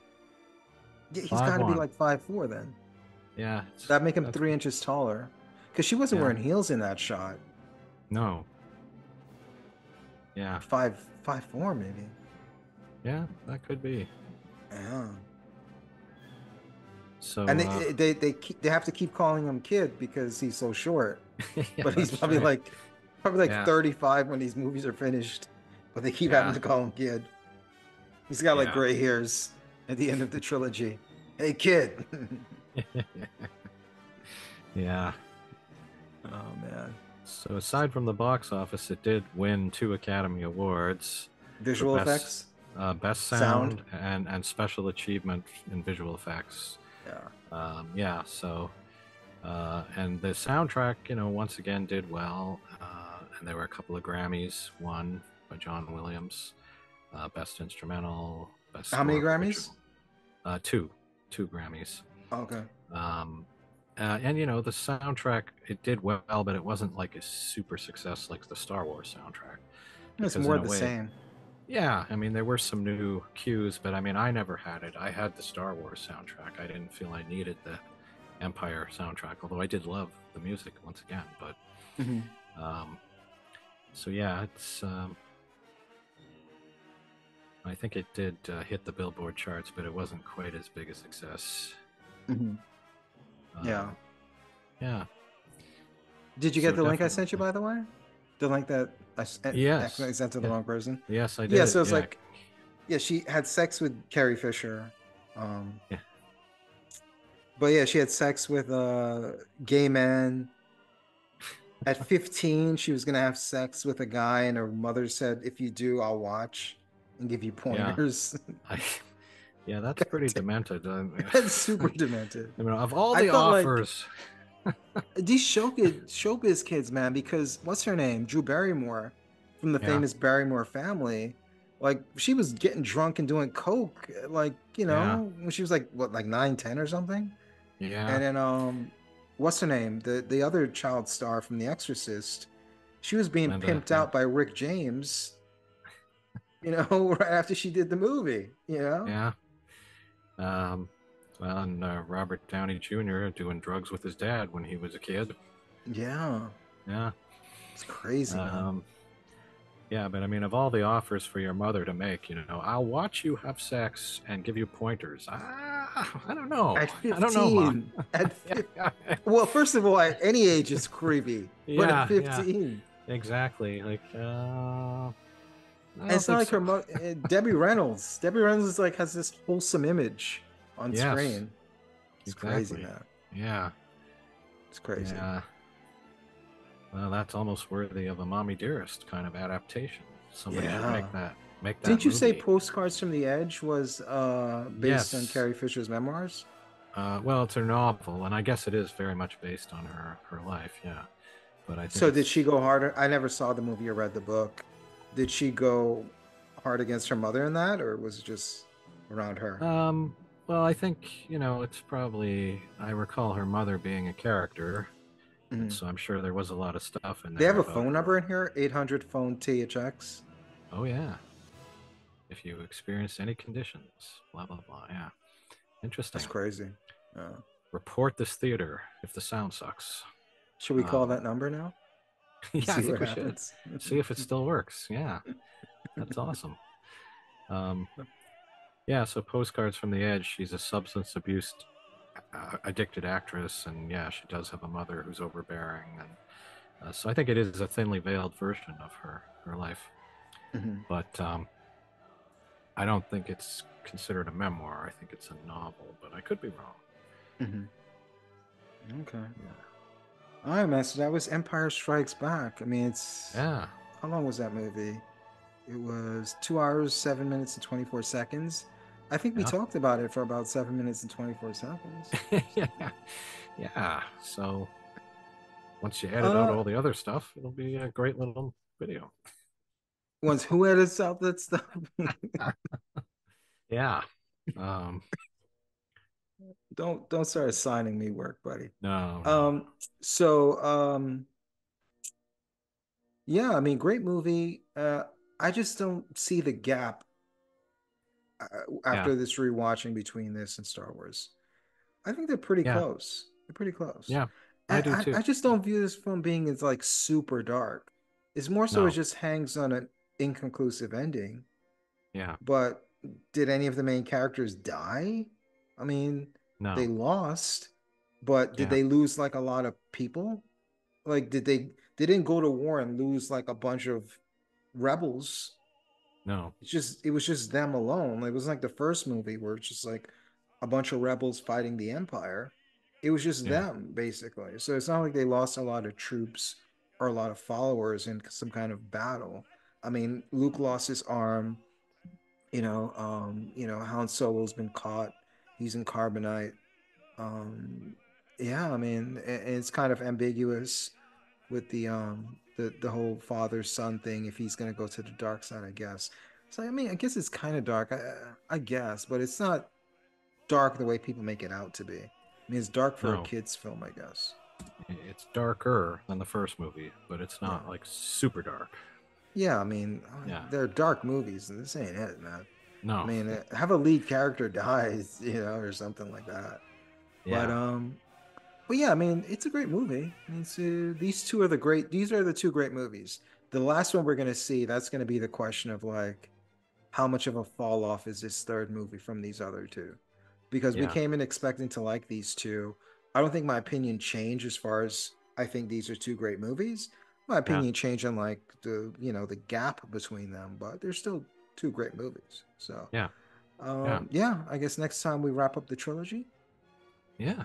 Yeah, he's Five got to be one. like 5'4" then. Yeah. That'd make him That's 3 inches taller. Because she wasn't yeah. wearing heels in that shot. No. Yeah. 5'4" maybe. Yeah. That could be. Yeah. So. And they have to keep calling him kid because he's so short. Yeah, But he's that's right. probably like Yeah. 35 when these movies are finished. But they keep having Yeah. to call him kid. He's got like Yeah. gray hairs at the end of the trilogy. Hey kid. Yeah. Oh man. So aside from the box office, it did win 2 Academy Awards for Visual effects, best sound. sound and special achievement in visual effects. Yeah. Yeah. So and the soundtrack, once again did well. And there were a couple of Grammys won by John Williams, best instrumental, best How many score for Grammys? original. Two Grammys. Okay. And the soundtrack, it did well, but it wasn't like a super success like the Star Wars soundtrack, It's because in more a the way, same. Yeah, I mean, there were some new cues, but I mean, I never had it. I had the Star Wars soundtrack. I didn't feel I needed the Empire soundtrack, although I did love the music once again. But Hmm. um, so yeah, I think it did hit the Billboard charts, but it wasn't quite as big a success. Hmm. Yeah. Um, yeah, Did you get so the link I sent you, definitely, by the way? The link that yes, accidentally sent to the yeah, wrong person. yes, I Yeah, did. so it's Yeah, like, yeah, she had sex with Carrie Fisher. Um, yeah, but yeah, she had sex with a gay man. At 15, she was gonna have sex with a guy, and her mother said, "If you do, I'll watch and give you yeah. pointers." I, yeah, that's God pretty damn, demented. I mean, that's super demented. I mean, of all I the thought like offers, these showbiz kids, man, because what's her name? Drew Barrymore from the yeah, famous Barrymore family. Like she was getting drunk and doing coke, like, yeah, when she was like what, like 9, 10 or something. yeah, And then what's her name? The other child star from The Exorcist. She was being Linda, pimped yeah, out by Rick James, right after she did the movie. yeah. Um, well, and Robert Downey Jr. doing drugs with his dad when he was a kid. Yeah. Yeah. It's crazy, man. Um, yeah, but I mean, of all the offers for your mother to make, I'll watch you have sex and give you pointers. I don't know. At I don't know, Mom. 15, at Yeah, 15, well, first of all, at any age it's creepy, but at yeah, yeah, 15, exactly. Like, I and don't it's not think like her so. mother, Debbie Reynolds. Debbie Reynolds is like has this wholesome image on Yes, screen. It's crazy, exactly. man. Yeah, It's crazy. yeah. Well, that's almost worthy of a Mommy Dearest kind of adaptation. Somebody should Yeah. make that Didn't you say movie. Postcards from the Edge was based on Yes. Carrie Fisher's memoirs? Well, it's a novel, and I guess it is very much based on her life. Yeah, but I think So did she it's go harder? I never saw the movie or read the book. Did she go hard against her mother in that, or was it just around her? um. Well, I think it's probably I recall her mother being a character, and Mhm. so I'm sure there was a lot of stuff in They there have a about phone her. number in here, 800 phone THX. Oh yeah, if you experience any conditions, blah blah blah. Yeah, That's interesting. crazy. Report this theater if the sound sucks. Should we call Um, that number now and yeah, I see think what we should happens? see if it still works. Yeah, that's awesome. Um, yeah, so Postcards from the Edge. She's a substance abuse addicted actress, and yeah, she does have a mother who's overbearing, and so I think it is a thinly veiled version of her life. Mhm. But I don't think it's considered a memoir. I think it's a novel, but I could be wrong. Mhm. Okay. Yeah, All right, man. So that was Empire Strikes Back. I mean, yeah, how long was that movie? It was 2 hours, 7 minutes, and 24 seconds. I think we yeah, talked about it for about 7 minutes and 24 seconds. yeah, yeah. So once you edit out Uh, all the other stuff, it'll be a great little video. Once who edits out that stuff? Yeah. Um, Don't start assigning me work, buddy. no, no. Um, so yeah, I mean, great movie. I just don't see the gap Yeah, after this rewatching between this and Star Wars. I think they're pretty yeah, close. They're pretty close. yeah. I And do too. I just don't view this film being as like super dark. It's more so it No, just hangs on an inconclusive ending. yeah, But did any of the main characters die? I mean, they no, lost, but did yeah, they lose like a lot of people? Like, they didn't go to war and lose like a bunch of rebels. no, It was just them alone. It wasn't like the first movie where it's just like a bunch of rebels fighting the Empire. It was just yeah, them basically. So it's not like they lost a lot of troops or a lot of followers in some kind of battle. I mean, Luke lost his arm. Han Solo's been caught. He's in carbonite. Um, yeah, I mean, it's kind of ambiguous with the whole father son thing if he's gonna go to the dark side, I guess. So I mean, I guess it's kind of dark, I guess, but it's not dark the way people make it out to be. I mean, it's dark for a no. kids film, I guess. It's darker than the first movie, but it's not Yeah. like super dark. Yeah, I mean, Yeah. they're dark movies, and this ain't it, man. I No. mean, have a lead character dies, or something like that. But Yeah. but yeah, I mean, it's a great movie. I mean, these two are the great. These are the two great movies. The last one we're gonna see, that's gonna be the question of like, how much of a fall off is this third movie from these other two? Because we Yeah. came in expecting to like these two. I don't think my opinion changed as far as I think these are two great movies. My Yeah. opinion changed on like the gap between them, but they're still two great movies. So Yeah. Yeah. yeah, I guess next time we wrap up the trilogy. Yeah.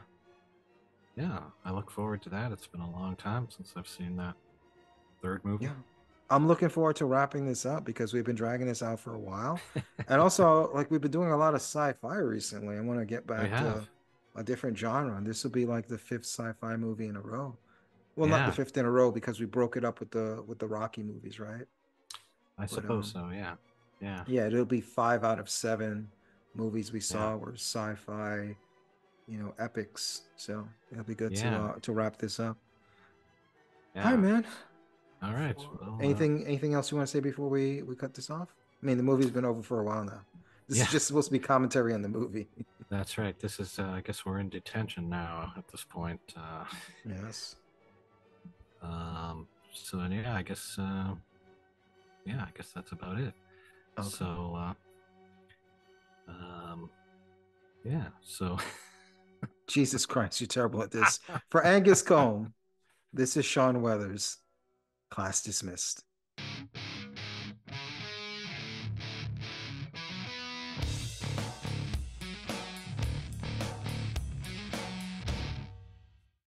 Yeah. I look forward to that. It's been a long time since I've seen that third movie. Yeah. I'm looking forward to wrapping this up because we've been dragging this out for a while. And also, like, we've been doing a lot of sci-fi recently. I want to get We back have. to a different genre. And this will be like the fifth sci-fi movie in a row. Well, not the Yeah. fifth in a row because we broke it up with the Rocky movies, right? I But suppose so. Yeah. Yeah. yeah, it'll be 5 out of 7 movies we Yeah. saw were sci-fi, epics. So it'll be good Yeah. to wrap this up. Hi, Yeah. man. All right. Well, Anything else you want to say before we cut this off? I mean, the movie's been over for a while now. This is yeah, just supposed to be commentary on the movie. that's right. This is, I guess we're in detention now at this point. Yes. So yeah, I guess that's about it. Okay. So, um, yeah. So, Jesus Christ, you're terrible at this. For Angus Combe, this is Sean Weathers. Class dismissed.